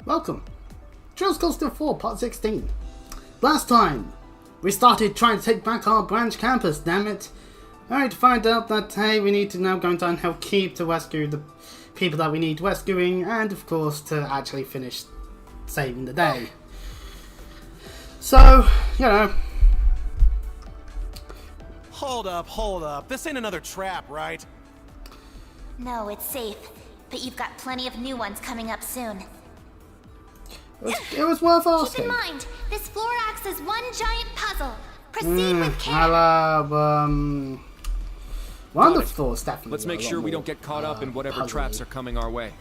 Welcome. Trails Coastal 4 Part 16. Last time, we started trying to take back our branch campus, damn it. Only to find out that, hey, we need to now go into Einhel Keep to rescue the people that we need rescuing, and of course to actually finish saving the day. So, you know. Hold up. This ain't another trap, right? No, it's safe. But you've got plenty of new ones coming up soon. It was worth asking. Keep in mind, this floor acts as one giant puzzle. Proceed with care. I'll have, one of the floors definitely. Let's make sure we don't get caught up in whatever puzzly. traps are coming our way.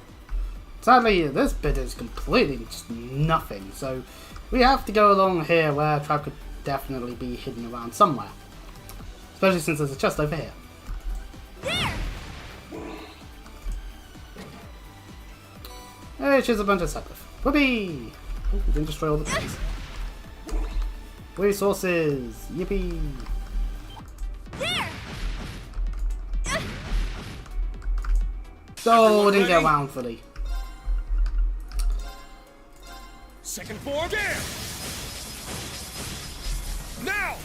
Sadly, this bit is completely just nothing, so we have to go along here where a trap could definitely be hidden around somewhere. Especially since there's a chest over here. There! Hey, she's a bunch of suckers. Whoopee! Oh, we didn't destroy all the trees. Resources! Yippee! There! Oh, didn't get around fully. Second floor again! Now!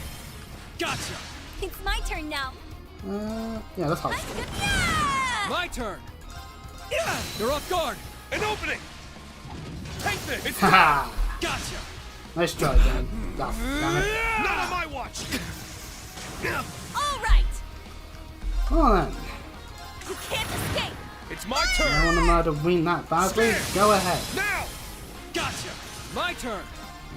Gotcha! It's my turn now. Yeah, that's hard. Yeah! My turn! You're off guard! An opening! Take this! It's Haha! gotcha! Nice try, Dan. Oh, damn it. Not on my watch! All right! Come on then. You can't escape. It's my I turn! want to murder win that badly. Go ahead. Now! Gotcha! My turn!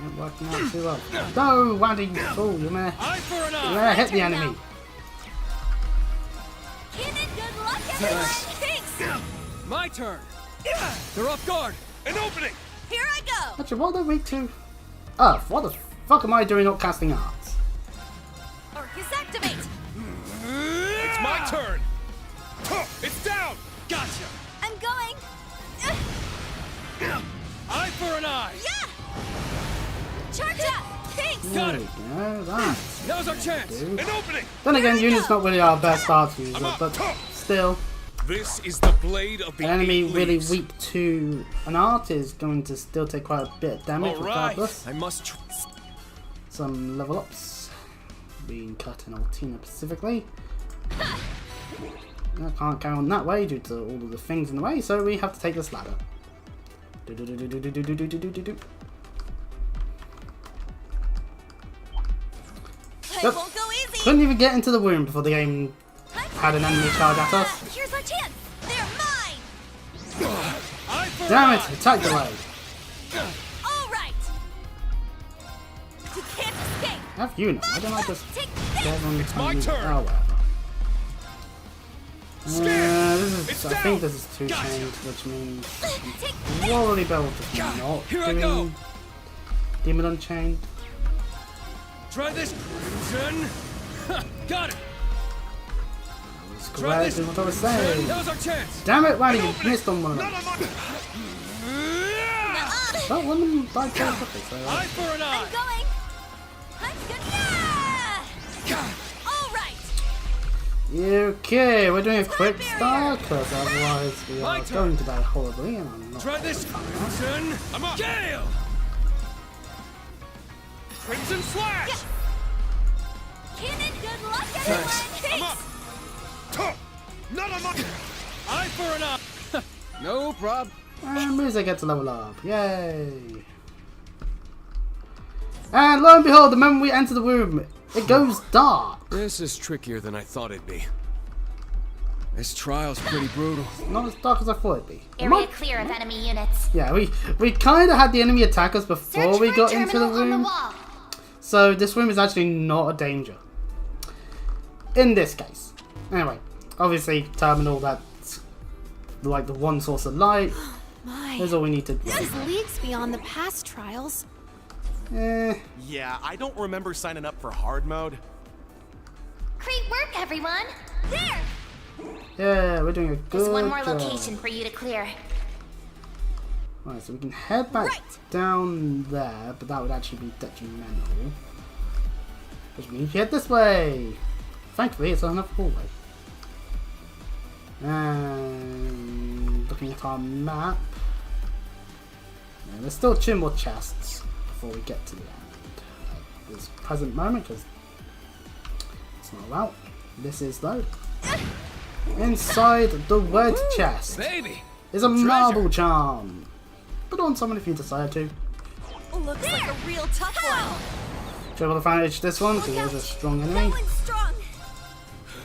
Ain't working out too well. No, why do you fool? You're gonna Eye for an eye! hit the enemy. Kenan, good luck, everyone. Thanks. My turn! They're off guard! An opening! Here I go. Actually, what are they weak to? Earth. What the fuck am I doing not casting arts? Orcus activate. It's my turn! It's down! Gotcha! I'm going. Eye for an eye! Yeah. Charge up. Thanks. Got There it. we go. That. Now's our chance! Dude. An opening! Then again, Here we Unit's go. not really our best arts user, but still, This is the blade of the an enemy eight really leaves. weak to an art is going to still take quite a bit of damage regardless. I must Some level ups being cut in Altina specifically. I can't carry on that way due to all of the things in the way, so we have to take this ladder. I won't go easy. Couldn't even get into the room before the game had an enemy charge at us. Here's our chance. They're mine. Eye for Damn an it! eye! Attack delay. All right. You can't escape. Have you know? Why don't I just Take get this. on It's my and- turn. Oh, whatever. It's I down. think this is two Gotcha. chained, which means Take probably better to not Here I doing go. Demon Unchained. Try this, Crimson! Got it! That's Try correct, this! is what I was saying. Now's our chance! Damn it, Randy, An you opening. missed on one of Not them. on my... That one of them died so quickly, so Eye for an I'm eye! going. I'm good. Yeah. All right. okay, we're doing a quick start, because otherwise we My are turn. going to die horribly, and I'm not. Try this, Crimson! I'm up! Gale! Crimson Slash! Kenan, good luck, everyone. I'm up! Not on my... Eye for an eye! No prob. And music gets a level up, yay! And lo and behold, the moment we enter the room, it goes dark. This is trickier than I thought it'd be. This trial's pretty brutal. Not as dark as I thought it'd be. Area clear of enemy units. Yeah, we kind of had the enemy attack us before Search we for got a into the terminal on the room. wall. So this room is actually not a danger. In this case. Anyway, obviously terminal that's like the one source of light My, is all we need to do. this is leagues beyond the past trials. Yeah, I don't remember signing up for hard mode. Great work, everyone. There. Yeah, we're doing a good There's one more job. location for you to clear. Right, so we can head back Right. down there, but that would actually be detrimental. Which means we head this way. Thankfully, it's another hallway. And looking at our map, And there's still 2 more chests before we get to the end. At this present moment, because it's not out. This is though. Inside the red chest is a marble charm. Put on someone if you decide to. Looks like a real tough one. Triple advantage this one because it is a strong enemy. Going strong.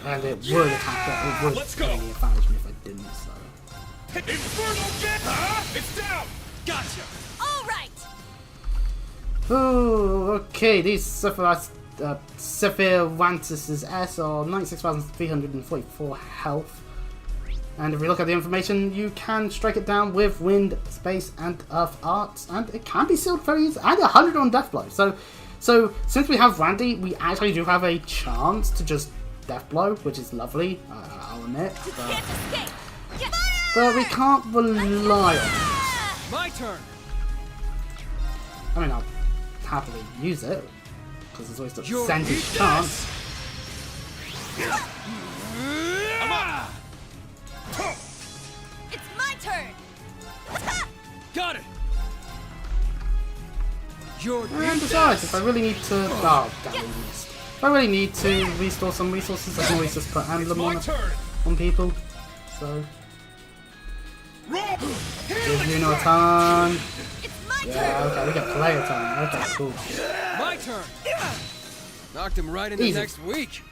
And it would attack it. It would really advantage me if I didn't, so. Infernal Jet! It's down! Gotcha! All right. Oh, okay. These CFLive S are 96,344 health. And if we look at the information, you can strike it down with Wind, Space, and Earth Arts, and it can be sealed very easily, and 100 on Death Blow. So since we have Randy, we actually do have a chance to just Death Blow, which is lovely, I'll admit. But we can't rely on it. My turn! I mean, I'll happily use it, because there's always the percentage chance. It's my turn. Got it! And besides, if I really need to... Oh, damn it, missed. If I really need to restore some resources, I can always just put Emblem on people. So... Give you no turn. Yeah, okay, we get player turn. Okay, cool. My turn! Knocked him right into Easy. next week!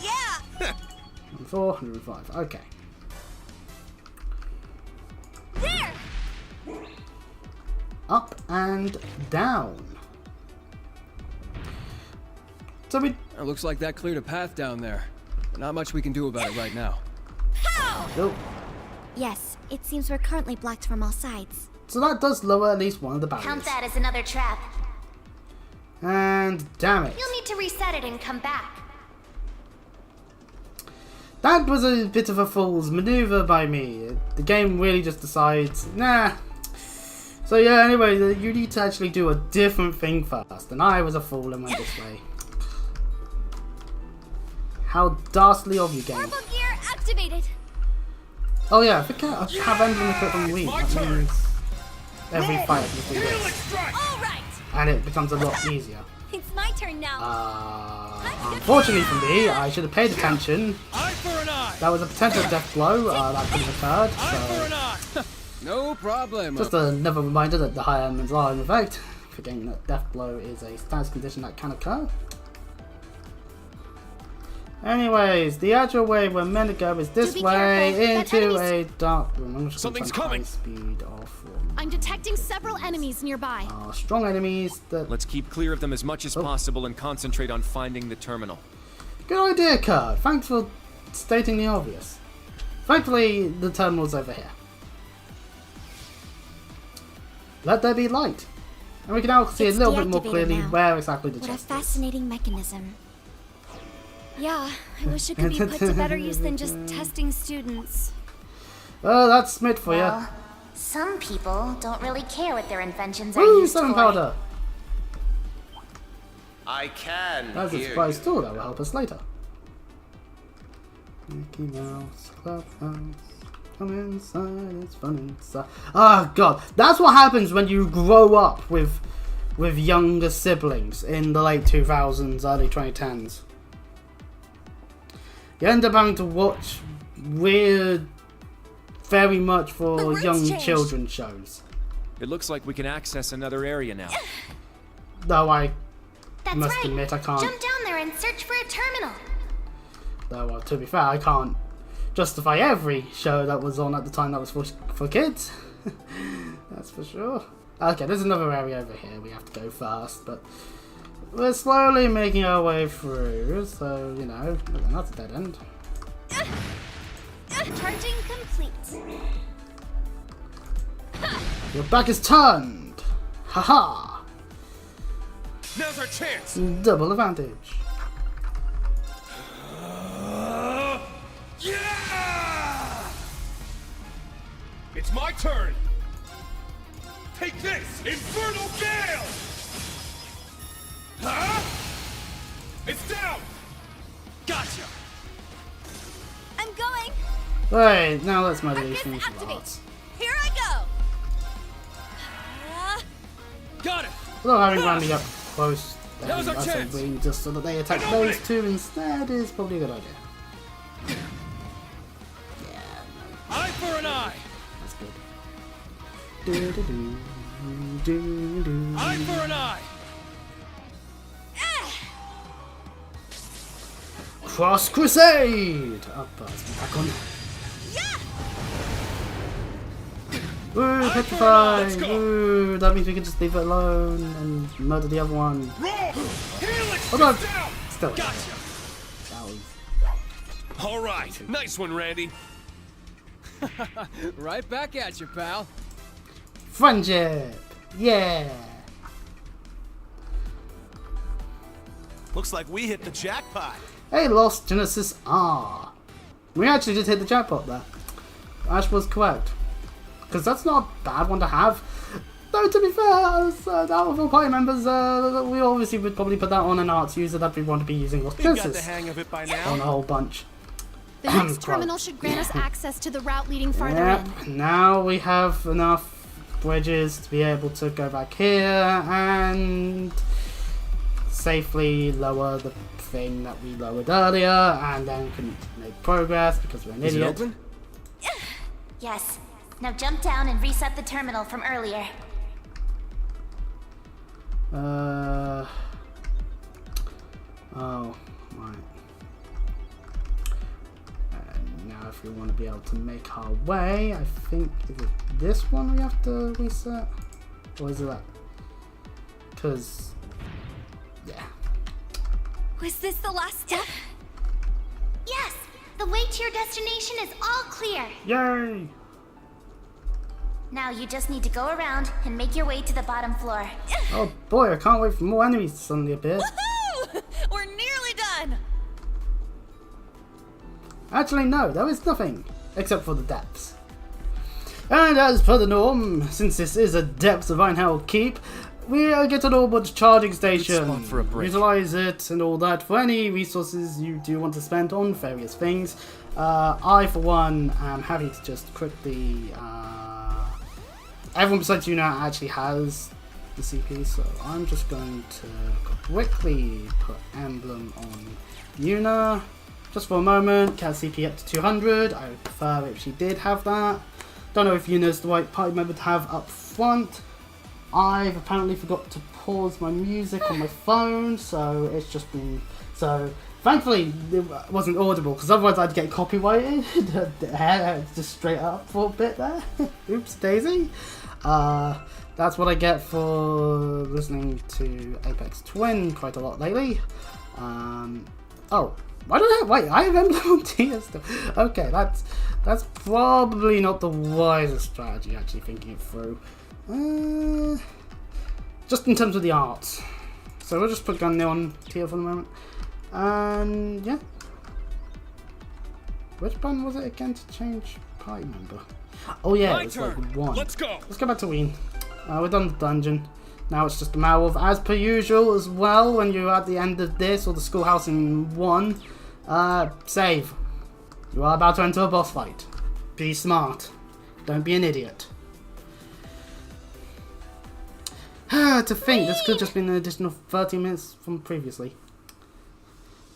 Yeah. 405, okay. There. Up and down. So we... It looks like that cleared a path down there. Not much we can do about it right now. Oh. Yes, it seems we're currently blocked from all sides. So that does lower at least one of the Count barriers. that as another trap. And damn it. You'll need to reset it and come back. That was a bit of a fool's maneuver by me. The game really just decides, nah. So yeah, anyway, you need to actually do a different thing first. And I was a fool and went this way. How dastardly of you, game. Purple gear activated. Oh yeah, I forget I have Emblem equipped on Wii. That means every fight I can do this. All right. And it becomes a lot easier. It's my turn now. Unfortunately for me, I should have paid attention. Eye for an eye! Oh. That was a potential death blow that could have occurred. Eye for an So eye! No problem. just another reminder that the high elements are in effect. Forgetting that death blow is a status condition that can occur. Anyways, the actual way we're meant to go is this be way careful, into that a dark room. I'm just Something's gonna coming. high speed off. I'm detecting several enemies nearby. Strong enemies that... Let's keep clear of them as much as possible and concentrate on finding the terminal. Good idea, Kurt. Thanks for stating the obvious. Thankfully, the terminal's over here. Let there be light. And we can now see It's a little bit more deactivated clearly now. where exactly the What a chest is. fascinating mechanism. Yeah, I wish it could be put to better use than just testing students. Oh, that's Smith for Well, you. some people don't really care what their inventions are Woo, used seven for. powder. I can That's a hear surprise you. tool that will help us later. Mickey Mouse Clubhouse. Come inside, it's fun inside. Oh god, that's what happens when you grow up with younger siblings in the late 2000s, early 2010s. You end up having to watch weird, very much The for routes young changed. children shows. It looks like we can access another area now. Though I That's must right. admit I can't. Jump down there and search for a terminal. Though, to be fair, I can't justify every show that was on at the time that was for kids. That's for sure. Okay, there's another area over here we have to go first, but we're slowly making our way through, so, you know, that's a dead end. Charging complete. Your back is turned! Haha! Now's our chance! Double advantage. Yeah! It's my turn! Take this, Infernal Gale! Huh? It's down! Gotcha! I'm going. Right, now let's murder these Arcus things with activate. arts. Here I go. Got it. Although having Randy up close, That was our I say chance. wing just so that they attack those two instead is probably a good idea. Eye for an eye. That's good. Do. Eye for an eye. Cross Crusade! Up, back on. Woo, petrify! Let's go. Woo, that means we can just leave it alone and murder the other one. Roll. Helix. Hold on. Down. Still. Gotcha. That was... All right. Nice one, Randy. Right back at you, pal. Friendship! Yeah! Looks like we hit the jackpot. Hey, Lost Genesis R. We actually just hit the jackpot there. Ash was correct. Because that's not a bad one to have. Though, to be fair, as out of all party members, we obviously would probably put that on an arts user that we want to be using Lost We've got the Genesis hang of it by now. on a whole bunch. The next terminal should grant us access to the route leading farther Yep, in. now we have enough bridges to be able to go back here and safely lower the thing that we lowered earlier, and then can make progress because we're an Is it idiot. open? Yes. Now jump down and reset the terminal from earlier. Oh, right. Now if we want to be able to make our way, I think, is it this one we have to reset? Or is it that? Because, yeah. Was this the last step? Yes! The way to your destination is all clear. Yay! Now you just need to go around and make your way to the bottom floor. Oh boy, I can't wait for more enemies to suddenly appear. Woohoo! We're nearly done. Actually, no, there is nothing. Except for the depths. And as per the norm, since this is a depths of Einhel Keep, we get an onboard charging station. spot for a break. Utilize it and all that for any resources you do want to spend on various things. I, for one, am happy to just quickly... everyone besides Yuna actually has the CP, so I'm just going to quickly put Emblem on Yuna. Just for a moment, cat CP up to 200. I would prefer if she did have that. Don't know if Yuna's the right party member to have up front. I've apparently forgot to pause my music on my phone, so it's just been... So, thankfully, it wasn't audible, because otherwise I'd get copyrighted. Just straight up for a bit there. Oops, daisy. That's what I get for listening to Apex Twin quite a lot lately. Oh. I don't know. Wait, I have Emblem on tier still. Okay, that's probably not the wisest strategy. Actually, thinking it through, just in terms of the art. So we'll just put Gunny on tier for the moment, and yeah. Which button was it again to change party member? Oh yeah, it's like one. Let's go. Let's go back to Ween. We're done the dungeon. Now it's just a matter of, as per usual as well, when you're at the end of this or the schoolhouse in 1, save. You are about to enter a boss fight. Be smart. Don't be an idiot. To think, this could have just been an additional 30 minutes from previously.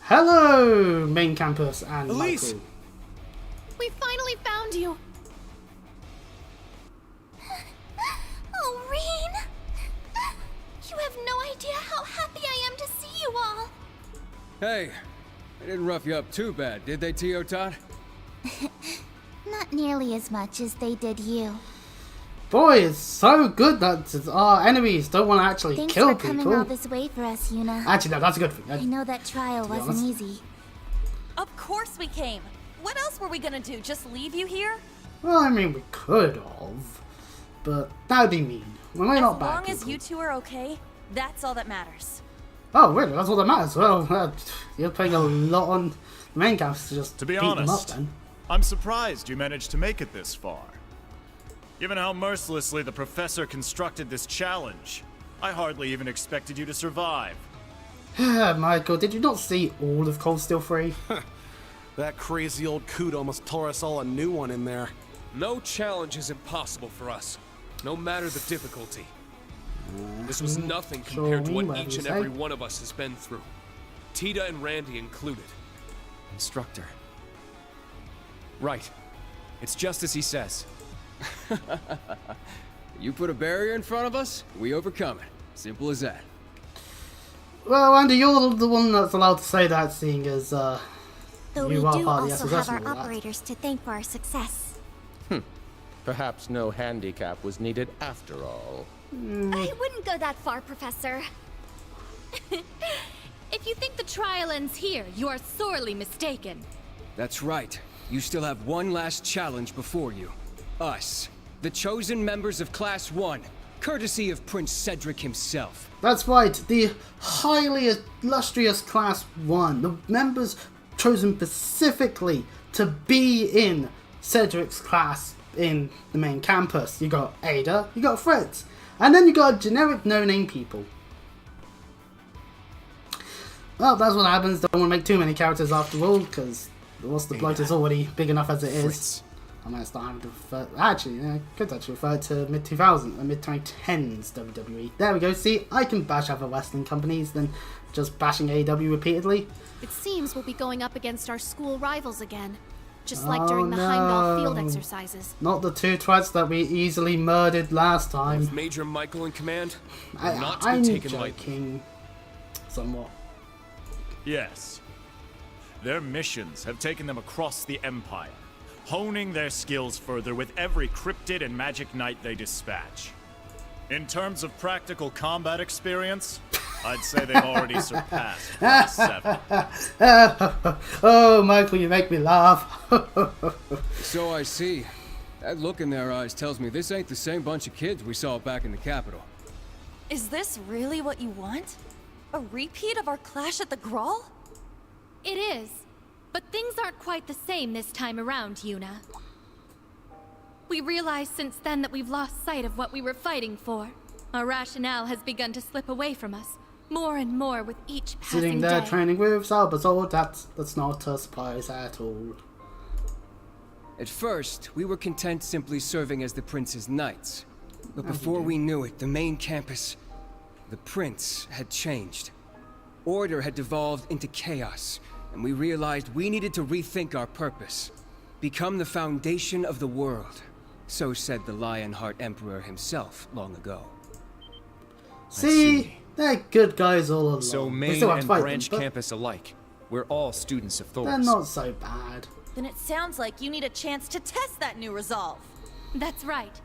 Hello, main campus and Elise! Michael. We finally found you. Oh, Reen! You have no idea how happy I am to see you all. Hey, they didn't rough you up too bad, did they, T.O. Todd? Not nearly as much as they did you. Boy, it's so good that our enemies don't want to actually Thanks kill for coming all people. this way for us, Yuna. Actually, no, that's a good I thing. know that trial be wasn't honest. easy. Of course we came. What else were we gonna do? Just leave you here? Well, I mean, we could have, but that would be mean. We're not As bad long as people. you two are okay, that's all that matters. Oh, really? That's all that matters. Well, you're putting a lot on the main cast to just To be beat them up honest, then. I'm surprised you managed to make it this far. Given how mercilessly the professor constructed this challenge, I hardly even expected you to survive. Michael, did you not see all of Cold Steel 3? That crazy old coot almost tore us all a new one in there. No challenge is impossible for us, no matter the difficulty. This was nothing compared to what each and every one of us has been through. Tita and Randy included. Instructor. Right. It's just as he says. You put a barrier in front of us, we overcome it. Simple as that. Well, Andy, you're the one that's allowed to say that, seeing as Though we you are do part of the also SSS have and our all that. operators to thank for our success. Perhaps no handicap was needed after all. I wouldn't go that far, Professor. If you think the trial ends here, you are sorely mistaken. That's right. You still have one last challenge before you. Us, the chosen members of Class 1, courtesy of Prince Cedric himself. That's right, the highly illustrious Class 1, the members chosen specifically to be in Cedric's class in the main campus. You got Ada, you got Fritz, and then you got generic no-name people. Well, that's what happens. Don't want to make too many characters after all, because what's the bloat is already big enough as it is. Fritz. I might start having to refer. Actually, I could actually refer to mid 2000s and mid 2010s WWE. There we go. See, I can bash other wrestling companies than just bashing AEW repeatedly. It seems we'll be going up against our school rivals again. Just like during the Heimdall field exercises. Not the two twats that we easily murdered last time. With Major Michael in command, not to I'm be taken lightly. joking. Somewhat. Yes. Their missions have taken them across the Empire, honing their skills further with every cryptid and magic knight they dispatch. In terms of practical combat experience, I'd say they've already surpassed Class 7. Oh, Michael, you make me laugh. So I see. That look in their eyes tells me this ain't the same bunch of kids we saw back in the Capitol. Is this really what you want? A repeat of our clash at the Grawl? It is. But things aren't quite the same this time around, Yuna. We realized since then that we've lost sight of what we were fighting for. Our rationale has begun to slip away from us, more and more with each passing Sitting there day. training with Salvatore, that's not a surprise at all. At first, we were content simply serving as the Prince's knights. But before we knew it, the main campus, the Prince, had changed. Order had devolved into chaos, and we realized we needed to rethink our purpose. Become the foundation of the world. So said the Lionheart Emperor himself long ago. See, they're good guys all along. So They main still have to and fight branch them, but campus alike. We're all students of Thor's. they're not so bad. Then it sounds like you need a chance to test that new resolve. That's right.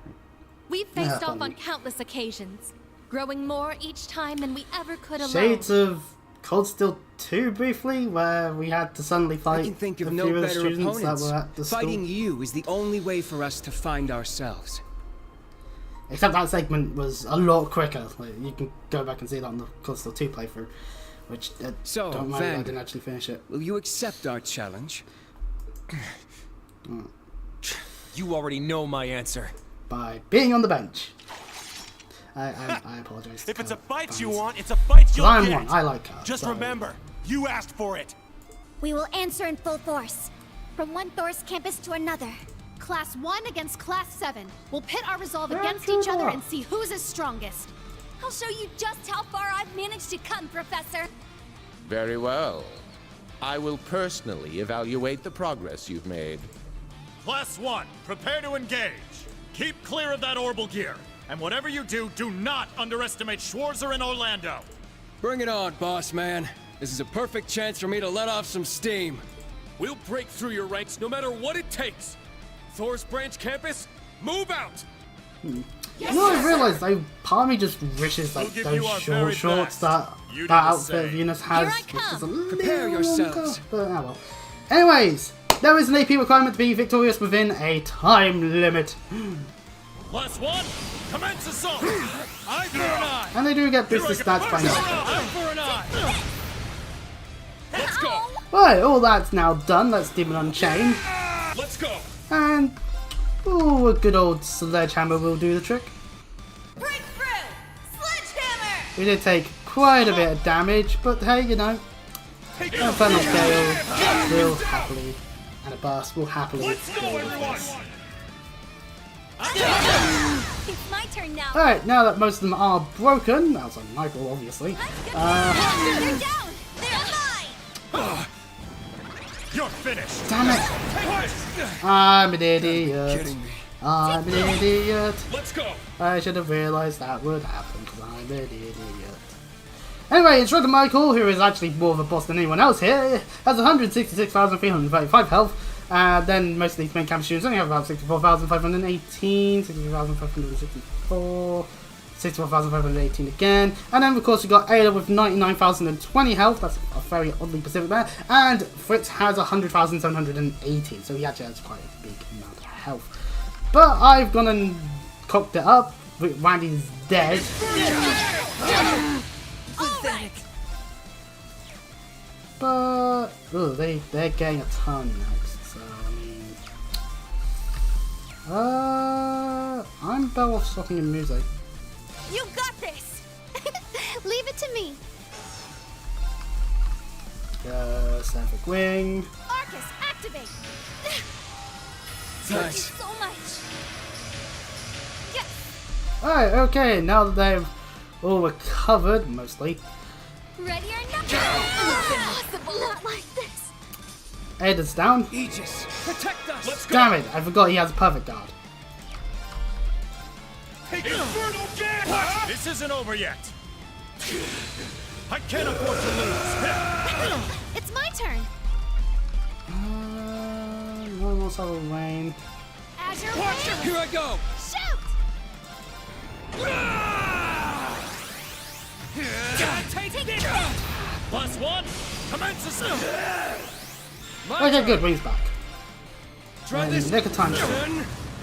We've faced Yeah, off on funny. countless occasions, growing more each time than we ever could alone. Shades of Cold Steel 2 briefly, where we had to suddenly fight I can think of a no few of the better students opponents. that were at the Fighting school. you is the only way for us to find ourselves. Except that segment was a lot quicker. Like, you can go back and see that on the Cold Steel 2 playthrough, which So, don't mind, I Vander, didn't actually finish it. Will you accept our challenge? You already know my answer. By being on the bench. I apologize. If it's a to fight fans. you want, it's a fight you'll I'm get. one. I like her. Just so- remember, you asked for it. We will answer in full force. From one Thor's campus to another. Class 1 against Class 7. We'll pit our resolve Yeah, against true each other that. and see who's is strongest. I'll show you just how far I've managed to come, Professor. Very well. I will personally evaluate the progress you've made. Class 1, prepare to engage. Keep clear of that orbital gear. And whatever you do, do not underestimate Schwarzer and Orlando. Bring it on, boss man. This is a perfect chance for me to let off some steam. We'll break through your ranks no matter what it takes. Thor's branch campus, move out! You know, I realised part of me just wishes like We'll give those you our short very shorts best. that You do that the outfit of same. Eunice has, Here I which is a come. little Prepare yourselves. longer, but oh well. Anyways, there is an AP requirement to be victorious within a time limit, Class 1, commence assault. Eye for an eye. and they do get business stats by now. Eye for an eye. Let's go! Right, all that's now done. That's Demon Unchained, Let's go! and a good old sledgehammer will do the trick. Breakthrough! Sledgehammer! We did take quite a bit of damage, but hey, you know, Infernal Gale will happily, and a burst will happily deal with this. It's my turn now. Alright, now that most of them are broken, outside Michael, obviously. They're down. They're mine. You're finished. Damn it! I'm an idiot. Kidding me. I'm an idiot. Let's go. I should have realised that would happen because I'm an idiot. Anyway, Instructor Michael, who is actually more of a boss than anyone else here, has 166,335 health. Then most of these main campus students only have about 64,518, 64,564, 64,518 again. And then of course we got Ada with 99,020 health, that's a very oddly specific there. And Fritz has 100,718, so he actually has quite a big amount of health. But I've gone and cocked it up. Randy's dead. But they're getting a ton next, so I mean, I'm better off swapping in music. You got this! Leave it to me. Sandvik Wing. Arcus, activate! Nice. Thank you so much. Yes! Alright, okay, now that they've all recovered, mostly. Ready or not? Impossible! Not like this. Ada's down. Aegis, protect us. Let's Damn it, I forgot he has a perfect guard. Take infernal gas! This isn't over yet. I can't afford to lose. It's my turn. No more Solar Rain. Azure Wave! Here I go. Shoot! Take this. Plus one. Commence assembly. Okay, good, Wing's back. Try And this. nick of time.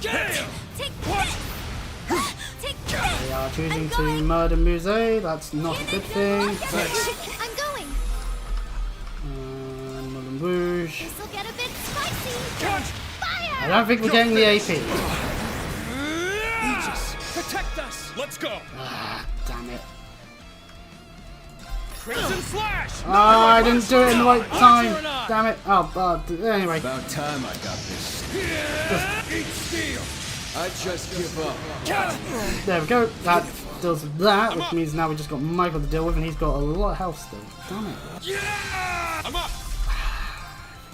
Get him. Take this! Take this! They are choosing to murder Muse, that's not a good thing. I'm going. Moulin Rouge. This'll get a bit spicy. I Fire! don't think we're getting the AP. Aegis, protect us. Let's go. Ah, damn it. Crimson Slash. I didn't do it in the right time. Damn it. Oh, anyway. About time I got this. Eat steel. I just give up. There we go. That deals with that, which means now we just got Michael to deal with, and he's got a lot of health still. Damn it. Yeah. I'm up.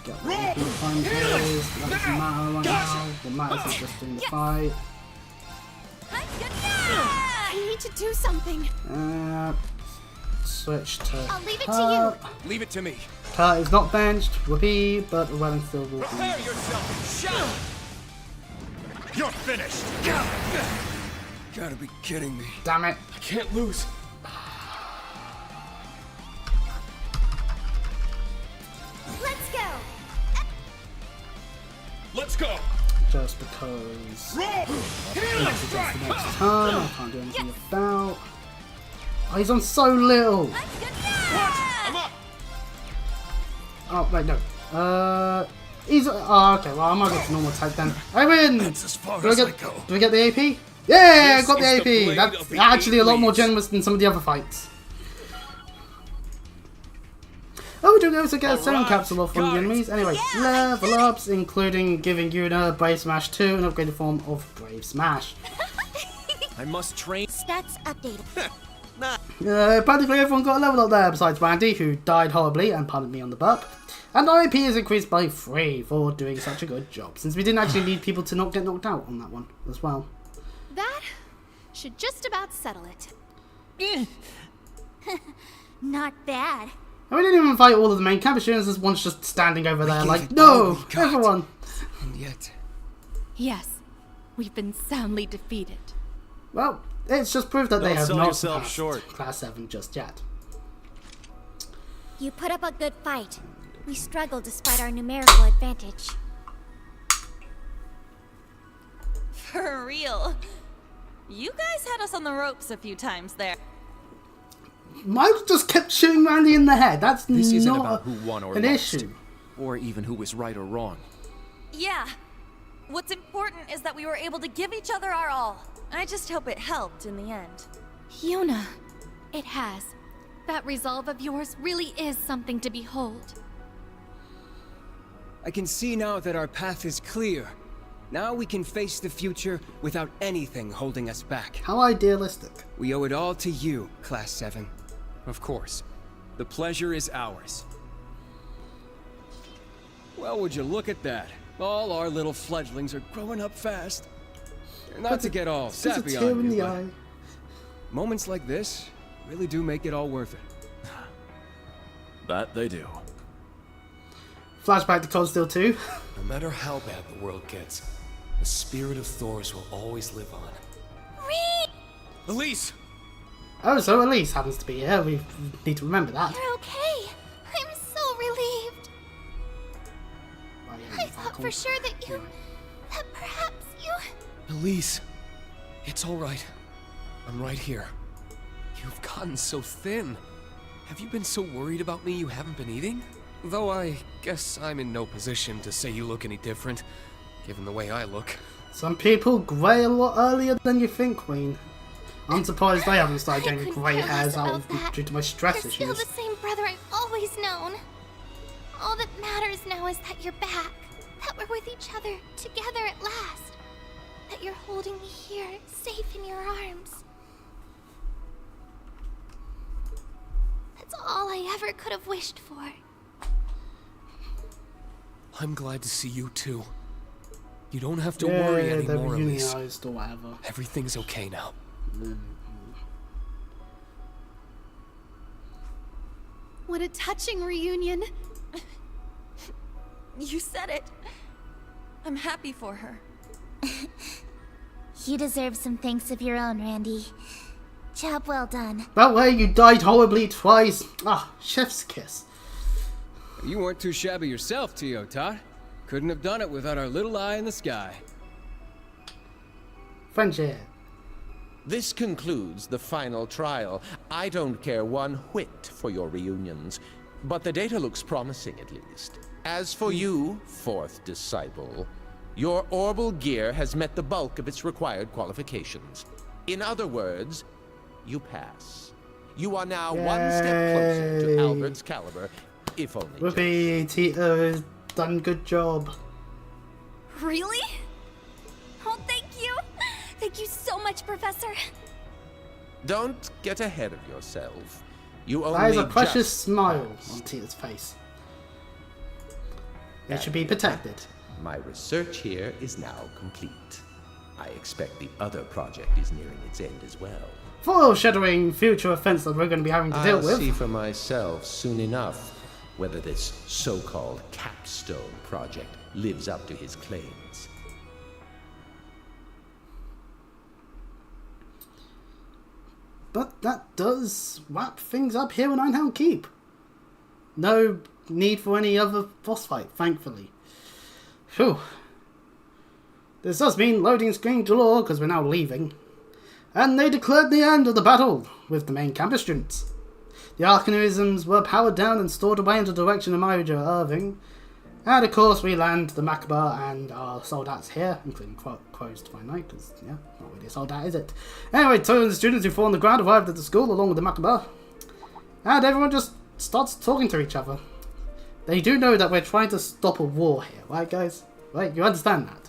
Get what the time is. That doesn't matter right now. What matters is just doing the fight. I need to do something. Switch to I'll leave it to Kurt. Leave it to me. Kurt is not benched, whoopee, but Llewellyn still will be. Prepare yourself. Shout. You're finished. Gotta be kidding me. Damn it. I can't lose. Let's go. Let's go. Just because Roll. Healing strike. the next turn, I can't do anything about. Oh, he's on so little. I'm up. Oh, wait, no. He's. Oh, okay, well, I might get to normal attack then. I win! That's as far Do I as I get, go. do we get the AP? Yeah, I This got the is the AP! blade That's of the actually a lot more eight generous than some of the other fights. Oh, we do also get a 7 capsule off one of the enemies. Anyway, level ups, including giving Yuna Brave Smash 2, an upgraded form of Brave Smash. I must train. Stats updated. Practically everyone got a level up there besides Randy, who died horribly and pardoned me on the burp. And our AP is increased by 3 for doing such a good job, since we didn't actually need people to not get knocked out on that one as well. That should just about settle it. Not bad. And we didn't even fight all of the main campus students, this one's just standing over there gave like, it all no, we got." everyone. And yet, Yes, we've been soundly defeated. Well, it's just proof that they Don't have sell not yourself surpassed short. Class 7 just yet. You put up a good fight. We struggled despite our numerical advantage. For real. You guys had us on the ropes a few times there. Mike just kept shooting Randy in the head. That's This isn't not about who won or an lost, issue. or even who was right or wrong. Yeah. What's important is that we were able to give each other our all. I just hope it helped in the end. Yuna, it has. That resolve of yours really is something to behold. I can see now that our path is clear. Now we can face the future without anything holding us back. How idealistic. We owe it all to you, Class 7. Of course. The pleasure is ours. Well, would you look at that? All our little fledglings are growing up fast. Not to get all sappy on in you, the but eye. moments like this really do make it all worth it. That they do. Flashback to Cold Steel 2. No matter how bad the world gets, the spirit of Thors will always live on. Reed! Elise! Oh, so Elise happens to be here. We need to remember that. You're okay. I'm so relieved. Oh, yeah, I thought for sure that perhaps you... Elise! It's alright. I'm right here. You've gotten so thin. Have you been so worried about me you haven't been eating? Though I guess I'm in no position to say you look any different, given the way I look. Some people grey a lot earlier than you think, Queen. I'm surprised I haven't started I getting couldn't grey care hairs less out about that. due to my stress You're still issues. the same brother I've always known. All that matters now is that you're back. That we're with each other, together at last. That you're holding me here, safe in your arms. That's all I ever could have wished for. I'm glad to see you too. You don't have to worry they're anymore, Elise. unionized or whatever. Everything's okay now. What a touching reunion. You said it. I'm happy for her. You deserve some thanks of your own, Randy. Job well done. That way you died horribly twice. Ah, chef's kiss. You weren't too shabby yourself, Tio Tot. Couldn't have done it without our little eye in the sky. Friendship. This concludes the final trial. I don't care one whit for your reunions, but the data looks promising at least. As for you, fourth disciple, your orbal gear has met the bulk of its required qualifications. In other words, you pass. You are now one step closer to Yay. Albert's caliber, if only just. Whoopee, Tito's done good job. Really? Oh, thank you. Thank you so much, Professor. Don't get ahead of yourself. You only That is a precious just smile passed. on Tito's face. It should be protected. My research here is now complete. I expect the other project is nearing its end as well. Foreshadowing future events that we're going to be having to deal I'll with. see for myself soon enough whether this so-called capstone project lives up to his claims. But that does wrap things up here in Einhel Keep. No need for any other boss fight, thankfully. Phew. This does mean loading screen galore, because we're now leaving. And they declared the end of the battle with the main campus students. The Arcanisms were powered down and stored away in the direction of Major Irving. And of course we land the Macabre and our soldats here, including Crows to my night, because, yeah, not really a soldat, is it? Anyway, two of the students who fall on the ground arrived at the school along with the Macabre. And everyone just starts talking to each other. They do know that we're trying to stop a war here, right guys? Right, you understand that?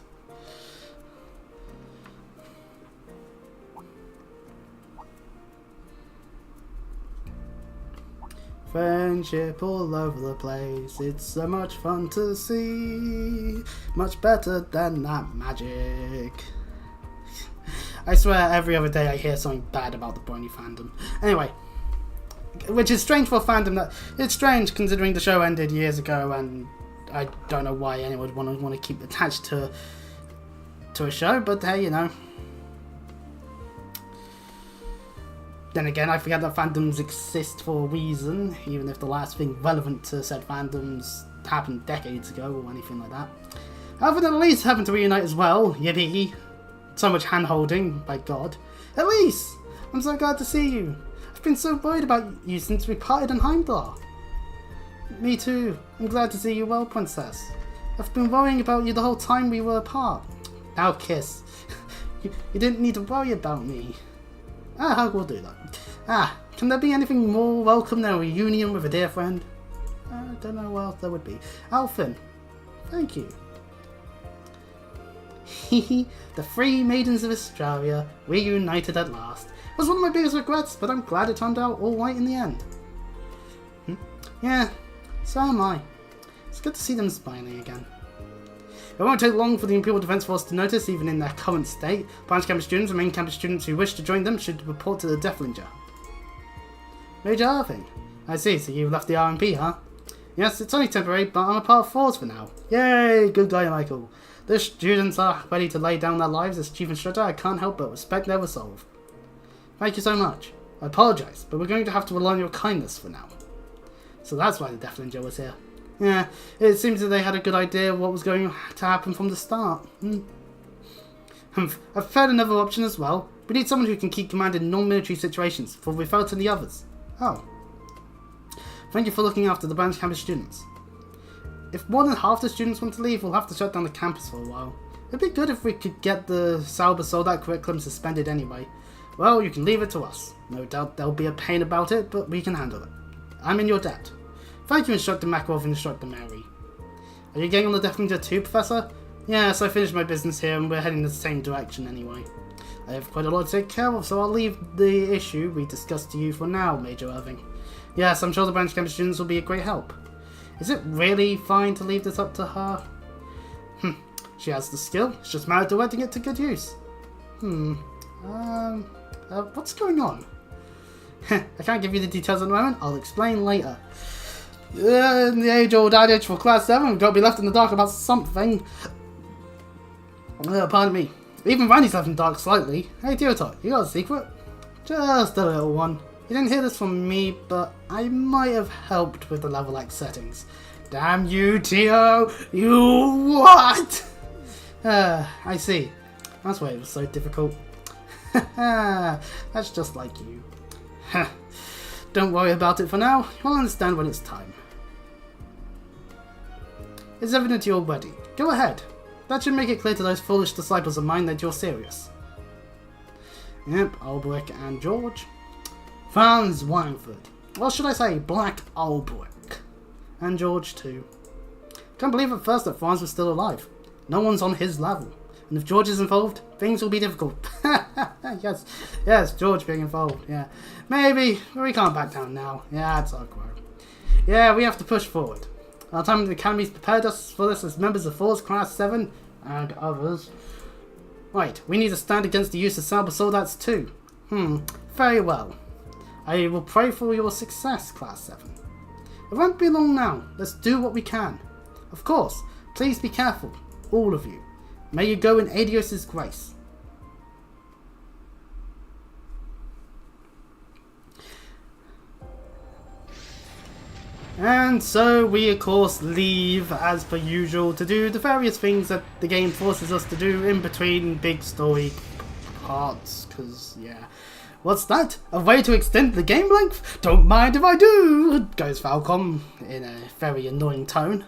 Friendship all over the place, it's so much fun to see. Much better than that magic. I swear every other day I hear something bad about the Brony fandom. Anyway, which is strange for a fandom that... It's strange considering the show ended years ago and I don't know why anyone would want to keep attached to a show, but hey, you know. Then again, I forget that fandoms exist for a reason, even if the last thing relevant to said fandoms happened decades ago or anything like that. However, then Elise happened to reunite as well. Yippee. So much hand-holding, by God. Elise! I'm so glad to see you. I've been so worried about you since we parted in Heimdall. Me too. I'm glad to see you well, Princess. I've been worrying about you the whole time we were apart. Now kiss. You didn't need to worry about me. Ah, we'll do that. Ah, can there be anything more welcome than a reunion with a dear friend? I don't know what else there would be. Alfin, thank you. The three maidens of Australia reunited at last. It was one of my biggest regrets, but I'm glad it turned out all right in the end. Yeah, so am I. It's good to see them smiling again. It won't take long for the Imperial Defense Force to notice, even in their current state. Branch campus students and main campus students who wish to join them should report to the Deathlinger. Major Irving. I see, so you left the RMP, huh? Yes, it's only temporary, but I'm a part of Force for now. Yay! Good guy, Michael. The students are ready to lay down their lives as Chief Instructor. I can't help but respect their resolve. Thank you so much. I apologise, but we're going to have to rely on your kindness for now. So that's why the Deathlinger was here. Yeah, it seems that they had a good idea of what was going to happen from the start. I've found another option as well. We need someone who can keep command in non-military situations, for we fell to the others. Oh. Thank you for looking after the branch campus students. If more than half the students want to leave, we'll have to shut down the campus for a while. It'd be good if we could get the Sauber Soldat curriculum suspended anyway. Well, you can leave it to us. No doubt there'll be a pain about it, but we can handle it. I'm in your debt. Thank you, Instructor Makarov and Instructor Mary. Are you getting on the Deathlinger too, Professor? Yes, I finished my business here and we're heading the same direction anyway. I have quite a lot to take care of, so I'll leave the issue we discussed to you for now, Major Irving. Yes, I'm sure the branch campus students will be a great help. Is it really fine to leave this up to her? She has the skill, it's just a matter of directing it to good use. What's going on? I can't give you the details at the moment, I'll explain later. In the age-old adage for Class 7, we've got to be left in the dark about something. Pardon me. Even Randy's left in the dark slightly. Hey, Tiotot, you got a secret? Just a little one. You didn't hear this from me, but I might have helped with the level X settings. Damn you, Tio! You what? I see. That's why it was so difficult. That's just like you. Don't worry about it for now. You'll understand when it's time. It's evident you're ready. Go ahead. That should make it clear to those foolish disciples of mine that you're serious. Yep, Albrecht and George. Franz Weinfurt. Or should I say, Black Albrecht. And George too. Can't believe at first that Franz was still alive. No one's on his level. And if George is involved, things will be difficult. Yes, George being involved, yeah. Maybe, but we can't back down now. Yeah, it's our quo. Yeah, we have to push forward. Our time in the Academy's prepared us for this as members of Force Class 7 and others. Right, we need to stand against the use of Sauber Soldats too. Very well. I will pray for your success, Class 7. It won't be long now. Let's do what we can. Of course, please be careful, all of you. May you go in Adios' grace. And so we of course leave as per usual to do the various things that the game forces us to do in between big story parts, because yeah. What's that? A way to extend the game length? Don't mind if I do, goes Falcom in a very annoying tone.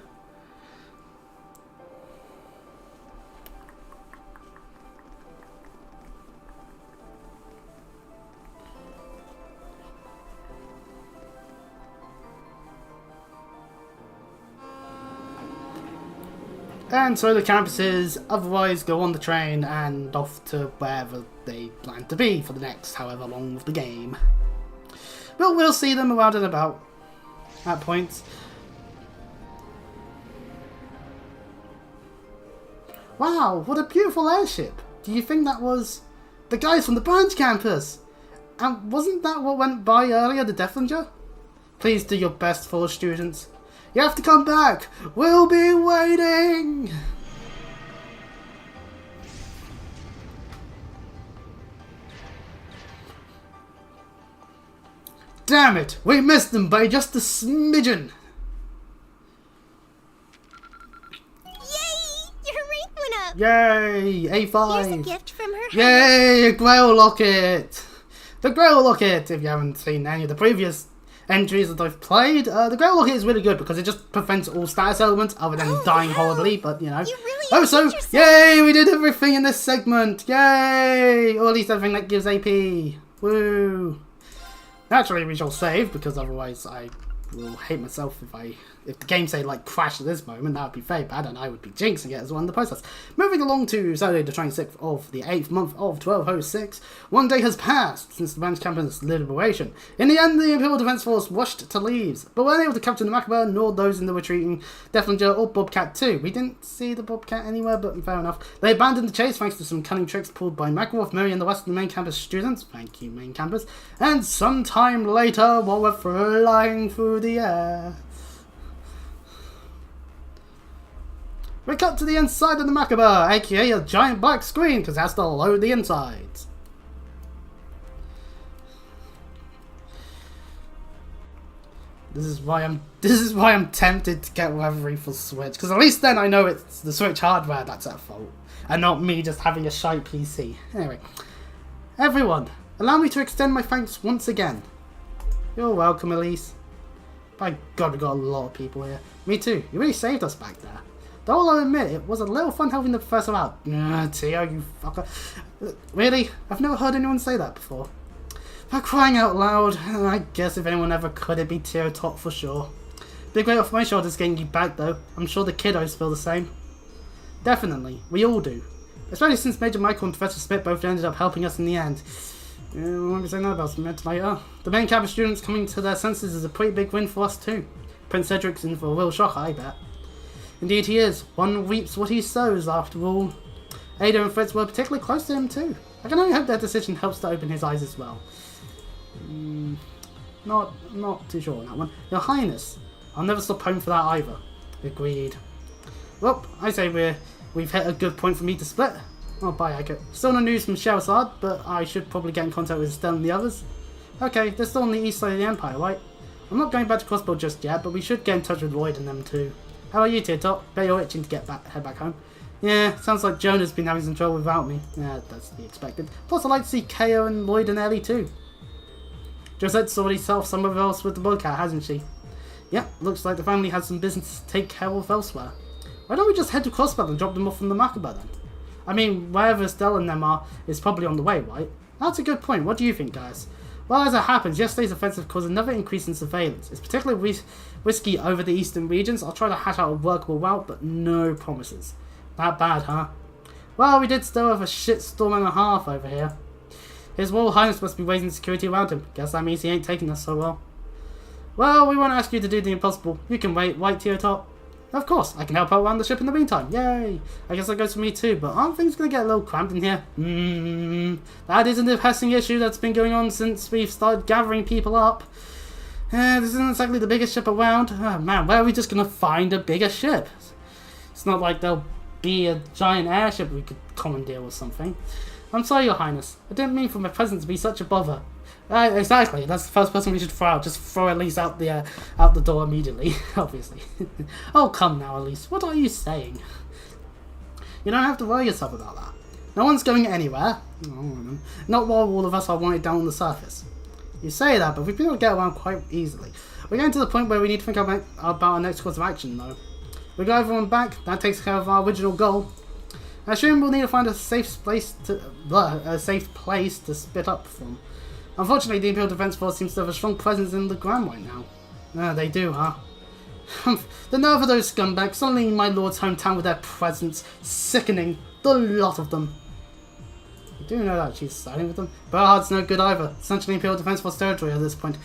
And so the campuses otherwise go on the train and off to wherever they plan to be for the next however long of the game. But we'll see them around and about at points. Wow, what a beautiful airship! Do you think that was the guys from the branch campus? And wasn't that what went by earlier, the Deathlinger? Please do your best for students. You have to come back! We'll be waiting! Damn it! We missed them by just a smidgen! Yay! Your rank went up! Yay! A5! Here's a gift from her. Yay! A Grail Locket! The Grail Locket! If you haven't seen any of the previous entries that I've played, the Grail Locket is really good because it just prevents all status elements other than dying horribly, but you know. You really Oh, so, yay! We did everything in this segment! Yay! Or at least everything that gives AP. Woo! Naturally, we shall save because otherwise I will hate myself if I if the game, say, like, crashed at this moment, that would be very bad, and I would be jinxing it as well in the process. Moving along to Saturday the 26th of the 8th month of 1206, 1 day has passed since the branch campus liberation. In the end, the Imperial Defense Force rushed to leaves, but weren't able to capture the Macabre, nor those in the retreating Deflinger or Bobcat too. We didn't see the Bobcat anywhere, but fair enough. They abandoned the chase thanks to some cunning tricks pulled by Makarov, Mary, and the rest of the main campus students. Thank you, main campus. And sometime later, while we're flying through the air, we cut to the inside of the Macabre, aka a giant black screen, because it has to load the insides. This is why I'm tempted to get Reverie for Switch, because at least then I know it's the Switch hardware that's at fault, and not me just having a shite PC. Anyway, everyone, allow me to extend my thanks once again. You're welcome, Elise. By God, we got a lot of people here. Me too. You really saved us back there. Though I'll admit, it was a little fun helping the professor out. Tio, you fucker. Really? I've never heard anyone say that before. For crying out loud, I guess if anyone ever could, it'd be Tio Tot for sure. Big weight off my shoulders getting you back though. I'm sure the kiddos feel the same. Definitely. We all do. Especially since Major Michael and Professor Smith both ended up helping us in the end. I won't be saying that about Smith later. The main campus students coming to their senses is a pretty big win for us too. Prince Cedric's in for a real shock, I bet. Indeed he is. One reaps what he sows, after all. Ada and Fritz were particularly close to him too. I can only hope their decision helps to open his eyes as well. Not too sure on that one. Your Highness, I'll never stop home for that either. Agreed. Well, I say we've hit a good point for me to split. Oh, bye, Agate. Still no news from Sherazad, but I should probably get in contact with Estelle and the others. Okay, they're still on the east side of the Empire, right? I'm not going back to Crossbow just yet, but we should get in touch with Lloyd and them too. How are you, Tito? Bet you're itching to head back home. Yeah, sounds like Jonah's been having some trouble without me. Yeah, that's to be expected. Plus, I'd like to see Ko and Lloyd and Ellie too. Josette's already self somewhere else with the Bobcat, hasn't she? Yep, looks like the family has some business to take care of elsewhere. Why don't we just head to Crossbow and drop them off from the Macabre then? I mean, wherever Estelle and them are is probably on the way, right? That's a good point. What do you think, guys? Well, as it happens, yesterday's offensive caused another increase in surveillance. It's particularly risky over the eastern regions. I'll try to hash out a workable route, but no promises. That bad, huh? Well, we did still have a shitstorm and a half over here. His Royal Highness must be raising security around him. Guess that means he ain't taking us so well. Well, we won't ask you to do the impossible. You can wait, right, Tio Top? Of course, I can help out around the ship in the meantime. Yay! I guess that goes for me too, but aren't things going to get a little cramped in here? That isn't a pressing issue that's been going on since we've started gathering people up. This isn't exactly the biggest ship around. Oh man, where are we just going to find a bigger ship? It's not like there'll be a giant airship we could commandeer or something. I'm sorry, Your Highness. I didn't mean for my presence to be such a bother. Exactly. That's the first person we should throw out. Just throw Elise out the door immediately. Obviously. Oh, come now, Elise. What are you saying? You don't have to worry yourself about that. No one's going anywhere. Not while all of us are wanted down on the surface. You say that, but we've been able to get around quite easily. We're getting to the point where we need to think about our next course of action, though. We got everyone back. That takes care of our original goal. I assume we'll need to find a safe place to split up from. Unfortunately, the Imperial Defense Force seems to have a strong presence in the ground right now. They do, huh? The nerve of those scumbags, suddenly in my lord's hometown with their presence. Sickening. The lot of them. You do know that she's siding with them? Berhard's no good either. Essentially Imperial Defense Force territory at this point.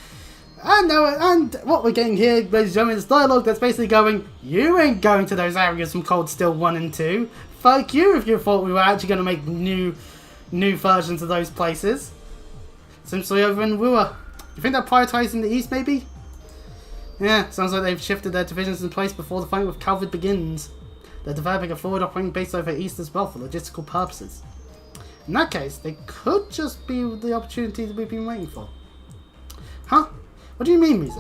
And what we're getting here, ladies and gentlemen, is dialogue that's basically going, you ain't going to those areas from Cold Steel 1 and 2. Fuck you if you thought we were actually going to make new versions of those places. Simply over in Rua. You think they're prioritizing the east, maybe? Yeah, sounds like they've shifted their divisions in place before the fight with Calvin begins. They're developing a forward operating base over east as well for logistical purposes. In that case, they could just be the opportunity that we've been waiting for. Huh? What do you mean, Mise?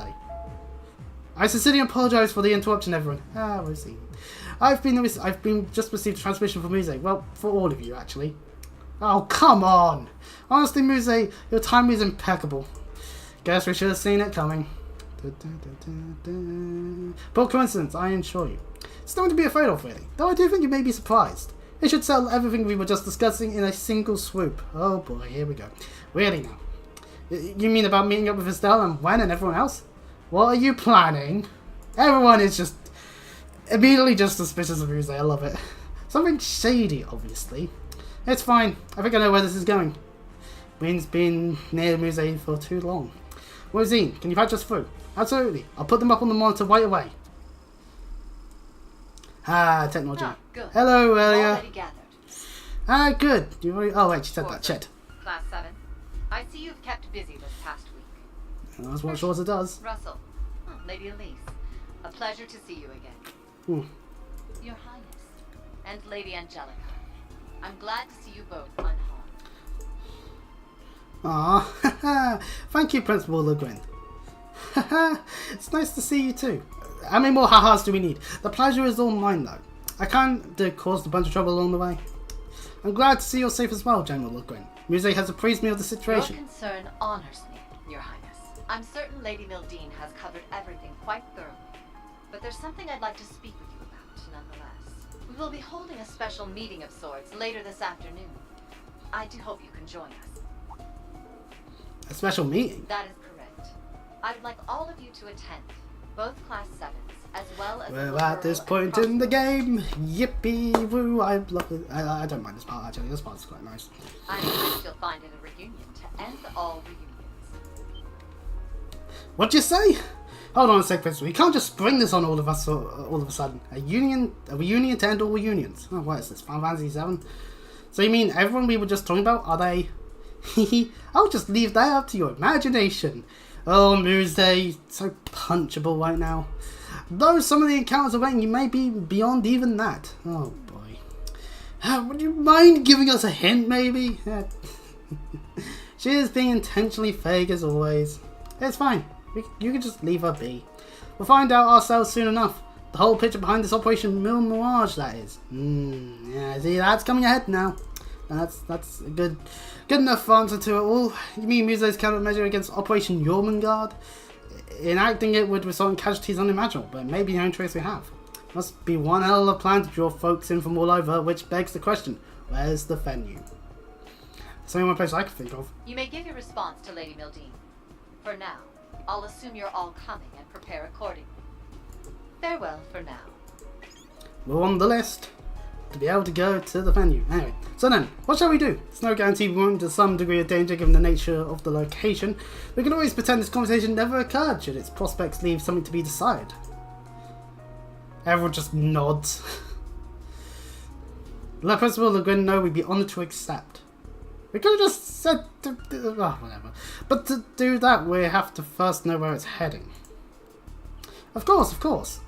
I sincerely apologise for the interruption, everyone. We'll see. I've just received a transmission from Mise. Well, for all of you, actually. Oh, come on! Honestly, Mise, your timing is impeccable. Guess we should have seen it coming. But coincidence, I assure you. It's nothing to be afraid of, really. Though I do think you may be surprised. It should settle everything we were just discussing in a single swoop. Oh boy, here we go. Really now. You mean about meeting up with Estelle and Wen and everyone else? What are you planning? Everyone is just immediately just suspicious of Muse. I love it. Something shady, obviously. It's fine. I think I know where this is going. Wayne's been near Muse for too long. Rosine, can you patch us through? Absolutely. I'll put them up on the monitor right away. Ah, technology. Ah, good. Hello, Elia. Already gathered. Ah, good. You already... Oh, wait, she said that. Shit. Class 7. I see you've kept busy this past week. That's what Shorter does. Russell. Lady Elise. A pleasure to see you again. Your Highness. And Lady Angelica. I'm glad to see you both unharmed. Ah, thank you, Principal Le Guin. It's nice to see you too. How many more ha-has do we need? The pleasure is all mine, though. I kind of caused a bunch of trouble along the way. I'm glad to see you're safe as well, General Le Guin. Muse has apprised me of the situation. Your concern honors me, Your Highness. I'm certain Lady Mildine has covered everything quite thoroughly. But there's something I'd like to speak with you about, nonetheless. We will be holding a special meeting of sorts later this afternoon. I do hope you can join us. A special meeting? That is correct. I'd like all of you to attend, both Class 7s, as well as... We're at this point in the game. Yippee woo. I love it. I don't mind this part, actually. This part's quite nice. I'm sure you'll find it a reunion to end all reunions. What'd you say? Hold on a sec, Principal. You can't just spring this on all of us all of a sudden. A reunion to end all reunions. Oh, what is this? Final Fantasy 7? So you mean everyone we were just talking about, are they... I'll just leave that up to your imagination. Oh, Muse, so punchable right now. Though some of the encounters are waiting, you may be beyond even that. Oh boy. Would you mind giving us a hint, maybe? She is being intentionally vague as always. It's fine. You can just leave her be. We'll find out ourselves soon enough. The whole picture behind this Operation Mirage, that is. Yeah, see, that's coming ahead now. That's a good enough answer to it all. You mean Muse's countermeasure against Operation Jormungand? Enacting it would result in casualties unimaginable, but maybe the only choice we have. Must be one hell of a plan to draw folks in from all over, which begs the question, where's the venue? It's the only one place I can think of. You may give your response to Lady Mildine. For now, I'll assume you're all coming and prepare accordingly. Farewell for now. We're on the list to be able to go to the venue. Anyway, so then, what shall we do? It's no guarantee we won't to some degree of danger given the nature of the location. We can always pretend this conversation never occurred should its prospects leave something to be desired. Everyone just nods. Let Principal Le Guin know we'd be honoured to accept. We could have just said whatever. But to do that, we have to first know where it's heading. Of course, of course.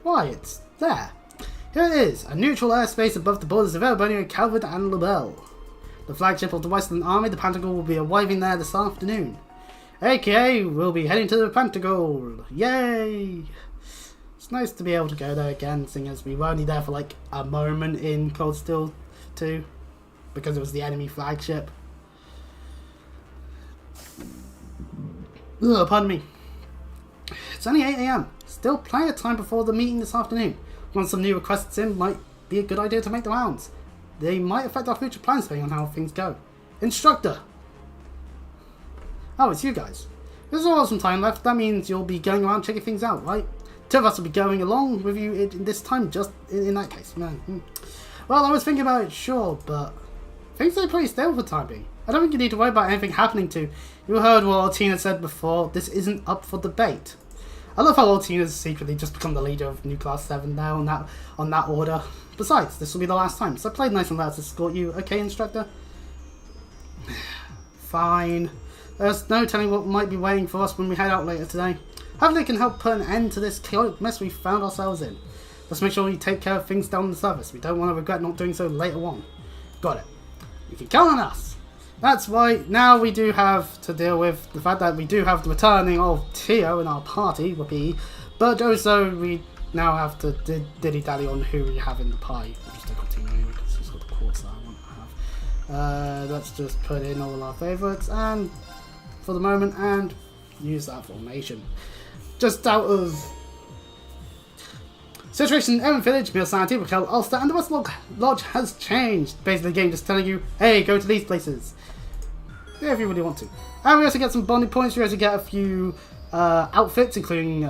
Why, it's there. Here it is, a neutral airspace above the borders of Erebony, Calvert and Labelle. The flagship of the Western Army, the Pentagon, will be arriving there this afternoon. AKA, we'll be heading to the Pentagon. Yay! It's nice to be able to go there again, seeing as we were only there for like a moment in Cold Steel 2, because it was the enemy flagship. Ugh, pardon me. It's only 8 AM. Still plenty of time before the meeting this afternoon. Once some new requests in, might be a good idea to make the rounds. They might affect our future plans depending on how things go. Instructor! Oh, it's you guys. There's all some time left. That means you'll be going around checking things out, right? Two of us will be going along with you in this time, just in that case. Man. Well, I was thinking about it, sure, but things are pretty stable for the time being. I don't think you need to worry about anything happening to... You heard what Altina said before. This isn't up for debate. I love how Altina's secretly just become the leader of New Class 7 now on that order. Besides, this will be the last time, so play nice and loud to escort you, okay, Instructor? Fine. There's no telling what might be waiting for us when we head out later today. Hopefully it can help put an end to this chaotic mess we found ourselves in. Let's make sure we take care of things down the surface. We don't want to regret not doing so later on. Got it. You can count on us. That's right, now we do have to deal with the fact that we do have the returning of Tio in our party, whoopee, but also we now have to dilly-dally on who we have in the pie. I'll just take Tio anyway because he's got the quartz that I want to have. Let's just put in all our favourites and for the moment and use that formation. Just out of situation in Evan Village, Mill Sanity, Raquel, Ulster, and the West Lodge has changed. Basically, the game just telling you, hey, go to these places. if you really want to. And we also get some bonding points. We also get a few outfits, including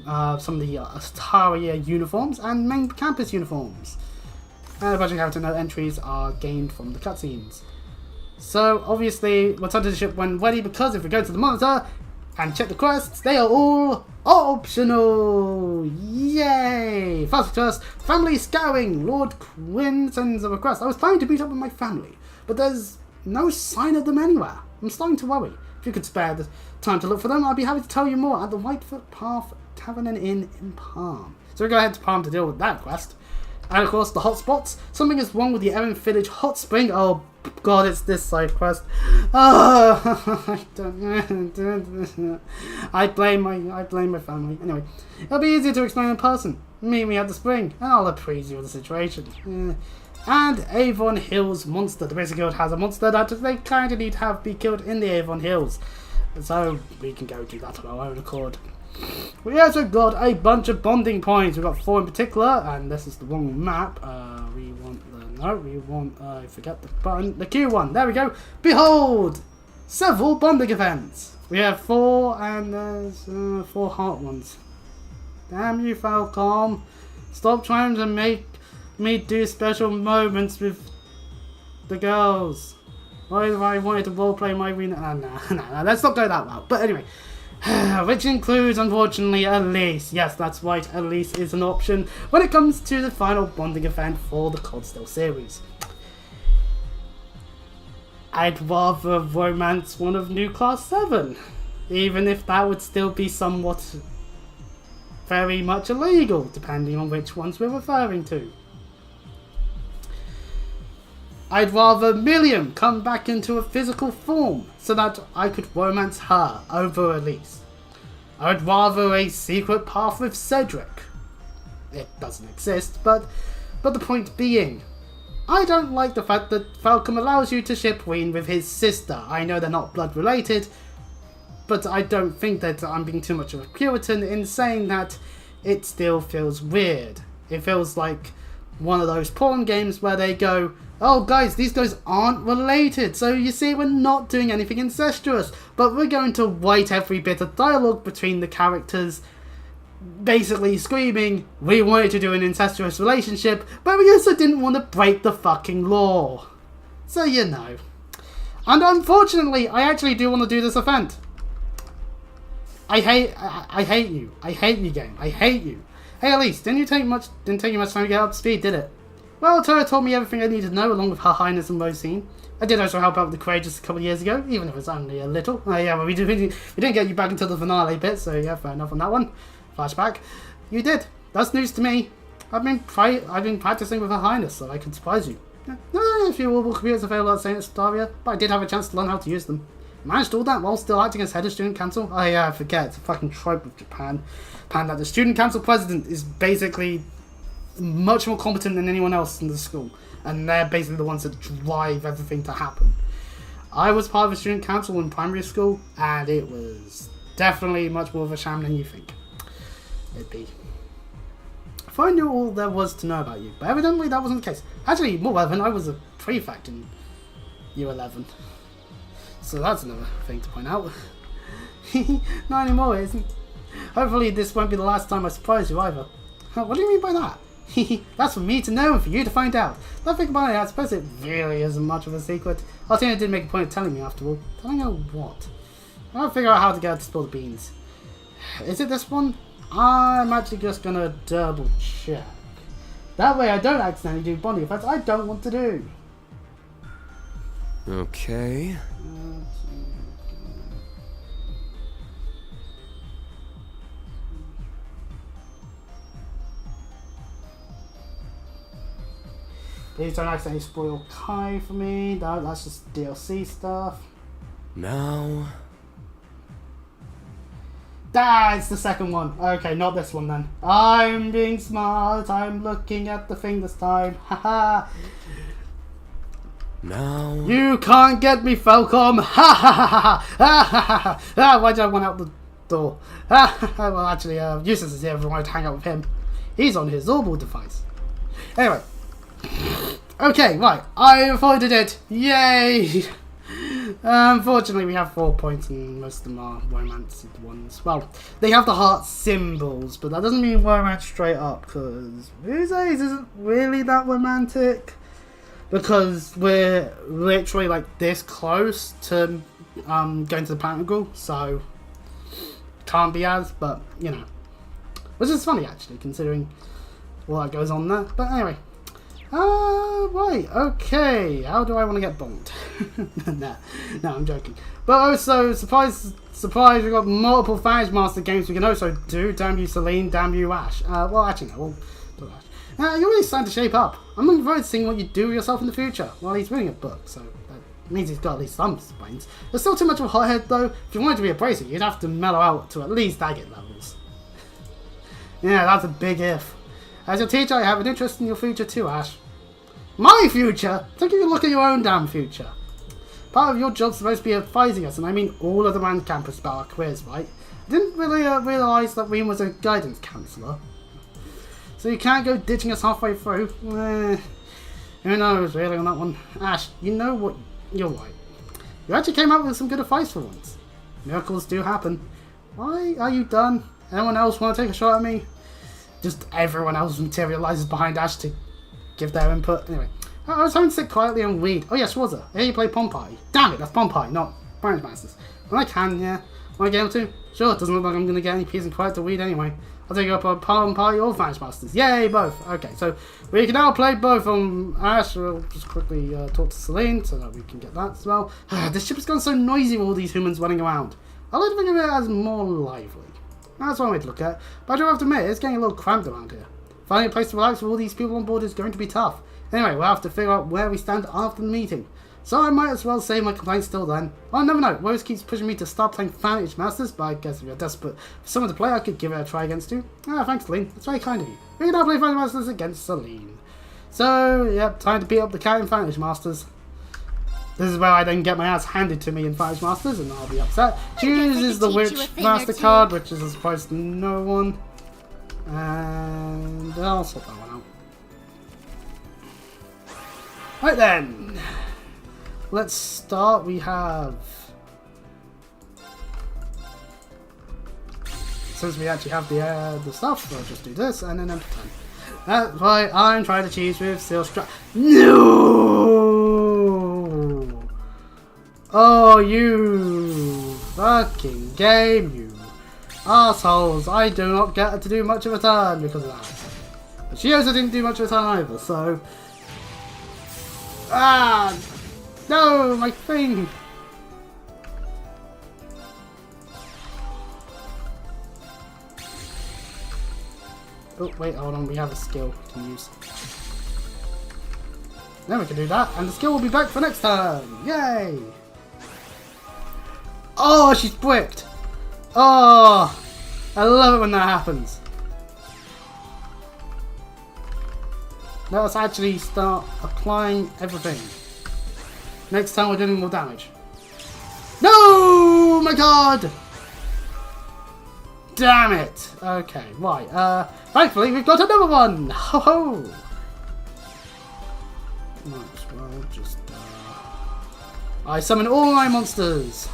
some of the Ataria uniforms and main campus uniforms. And a bunch of character note entries are gained from the cutscenes. So, obviously, we're time to the ship when ready, because if we go to the monitor and check the quests, they are all optional! Yay! First request, family scouring! Lord Quinn sends a request. I was planning to meet up with my family, but there's no sign of them anywhere. I'm starting to worry. If you could spare the time to look for them, I'd be happy to tell you more at the Whitefoot Path Tavern and Inn in Palm. So we go ahead to Palm to deal with that quest. And of course, the hotspots. Something is wrong with the Erin Village hot spring. Oh god, it's this side quest. Oh, I don't. I blame my family. Anyway, it'll be easier to explain in person. Meet me at the spring, and I'll appraise you of the situation. And Avon Hills monster. The basic guild has a monster that they kind of need to have be killed in the Avon Hills, so we can go do that on our own accord. We also got a bunch of bonding points. We've got 4 in particular, and this is the wrong map. I forget the button. The Q one. There we go. Behold! Several bonding events. We have 4, and there's 4 heart ones. Damn you, Falcom. Stop trying to make me do special moments with the girls. Why if I wanted to roleplay my arena? No, let's not go that route. But anyway. Which includes, unfortunately, Elise. Yes, that's right, Elise is an option when it comes to the final bonding event for the Codsdale series. I'd rather romance one of New Class 7, even if that would still be somewhat very much illegal, depending on which ones we're referring to. I'd rather Milliam come back into a physical form so that I could romance her over Elise. I'd rather a secret path with Cedric. It doesn't exist, but the point being, I don't like the fact that Falcom allows you to ship Ween with his sister. I know they're not blood related, but I don't think that I'm being too much of a Puritan in saying that it still feels weird. It feels like one of those porn games where they go, oh guys, these guys aren't related, so you see we're not doing anything incestuous, but we're going to write every bit of dialogue between the characters basically screaming, we wanted to do an incestuous relationship, but we also didn't want to break the fucking law. So you know. And unfortunately, I actually do want to do this event. I hate you. I hate you, game. I hate you. Hey Elise, didn't take you much time to get up to speed, did it? Well, Tara told me everything I needed to know, along with Her Highness and Rosine. I did also help out with the Courageous a couple of years ago, even if it's only a little. Yeah, well, we didn't get you back until the finale bit, so yeah, fair enough on that one. Flashback. You did. That's news to me. I've been practicing with Her Highness, so I can surprise you. No, a few orbital computers available at St. Staria, but I did have a chance to learn how to use them. Managed all that while still acting as head of student council? Oh yeah, I forget. It's a fucking trope of Japan. That the student council president is basically much more competent than anyone else in the school, and they're basically the ones that drive everything to happen. I was part of a student council in primary school, and it was definitely much more of a sham than you think it'd be. If I knew all there was to know about you, but evidently that wasn't the case. Actually, more relevant, I was a prefect in Year 11. So that's another thing to point out. Not anymore, it isn't. Hopefully this won't be the last time I surprise you either. What do you mean by that? That's for me to know and for you to find out. Don't think about it, I suppose it really isn't much of a secret. Altina did make a point of telling me after all. Telling her what? I'll figure out how to get her to spill the beans. Is it this one? I'm actually just gonna double check. That way I don't accidentally do bonding effects I don't want to do. Okay. Please don't accidentally spoil Kai for me. That's just DLC stuff. Now. It's the second one. Okay, not this one then. I'm being smart. I'm looking at the thing this time. Haha. Now. You can't get me, Falcom. Ha ha ha ha ha. Why did I run out the door? Well, actually, Eustace is here if I wanted to hang out with him. He's on his Orbital device. Anyway. Okay, right. I avoided it. Yay! Unfortunately, we have 4 points and most of them are romantic ones. Well, they have the heart symbols, but that doesn't mean romance straight up, because Ruse isn't really that romantic. Because we're literally like this close to going to the platinum goal, so can't be as, but you know. Which is funny actually, considering what goes on there. But anyway. Right, okay. How do I want to get bombed? no, I'm joking. But also, surprise, we've got multiple Phage Master games we can also do. Damn you, Celine. Damn you, Ash. Well, actually, no. We'll do Ash. You're really starting to shape up. I'm looking forward to seeing what you do with yourself in the future. Well, he's reading a book, so that means he's got at least some brains. There's still too much of a hothead, though. If you wanted to be a bracer, you'd have to mellow out to at least agate levels. Yeah, that's a big if. As your teacher, I have an interest in your future too, Ash. My future? Take a look at your own damn future. Part of your job's supposed to be advising us, and I mean all of the man campus about our careers, right? I didn't really realise that Reem was a guidance counsellor. So you can't go ditching us halfway through? Who knows, really, on that one. Ash, you know what? You're right. You actually came up with some good advice for once. Miracles do happen. Why are you done? Anyone else want to take a shot at me? Just everyone else materialises behind Ash to give their input. Anyway, I was hoping to sit quietly and read. Oh yes, was it? Here you play Pompeii. Damn it, that's Pompeii, not Branch Masters. When I can, yeah. Want to get able to? Sure, it doesn't look like I'm going to get any peace and quiet to read anyway. I'll take up a Pompeii or Branch Masters. Yay, both. Okay, so we can now play both on Ash. We'll just quickly talk to Celine so that we can get that as well. This ship has gone so noisy with all these humans running around. I like to think of it as more lively. That's one way to look at it, but I do have to admit, it's getting a little cramped around here. Finding a place to relax with all these people on board is going to be tough. Anyway, we'll have to figure out where we stand after the meeting. So I might as well save my complaints till then. I'll never know. Rose keeps pushing me to start playing Phage Masters, but I guess if you're desperate for someone to play, I could give it a try against you. Thanks, Celine. That's very kind of you. We can now play Phage Masters against Celine. So, yep, time to beat up the cat in Phage Masters. This is where I then get my ass handed to me in Phage Masters, and I'll be upset. Chooses the Witch Master card, which is a surprise to no one. And I'll sort that one out. Right then, let's start. We have, since we actually have the stuff, I'll just do this and then pretend. That's why I'm trying to cheese with Steel Strap. No! Oh, you fucking game, you assholes. I do not get to do much of a turn because of that. But she also didn't do much of a turn either, so... Ah! No, my thing! Oh, wait, hold on, we have a skill we can use. Then we can do that, and the skill will be back for next turn! Yay! Oh, she's bricked! Oh! I love it when that happens. Let us actually start applying everything. Next time we're doing more damage. No! My god! Damn it! Okay, right. Thankfully, we've got another one! Ho ho! Might as well just. I summon all my monsters!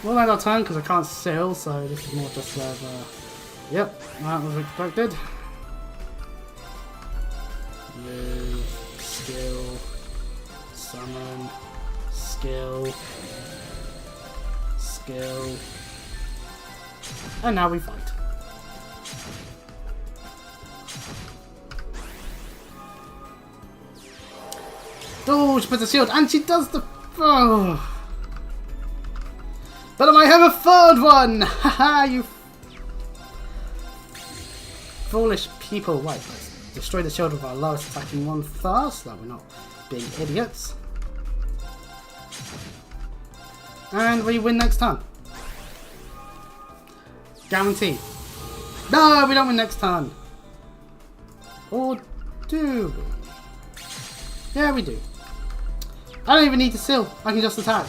We'll end our turn because I can't sail, so this is more just yep, that was expected. Move, skill, summon, skill, skill, and now we fight. Oh, she puts a shield, and she does the. Oh. But I might have a third one! Haha, you foolish people. Right, let's destroy the shield with our lowest attacking one first, so that we're not being idiots. And we win next turn. Guaranteed. No, we don't win next turn. Or do we? Yeah, we do. I don't even need to seal. I can just attack.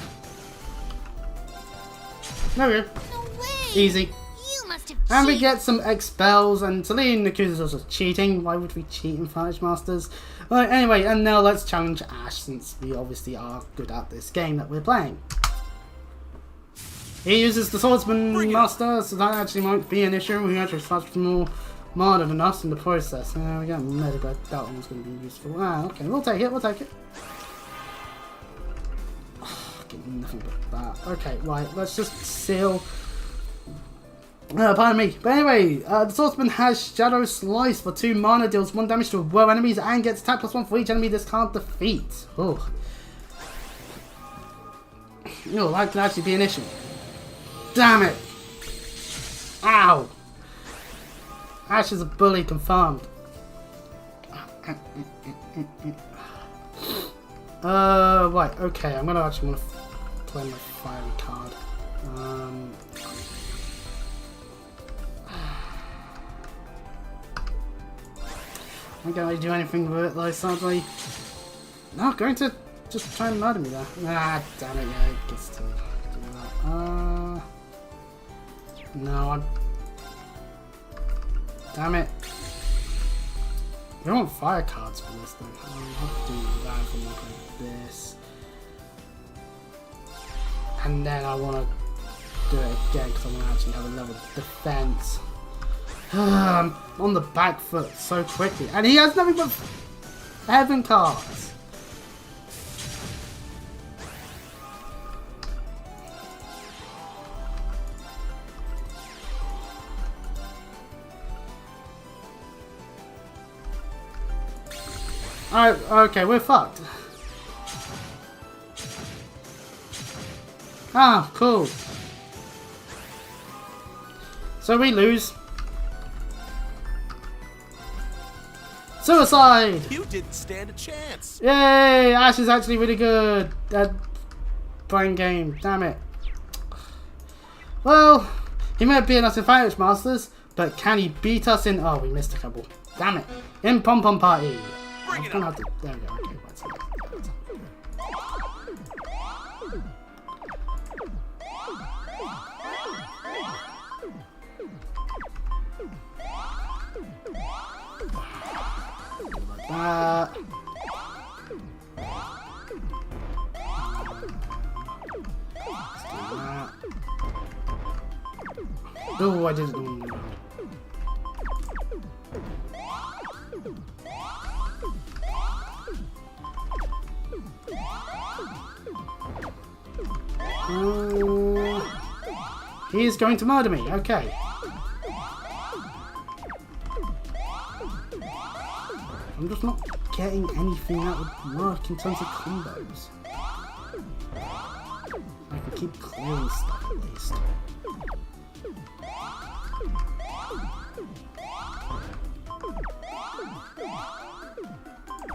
There we go. No way! Easy. You must have And we get some expels, and Celine accuses us of cheating. Why would we cheat in Fire Masters? Well, anyway, and now let's challenge Ash, since we obviously are good at this game that we're playing. He uses the Swordsman Master, so that actually won't be an issue. We actually much more modern than us in the process. We got Medic, that one's going to be useful. Ah, okay, we'll take it, we'll take it. Getting nothing but that. Okay, right, let's just seal. Pardon me. But anyway, the Swordsman has Shadow Slice for 2 mana, deals 1 damage to row enemies, and gets attack +1 for each enemy this can't defeat. Oh. No, that could actually be an issue. Damn it! Ow! Ash is a bully, confirmed. Right, okay, I'm gonna actually want to play my fiery card. I'm gonna do anything with it, though, sadly. No, going to just try and murder me there. Ah, damn it, yeah, it gets to do that. No, I'm... Damn it. We want fire cards for this thing. I'll have to do that for like this. And then I want to do it again because I want to actually have a level defense. I'm on the back foot so quickly. And he has nothing but heaven cards. Alright, okay, we're fucked. Ah, cool. So we lose. Suicide! You didn't stand a chance. Yay! Ash is actually really good at playing game. Damn it. Well, he might beat us in Fire Masters, but can he beat us in... Oh, we missed a couple. Damn it. In Pom Pom Party. I'm gonna have to... There we go. Okay, that's it. Like that. Oh, I didn't. He's going to murder me. Okay. I'm just not getting anything that would work in terms of combos. I can keep clearing stuff at least.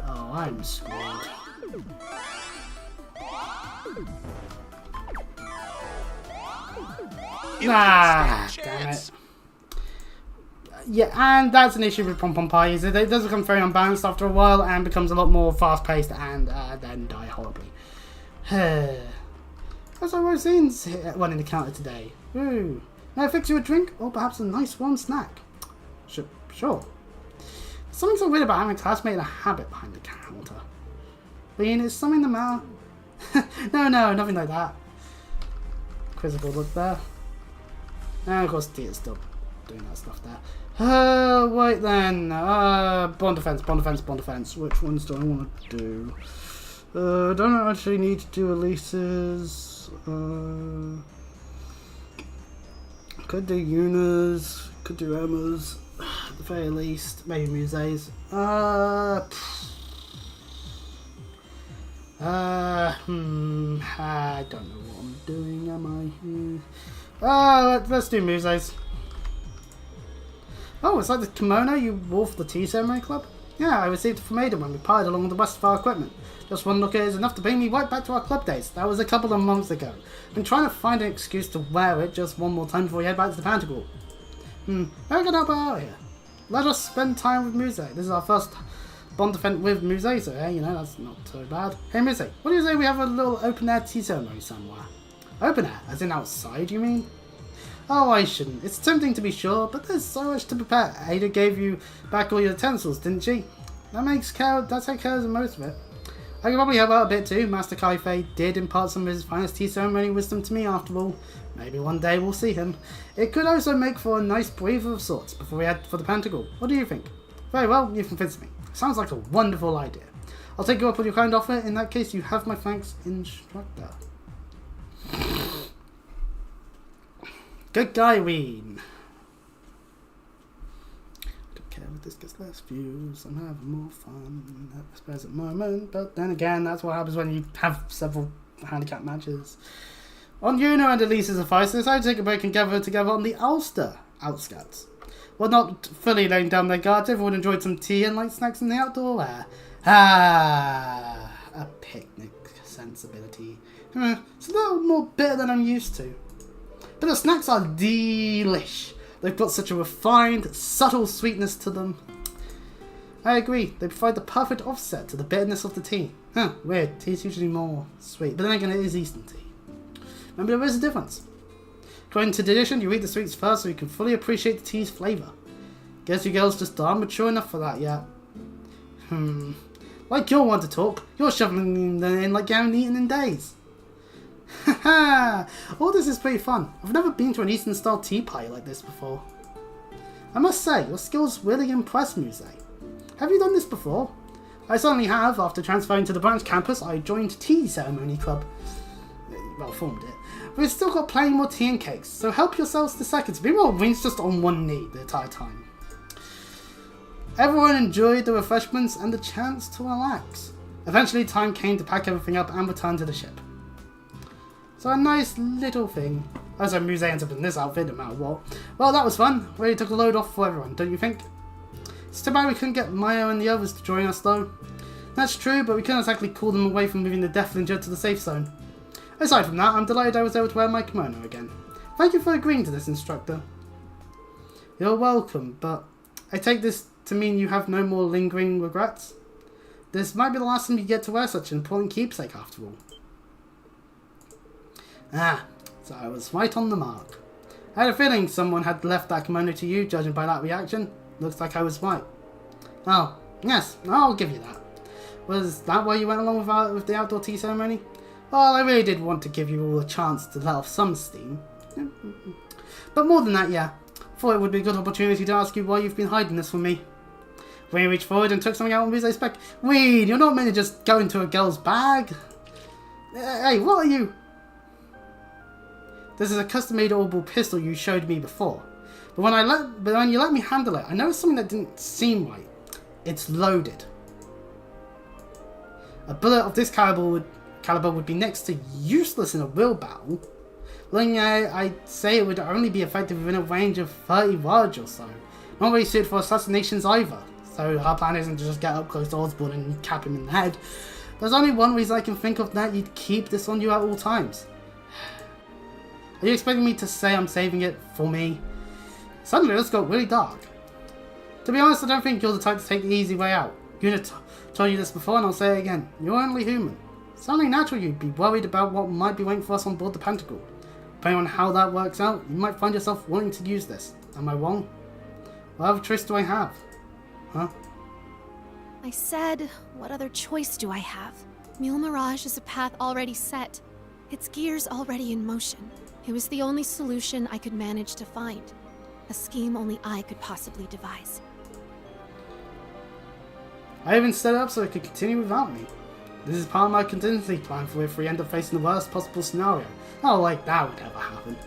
Oh, I'm screwed. Ah, damn it. Yeah, and that's an issue with Pom Pom Pies. It does become very unbalanced after a while and becomes a lot more fast-paced and then die horribly. As I was in one in the counter today. Ooh. May I fix you a drink or perhaps a nice warm snack? Sure. Something so weird about having a classmate in a habit behind the counter. Bean, is something the matter? No, nothing like that. Quizzical look there. And of course, Tia's still doing that stuff there. Wait then. Bond defense. Which ones do I want to do? Don't actually need to do Elise's. Could do Yuna's. Could do Emma's. At the very least. Maybe Muse's. I don't know what I'm doing, am I? Let's do Muse's. Oh, it's like the kimono you wore for the tea ceremony club? Yeah, I received it from Ada when we piled along with the rest of our equipment. Just one look at it is enough to bring me right back to our club days. That was a couple of months ago. I've been trying to find an excuse to wear it just one more time before we head back to the Pantagruel. How can I help out here? Let us spend time with Muse. This is our first Bond defense with Muse, so hey, you know, that's not so bad. Hey Muse, what do you say we have a little open air tea ceremony somewhere? Open air? As in outside, you mean? Oh, I shouldn't. It's tempting to be sure, but there's so much to prepare. Ada gave you back all your utensils, didn't she? That's how cares of most of it. I can probably help out a bit too. Master Kaifei did impart some of his finest tea ceremony wisdom to me after all. Maybe one day we'll see him. It could also make for a nice breather of sorts before we head for the Pentacle. What do you think? Very well, you've convinced me. Sounds like a wonderful idea. I'll take you up on your kind offer. In that case, you have my thanks, Instructor. Good guy, Ween. Don't care if this gets less views. I'm having more fun at this present moment. But then again, that's what happens when you have several handicap matches. On Yuna and Elise's advice, they decided to take a break and gather together on the Ulster outskirts. While not fully laying down their guards, everyone enjoyed some tea and light snacks in the outdoor air. A picnic sensibility. It's a little more bitter than I'm used to. But the snacks are delish. They've got such a refined, subtle sweetness to them. I agree, they provide the perfect offset to the bitterness of the tea. Weird, tea's usually more sweet, but then again it is Eastern tea. Remember, there is a difference. According to tradition, you eat the sweets first so you can fully appreciate the tea's flavour. Guess you girls just aren't mature enough for that yet. Like you're one to talk, you're shoveling them in like you haven't eaten in days. Haha, all this is pretty fun. I've never been to an Eastern style tea party like this before. I must say, your skills really impress Muse. Have you done this before? I certainly have. After transferring to the branch campus, I joined Tea Ceremony Club. Well, formed it. We've still got plenty more tea and cakes, so help yourselves to seconds. Meanwhile, Ween's just on one knee the entire time. Everyone enjoyed the refreshments and the chance to relax. Eventually, time came to pack everything up and return to the ship. So a nice little thing. Also, Muse ends up in this outfit no matter what. Well, that was fun. Really took a load off for everyone, don't you think? It's too bad we couldn't get Maya and the others to join us though. That's true, but we couldn't exactly call them away from moving the Death Ninja to the safe zone. Aside from that, I'm delighted I was able to wear my kimono again. Thank you for agreeing to this, Instructor. You're welcome, but I take this to mean you have no more lingering regrets? This might be the last time you get to wear such an important keepsake after all. So I was right on the mark. I had a feeling someone had left that kimono to you, judging by that reaction. Looks like I was right. Oh, yes, I'll give you that. Was that why you went along with the outdoor tea ceremony? Well, I really did want to give you all a chance to let off some steam. But more than that, yeah. Thought it would be a good opportunity to ask you why you've been hiding this from me. Wayne reached forward and took something out of Muse's back. Wayne, you're not meant to just go into a girl's bag. Hey, what are you? This is a custom-made audible pistol you showed me before. But when you let me handle it, I noticed something that didn't seem right. It's loaded. A bullet of this caliber would be next to useless in a real battle. Looking at it, I'd say it would only be effective within a range of 30 yards or so. Not really suited for assassinations either. So our plan isn't to just get up close to Osborne and cap him in the head. There's only one reason I can think of that you'd keep this on you at all times. Are you expecting me to say I'm saving it for me? Suddenly this got really dark. To be honest, I don't think you're the type to take the easy way out. Yuna told you this before and I'll say it again. You're only human. It's only natural you'd be worried about what might be waiting for us on board the Pentacle. Depending on how that works out, you might find yourself wanting to use this. Am I wrong? What other choice do I have? Huh? I said, what other choice do I have? Mule Mirage is a path already set. Its gears already in motion. It was the only solution I could manage to find. A scheme only I could possibly devise. I even set it up so it could continue without me. This is part of my contingency plan for if we end up facing the worst possible scenario. Not like that would ever happen.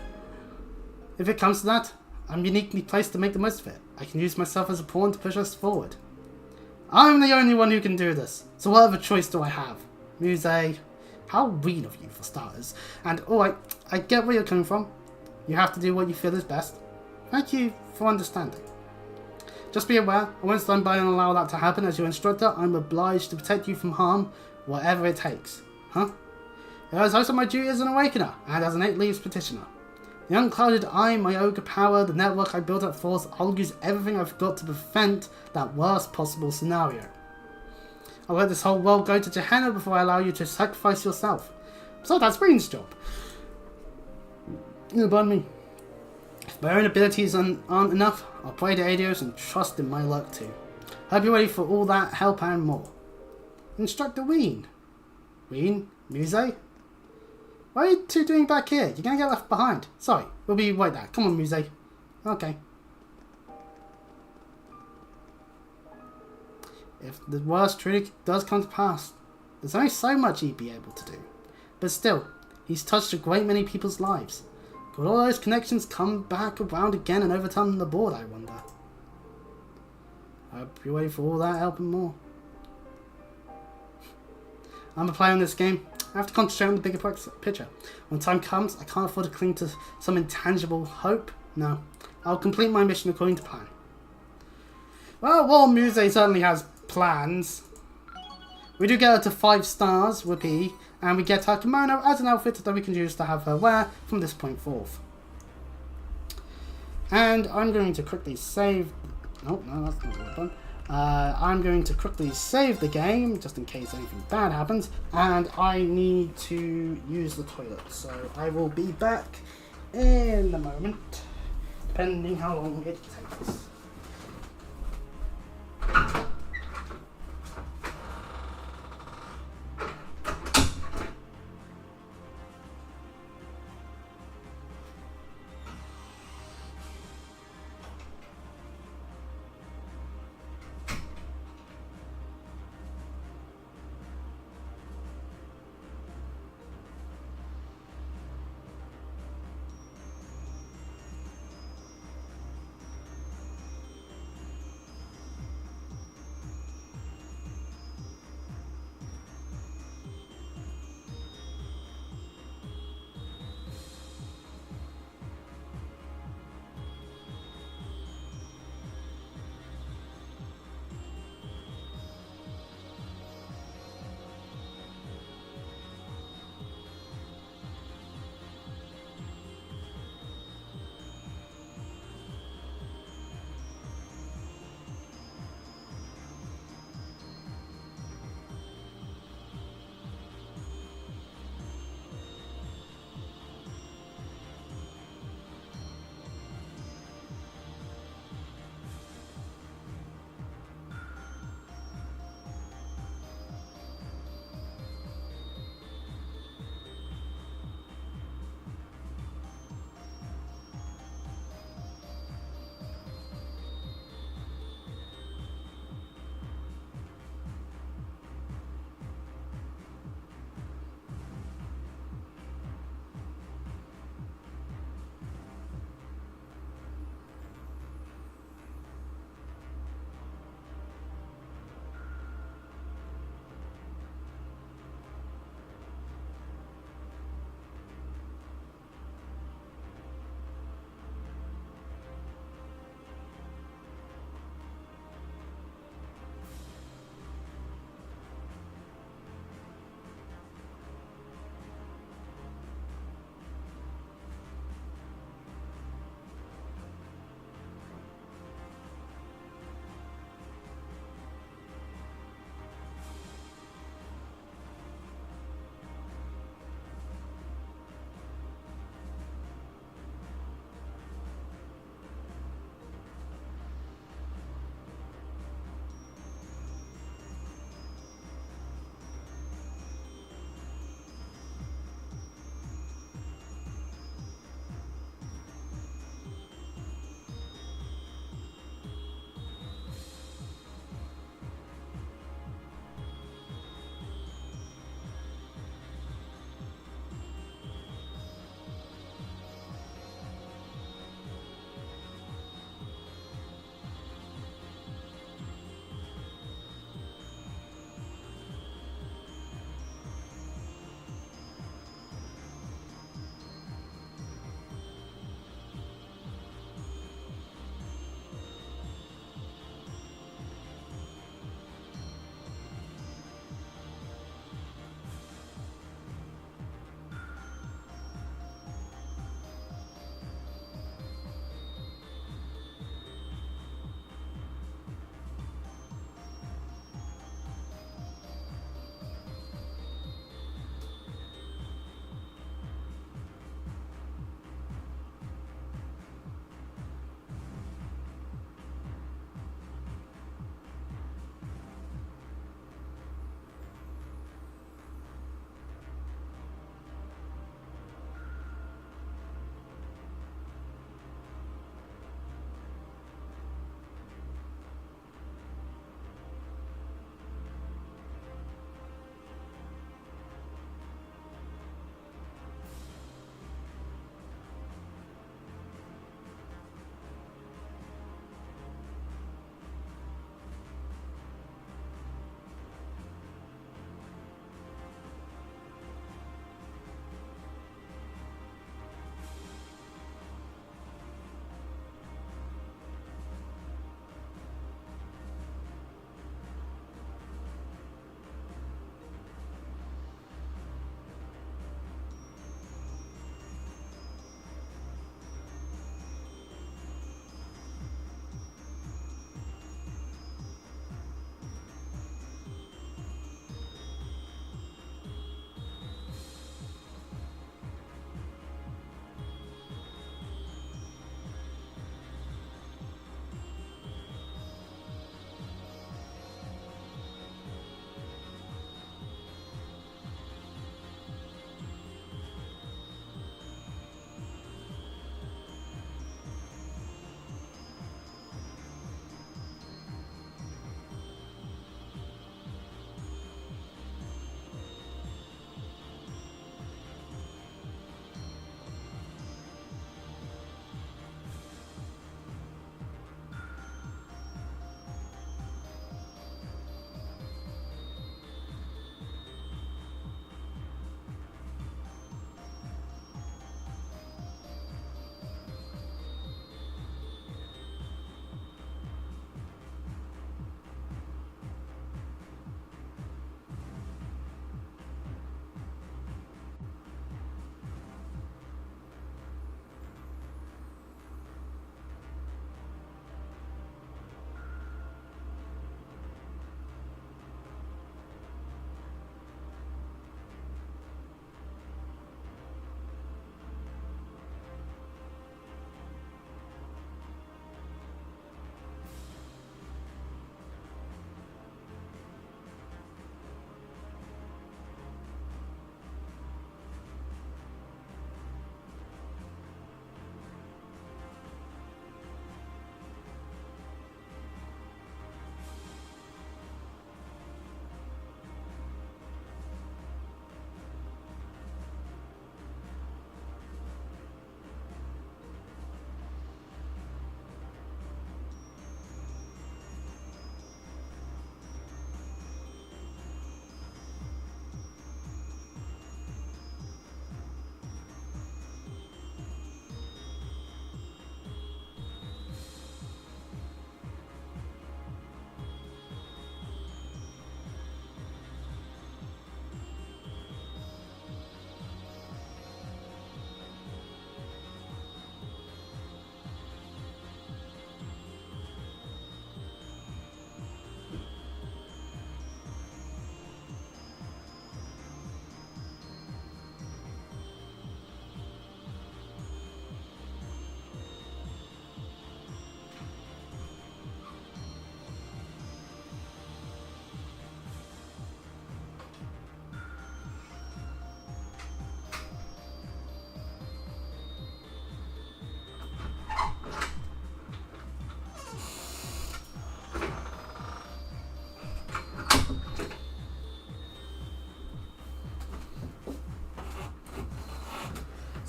If it comes to that, I'm uniquely placed to make the most of it. I can use myself as a pawn to push us forward. I'm the only one who can do this, so what other choice do I have? Muse, how rude of you for starters. And alright, I get where you're coming from. You have to do what you feel is best. Thank you for understanding. Just be aware, I won't stand by and allow that to happen. As your instructor, I'm obliged to protect you from harm, whatever it takes. Huh? It is also my duty as an awakener, and as an 8 Leaves petitioner. The unclouded eye, my ogre power, the network I built at Force, I'll use everything I've got to prevent that worst possible scenario. I'll let this whole world go to Gehenna before I allow you to sacrifice yourself. So that's Breen's job. Pardon me. If my own abilities aren't enough, I'll pray to Adios and trust in my luck too. Hope you're ready for all that help and more. Instructor Ween. Ween? Muse? What are you two doing back here? You're gonna get left behind. Sorry, we'll be right there. Come on, Muse. Okay. If the worst truly does come to pass, there's only so much he'd be able to do. But still, he's touched a great many people's lives. Could all those connections come back around again and overturn the board, I wonder? I hope you're ready for all that help and more. I'm a player in this game. I have to concentrate on the bigger picture. When time comes, I can't afford to cling to some intangible hope. No, I'll complete my mission according to plan. Well, Muse certainly has plans. We do get her to 5 stars, whoopee, and we get her kimono as an outfit that we can use to have her wear from this point forth. And I'm going to quickly save... Oh, no, that's not what I've done. I'm going to quickly save the game, just in case anything bad happens, and I need to use the toilet, so I will be back in a moment, depending how long it takes.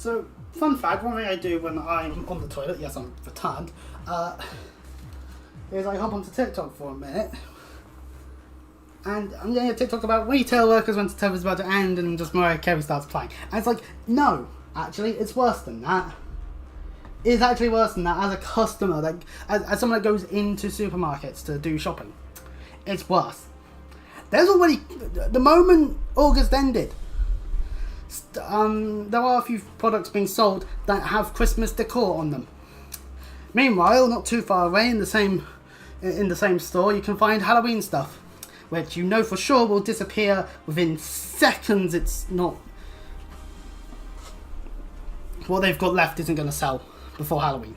So, fun fact, one thing I do when I'm on the toilet, yes, I'm retarded, is I hop onto TikTok for a minute. And I'm getting a TikTok about retail workers when September's about to end and just Mariah Carey starts playing. And it's like, no, actually, it's worse than that. It's actually worse than that as a customer, like, as someone that goes into supermarkets to do shopping. It's worse. There's already, the moment August ended, there are a few products being sold that have Christmas decor on them. Meanwhile, not too far away in the same store, you can find Halloween stuff, which you know for sure will disappear within seconds. It's not, what they've got left isn't going to sell before Halloween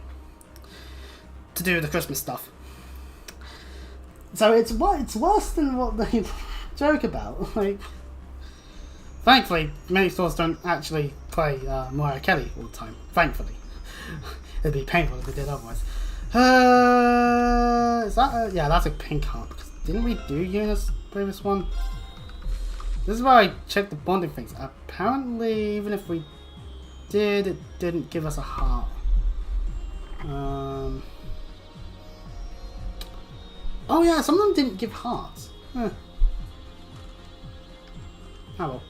to do the Christmas stuff. So it's worse than what they joke about. Like, thankfully, many stores don't actually play Mariah Carey all the time. Thankfully, it'd be painful if they did otherwise. Is that yeah? That's a pink heart. Because didn't we do Yuna's previous one? This is where I checked the bonding things. Apparently, even if we did, it didn't give us a heart. Oh yeah, some of them didn't give hearts. Oh well.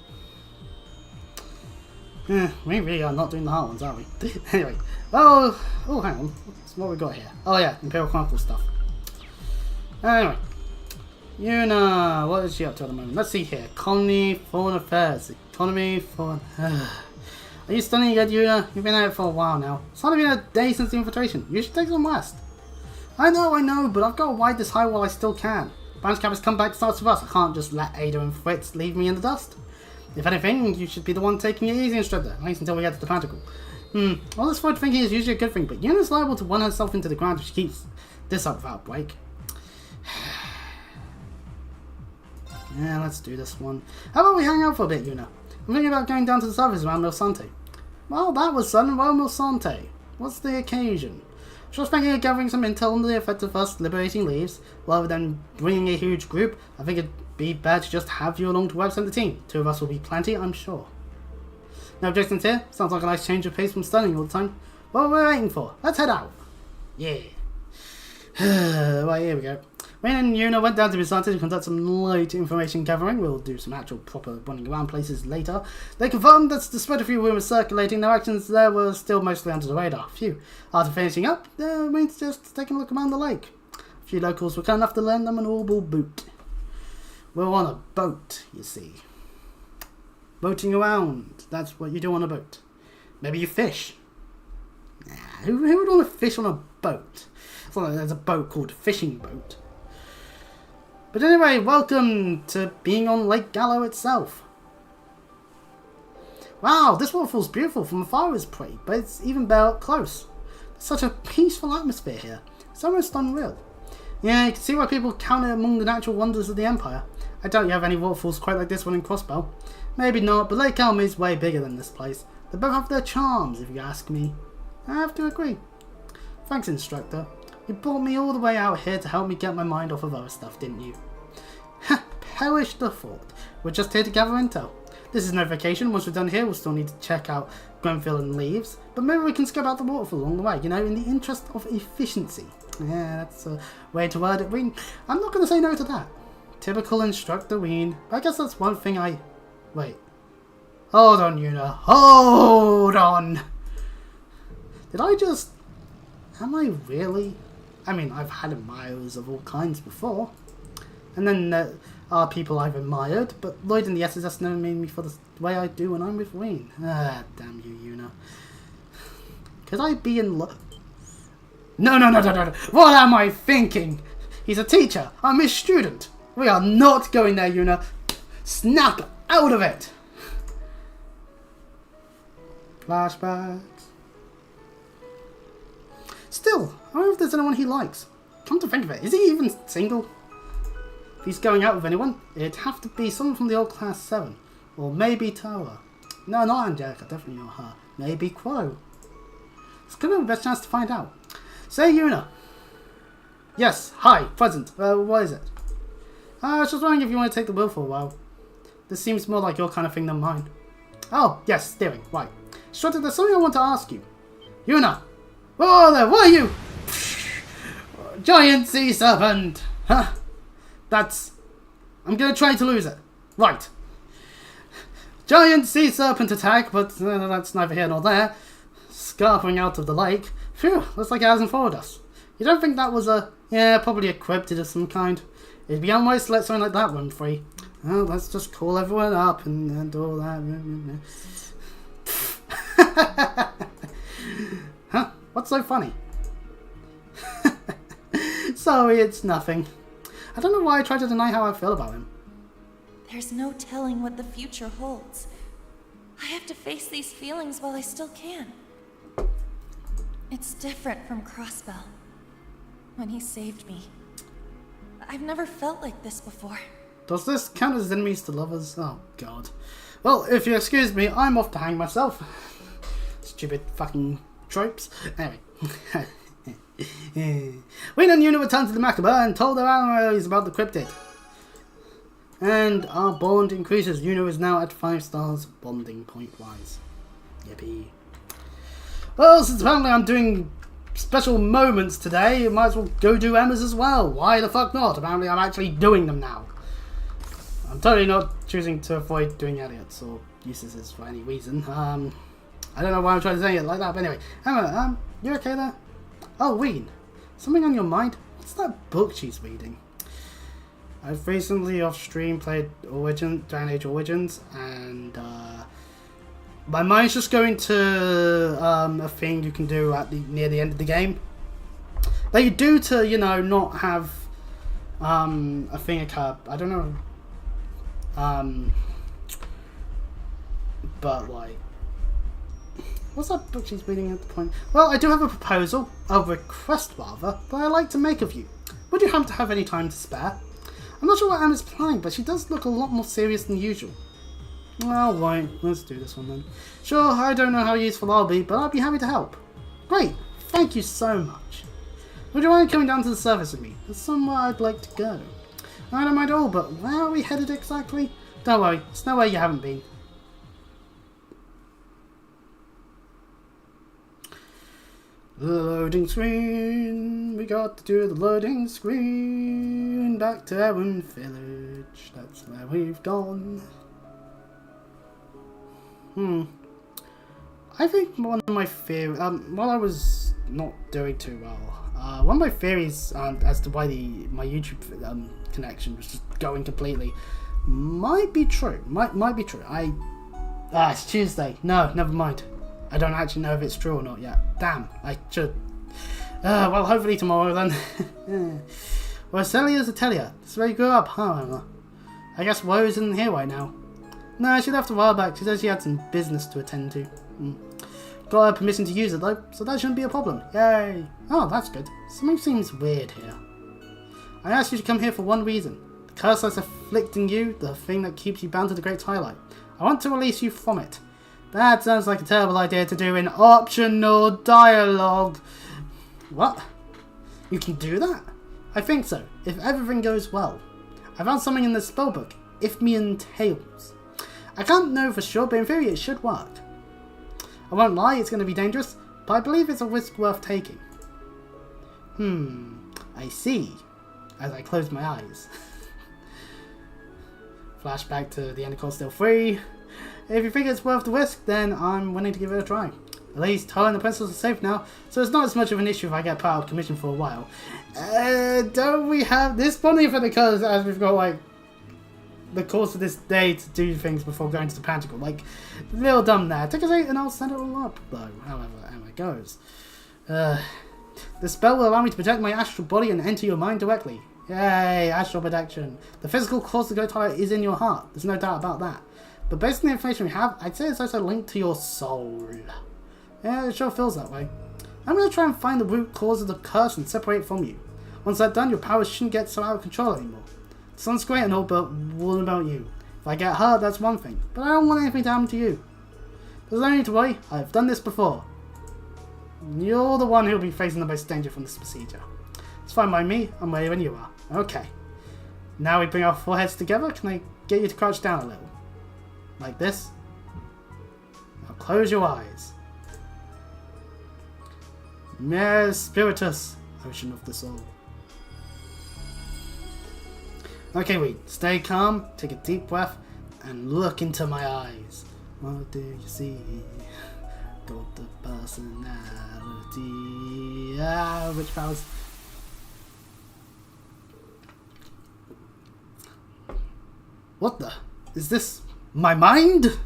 We really are not doing the heart ones, are we? Anyway. Oh, hang on. What we got here? Oh yeah, Imperial Chronicle stuff. Anyway. Yuna, what is she up to at the moment? Let's see here. Colony, Foreign Affairs. Economy, Foreign... Are you studying yet, Yuna? You've been at it for a while now. It's only been a day since the infiltration. You should take some rest. I know, but I've got to ride this high while I still can. Branch Campus comeback starts with us. I can't just let Ada and Fritz leave me in the dust. If anything, you should be the one taking it easy, instructor, at least until we get to the Pentacle. All this forward thinking is usually a good thing, but Yuna's liable to run herself into the ground if she keeps this up without a break. Yeah, let's do this one. How about we hang out for a bit, Yuna? I'm thinking about going down to the surface around Milsante. Well, that was sudden. Well, Milsante. What's the occasion? She was thinking of gathering some intel on the effect of us liberating leaves, rather than bringing a huge group. I think it'd be better to just have you along to represent the team. 2 of us will be plenty, I'm sure. No objections here? Sounds like a nice change of pace from studying all the time. What are we waiting for? Let's head out. Yeah. Right, here we go. Wayne and Yuna went down to Milsante to conduct some light information gathering. We'll do some actual proper running around places later. They confirmed that despite a few rumours circulating, their actions there were still mostly under the radar. Phew. After finishing up, they went just taking a look around the lake. A few locals were kind enough to lend them an orbital boot. We're on a boat, you see. Boating around. That's what you do on a boat. Maybe you fish. Nah, who would want to fish on a boat? It's not like there's a boat called a fishing boat. But anyway, welcome to being on Lake Gallo itself. Wow, this waterfall's beautiful from afar is pretty, but it's even better up close. There's such a peaceful atmosphere here. It's almost unreal. Yeah, you can see why people count it among the natural wonders of the Empire. I doubt you have any waterfalls quite like this one in Crossbell. Maybe not, but Lake Elm is way bigger than this place. They both have their charms, if you ask me. I have to agree. Thanks, instructor. You brought me all the way out here to help me get my mind off of other stuff, didn't you? Ha! Perish the thought. We're just here to gather intel. This is no vacation. Once we're done here, we'll still need to check out Grenfell and Leaves. But maybe we can scope out the waterfall along the way, you know, in the interest of efficiency. Yeah, that's a way to word it, Ween. I'm not going to say no to that. Typical instructor, Ween. I guess that's one thing I... Wait. Hold on, Yuna. Hold on! Did I just... Am I really... I mean, I've had admirers of all kinds before. And then there are people I've admired, but Lloyd and the SSS never made me feel the way I do when I'm with Wayne. Ah, damn you, Yuna. Could I be in love? No. What am I thinking? He's a teacher. I'm his student. We are not going there, Yuna. Snap out of it. Flashbacks. Still, I wonder if there's anyone he likes. Come to think of it, is he even single? If he's going out with anyone, it'd have to be someone from the old Class 7. Or maybe Toa. No, not Angelica, definitely not her. Maybe Quo. It's gonna be the best chance to find out. Say, Yuna. Yes, hi, present. What is it? I was just wondering if you want to take the wheel for a while. This seems more like your kind of thing than mine. Oh, yes, steering, right. Shorty, there's something I want to ask you. Yuna! Oh, there, what are you? Giant sea serpent! Huh? That's... I'm gonna try to lose it. Right. Giant sea serpent attack, but that's neither here nor there. Scarping out of the lake. Phew, looks like it hasn't followed us. You don't think that was a... Yeah, probably a cryptid of some kind. It'd be unwise to let something like that run free. Well, let's just call everyone up and all that. Huh? What's so funny? Sorry, it's nothing. I don't know why I try to deny how I feel about him. There's no telling what the future holds. I have to face these feelings while I still can. It's different from Crossbell. When he saved me. I've never felt like this before. Does this count as enemies to lovers? Oh, God. Well, if you excuse me, I'm off to hang myself. Stupid fucking tropes. Anyway. Wayne and Yuna returned to the Macabre and told their allies about the cryptid. And our bond increases. Yuna is now at 5 stars bonding point-wise. Yippee. Well, since apparently I'm doing special moments today, you might as well go do Emma's as well. Why the fuck not? Apparently I'm actually doing them now. I'm totally not choosing to avoid doing Elliot's or Eustace's for any reason. I don't know why I'm trying to say it like that, but anyway. Emma, you okay there? Oh, Ween. Something on your mind? What's that book she's reading? I've recently off stream played Dragon Age Origins, and my mind's just going to a thing you can do at near the end of the game that you do to, you know, not have a thing occur. I don't know, but like, what's that book she's reading at the point? Well, I do have a proposal, a request rather, that I'd like to make of you. Would you happen to have any time to spare? I'm not sure what Emma's planning, but she does look a lot more serious than usual. Well, right, let's do this one then. Sure, I don't know how useful I'll be, but I'll be happy to help. Great, thank you so much. Would you mind coming down to the service with me? There's somewhere I'd like to go. I don't mind at all, but where are we headed exactly? Don't worry, it's nowhere you haven't been. The loading screen, we got to do the loading screen. Back to Erin Village, that's where we've gone. I think one of my theories, while I was not doing too well, one of my theories as to why my YouTube connection was just going completely might be true. Might be true. It's Tuesday. No, never mind. I don't actually know if it's true or not yet. Damn, I should. Well, hopefully tomorrow then. Well, Celia's a Telia. This is where you grew up, huh, Emma? I guess Woe isn't here right now. No, she left a while back. She said she had some business to attend to. Got her permission to use it though, so that shouldn't be a problem. Yay! Oh, that's good. Something seems weird here. I asked you to come here for one reason. The curse that's afflicting you, the thing that keeps you bound to the Great Twilight. I want to release you from it. That sounds like a terrible idea to do in optional dialogue. What? You can do that? I think so, if everything goes well. I found something in the spellbook, Ifmian Tales. I can't know for sure, but in theory it should work. I won't lie, it's going to be dangerous, but I believe it's a risk worth taking. I see. As I close my eyes. Flashback to the Endercore still free. If you think it's worth the risk, then I'm willing to give it a try. At least her and the princess are safe now, so it's not as much of an issue if I get put out of commission for a while. Don't we have this bonding effect occurs as we've got like the course of this day to do things before going to the Panticle. Like, a little dumb there. Take a seat and I'll set it all up, though, however it goes. The spell will allow me to protect my astral body and enter your mind directly. Yay, astral protection. The physical cause of the Great Twilight is in your heart. There's no doubt about that. But based on the information we have, I'd say it's also linked to your soul. Yeah, it sure feels that way. I'm going to try and find the root cause of the curse and separate it from you. Once that's done, your powers shouldn't get so out of control anymore. It sounds great and all, but what about you? If I get hurt, that's one thing, but I don't want anything to happen to you. There's no need to worry, I've done this before. You're the one who'll be facing the most danger from this procedure. It's fine by me, I'm ready when you are. Okay. Now we bring our foreheads together, can I get you to crouch down a little? Like this? Now Close your eyes. Mare Spiritus, ocean of the soul. Okay, wait. Stay calm, take a deep breath, and look into my eyes. What do you see? Got the personality. Which powers? What the? Is this my mind?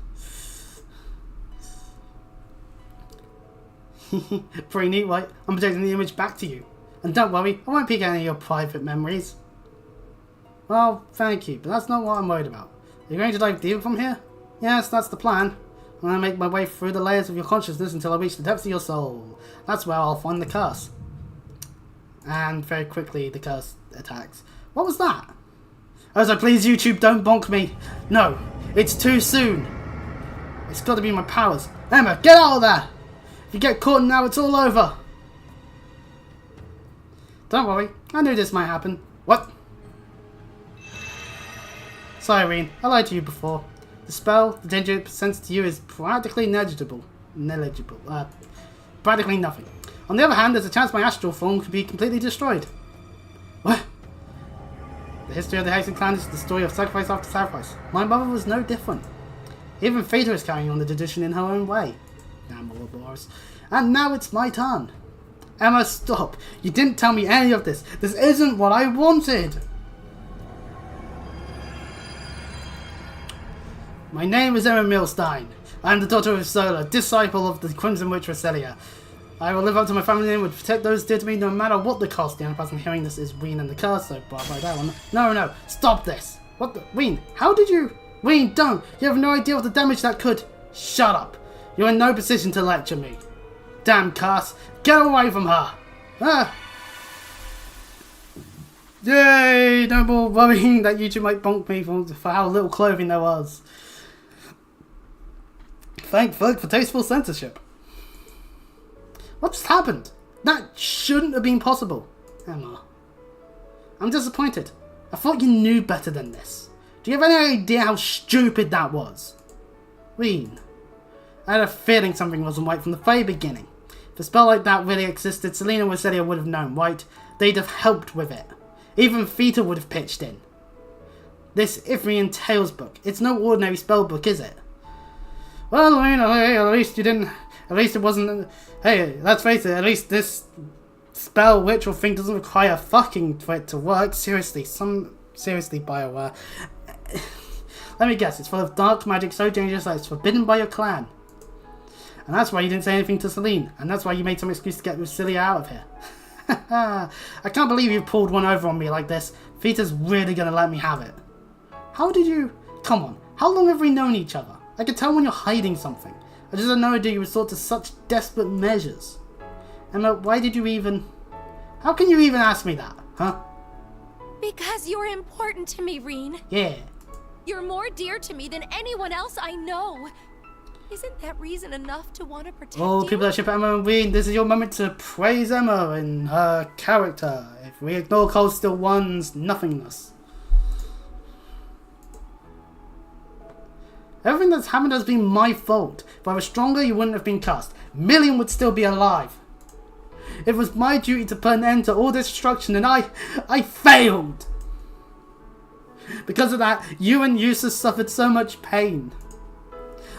Pretty neat, right? I'm projecting the image back to you. And don't worry, I won't peek any of your private memories. Well, thank you, but that's not what I'm worried about. Are you going to dive deeper from here? Yes, that's the plan. I'm going to make my way through the layers of your consciousness until I reach the depths of your soul. That's where I'll find the curse. And very quickly, the curse attacks. What was that? Oh, so please, YouTube, don't bonk me. No, it's too soon. It's got to be my powers. Emma, get out of there! If you get caught now, it's all over. Don't worry, I knew this might happen. What? Sorry, Irene, I lied to you before. The spell, the danger it presents to you is practically negligible. Practically nothing. On the other hand, there's a chance my astral form could be completely destroyed. What? The history of the Hexen clan is the story of sacrifice after sacrifice. My mother was no different. Even Theta is carrying on the tradition in her own way. Damn Ouroboros. And now it's my turn. Emma, stop. You didn't tell me any of this. This isn't what I wanted. My name is Emma Milstein. I am the daughter of Sola, disciple of the Crimson Witch Roselia. I will live up to my family name and protect those dear to me no matter what the cost. The only person hearing this is Ween and the curse, so bye bye that one. No, stop this. What the? Ween, how did you? Ween, don't. You have no idea of the damage that could. Shut up. You're in no position to lecture me. Damn Cass, get away from her! Ah! Yay! No more worrying that YouTube might bonk me for how little clothing there was. Thank fuck for tasteful censorship. What just happened? That shouldn't have been possible. Emma. I'm disappointed. I thought you knew better than this. Do you have any idea how stupid that was? Ween. I had a feeling something wasn't right from the very beginning. If a spell like that really existed, Selena and Roselia would have known, right? They'd have helped with it. Even Theta would have pitched in. This Ithrian Tales book, it's no ordinary spell book, is it? Well, I mean, hey, at least you didn't... At least it wasn't... Hey, let's face it, at least this spell ritual thing doesn't require fucking for it to work. Seriously, Seriously, BioWare. Let me guess, it's full of dark magic so dangerous that it's forbidden by your clan. And that's why you didn't say anything to Celine. And that's why you made some excuse to get Roselia out of here. I can't believe you pulled one over on me like this. Theta's really gonna let me have it. How did you... Come on, how long have we known each other? I could tell when you're hiding something. I just had no idea you resort to such desperate measures. Emma, why did you even... How can you even ask me that, huh? Because you're important to me, Reen. Yeah. You're more dear to me than anyone else I know. Isn't that reason enough to want to protect Oh, you? people that ship Emma and Ween, this is your moment to praise Emma and her character. If we ignore Cold Steel 1's nothingness. Everything that's happened has been my fault. If I was stronger, you wouldn't have been cast. Million would still be alive. It was my duty to put an end to all this destruction, and I failed. Because of that, you and Eustace suffered so much pain.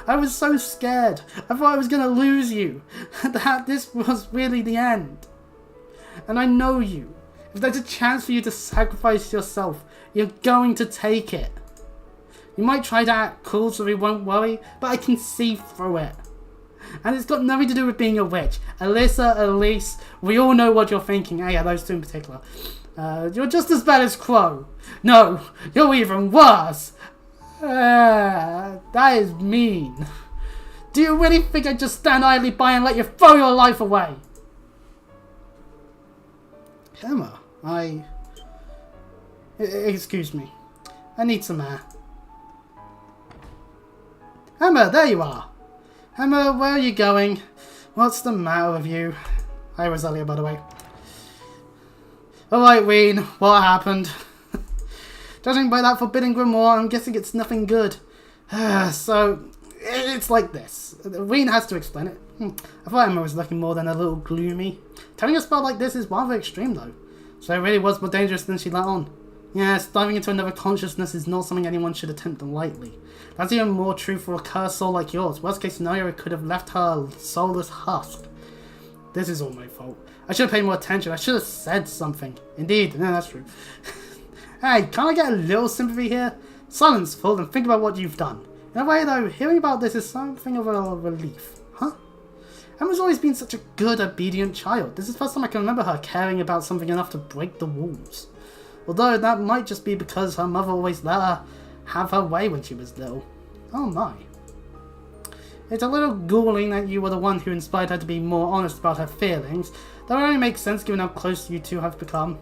I was so scared. I thought I was going to lose you. That this was really the end. And I know you. If there's a chance for you to sacrifice yourself, you're going to take it. You might try to act cool so we won't worry, but I can see through it. And it's got nothing to do with being a witch. Alyssa, Elise, we all know what you're thinking. Yeah, those two in particular. You're just as bad as Crow. No, you're even worse. That is mean. Do you really think I'd just stand idly by and let you throw your life away? Emma, excuse me. I need some air. Emma, there you are. Emma, where are you going? What's the matter with you? Hi, Roselia, by the way. Alright, Ween, what happened? Judging by that forbidden grimoire, I'm guessing it's nothing good. So, It's like this. Reen has to explain it. I thought Emma was looking more than a little gloomy. Telling a spell like this is rather extreme though. So it really was more dangerous than she let on. Yes, diving into another consciousness is not something anyone should attempt lightly. That's even more true for a cursed soul like yours. Worst case scenario, it could have left her a soulless husk. This is all my fault. I should have paid more attention. I should have said something. Indeed, no, that's true. Hey, can't I get a little sympathy here? Silence, fool, and think about what you've done. In a way though, hearing about this is something of a relief. Huh? Emma's always been such a good, obedient child. This is the first time I can remember her caring about something enough to break the rules. Although that might just be because her mother always let her have her way when she was little. Oh my. It's a little galling that you were the one who inspired her to be more honest about her feelings. That would only make sense given how close you two have become.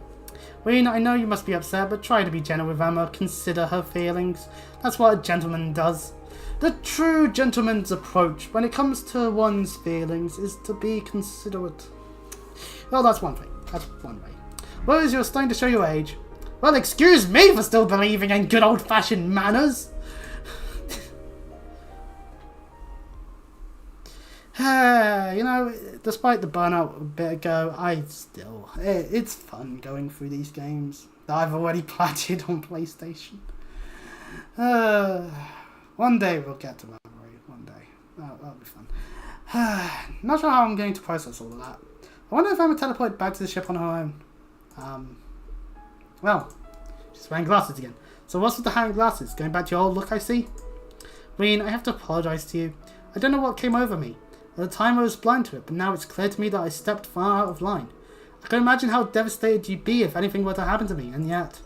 Reen, I know you must be upset, but try to be gentle with Emma. Consider her feelings. That's what a gentleman does. The true gentleman's approach when it comes to one's feelings is to be considerate. Well, that's one thing. That's one way. Whereas you're starting to show your age. Well, excuse me for still believing in good old-fashioned manners. You know, despite the burnout a bit ago, it's fun going through these games that I've already platined on PlayStation. One day we'll get to memory. One day. That'll be fun. Not sure how I'm going to process all of that. I wonder if Emma teleported back to the ship on her own. Well, she's wearing glasses again. So what's with the hat and glasses? Going back to your old look, I see? Reen, I have to apologise to you. I don't know what came over me. At the time I was blind to it, but now it's clear to me that I stepped far out of line. I can imagine how devastated you'd be if anything were to happen to me, and yet...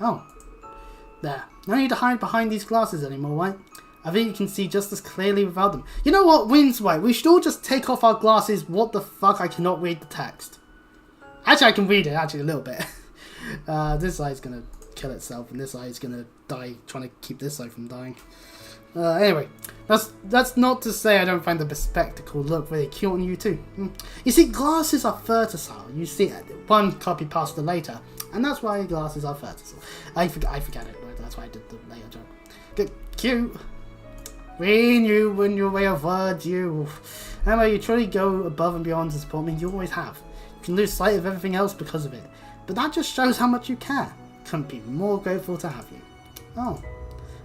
Oh. There. No need to hide behind these glasses anymore, right? I think you can see just as clearly without them. You know what? Reen's right. We should all just take off our glasses. What the fuck? I cannot read the text. Actually, I can read it, actually, a little bit. This eye's gonna kill itself, and this eye's gonna die trying to keep this eye from dying. Anyway, that's not to say I don't find the bespectacled look really cute on you too. You see, glasses are fertile. You see, one copy past the later, and that's why glasses are fertile. I forget it. That's why I did the later joke. Good, cute. Reen, you and your way of words, you. Emma, you truly go above and beyond to support me. You always have. You can lose sight of everything else because of it, but that just shows how much you care. Couldn't be more grateful to have you. Oh.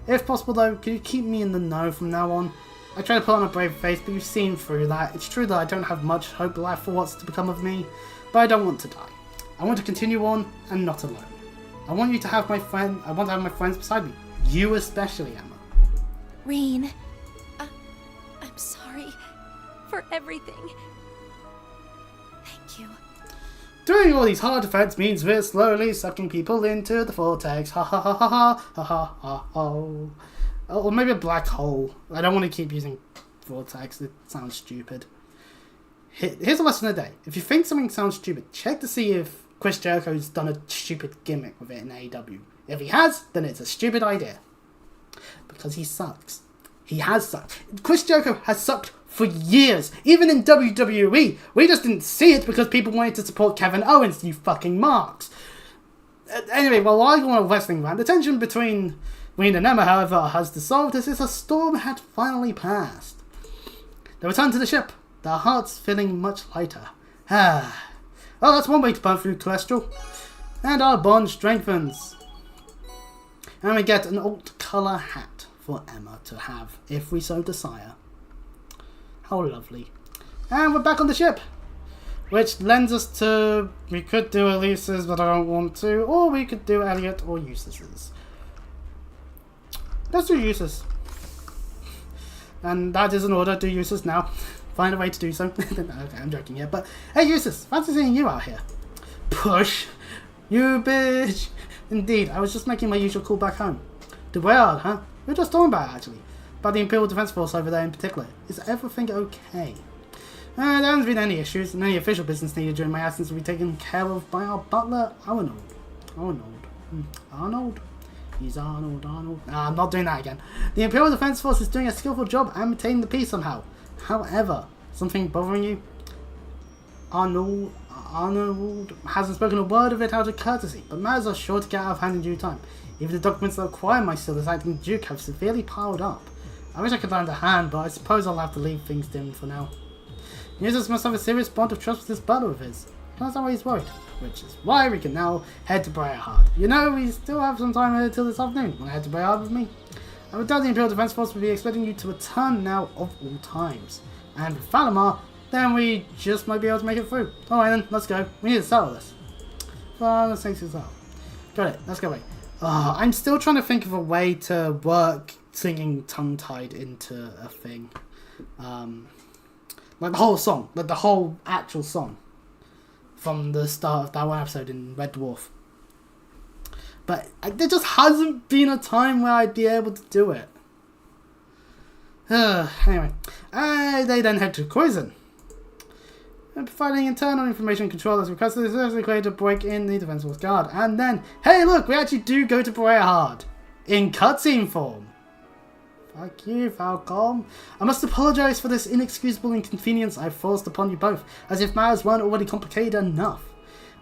If possible though, could you keep me in the know from now on? I try to put on a brave face, but you've seen through that. It's true that I don't have much hope left for what's to become of me, but I don't want to die. I want to continue on, and not alone. I want you to have my friend. I want to have my friends beside me. You especially, Emma. Reen, I'm sorry for everything. Thank you. Doing all these hard effects means we're slowly sucking people into the vortex. Ha ha ha ha ha ha ha ha ha. Or maybe a black hole. I don't want to keep using vortex. It sounds stupid. Here's a lesson of the day. If you think something sounds stupid, check to see if Chris Jericho's done a stupid gimmick with it in AEW. If he has, then it's a stupid idea. Because he sucks. He has sucked. Chris Jericho has sucked for years. Even in WWE. We just didn't see it because people wanted to support Kevin Owens, you fucking marks. Anyway, while I go on a wrestling rant, the tension between Reen and Emma, however, has dissolved as if a storm had finally passed. They return to the ship, their hearts feeling much lighter. Well, that's one way to burn through cholesterol. And our bond strengthens. And we get an alt colour hat for Emma to have, if we so desire. How lovely. And we're back on the ship. Which lends us to... We could do Elise's, but I don't want to. Or we could do Elliot or Eustace's. Let's do Eustace. And that is in order. Do Eustace now. Find a way to do so. Okay, I'm joking here. But, hey Eustace, fancy seeing you out here. Push. You bitch. Indeed, I was just making my usual call back home. Did we are, huh? We were just talking about it, actually. About the Imperial Defense Force over there in particular. Is everything okay? There haven't been any issues, and any official business needed during my absence will be taken care of by our butler, Arnold. Arnold? He's Arnold. Nah, I'm not doing that again. The Imperial Defense Force is doing a skillful job and maintaining the peace somehow. However, something bothering you? Arnold hasn't spoken a word of it out of courtesy, but matters are sure to get out of hand in due time. Even the documents that require my still as acting Duke have severely piled up. I wish I could lend a hand, but I suppose I'll have to leave things dim for now. Eustace must have a serious bond of trust with this butler of his. That's why he's worried. Which is why we can now head to Briarheart. You know, we still have some time until this afternoon. Want to head to Briarheart with me? I would doubt the Imperial Defense Force would be expecting you to return now of all times. And with Falamar, then we just might be able to make it through. Alright then, let's go. We need to settle this. Well, let's take this out. Got it, let's go away. I'm still trying to think of a way to work singing tongue-tied into a thing. Like the whole song. Like the whole actual song. From the start of that one episode in Red Dwarf. But there just hasn't been a time where I'd be able to do it. Anyway, they then head to Croydon. Providing internal information control as requested, is necessary create a break in the Defense Force Guard. And then, hey look, we actually do go to Briarheart. In cutscene form. Fuck you, Falcom. I must apologise for this inexcusable inconvenience I've forced upon you both, as if matters weren't already complicated enough.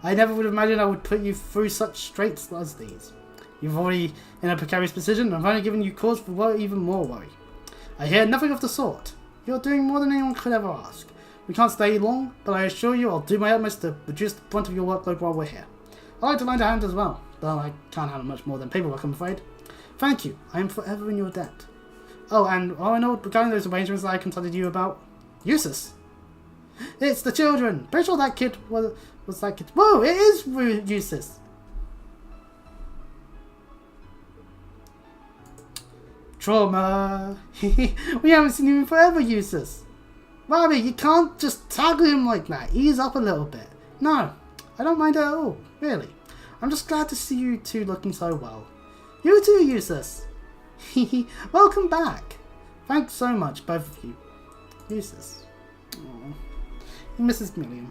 I never would have imagined I would put you through such straits as these. You've already in a precarious position, and I've only given you cause for even more worry. I hear nothing of the sort. You're doing more than anyone could ever ask. We can't stay long, but I assure you I'll do my utmost to reduce the brunt of your workload while we're here. I'd like to lend a hand as well, though I can't handle much more than paperwork, I'm afraid. Thank you. I am forever in your debt. Oh, and I know regarding those arrangements that I consulted you about. Eustace. It's the children. Pretty sure that kid was that kid. Whoa, it is Eustace. Trauma. We haven't seen him in forever, Eustace. Robbie, you can't just tackle him like that. Ease up a little bit. No, I don't mind it at all, really. I'm just glad to see you two looking so well. You too, Eustace. Welcome back. Thanks so much, both of you. Eustace. Aww. Mrs. Milliam.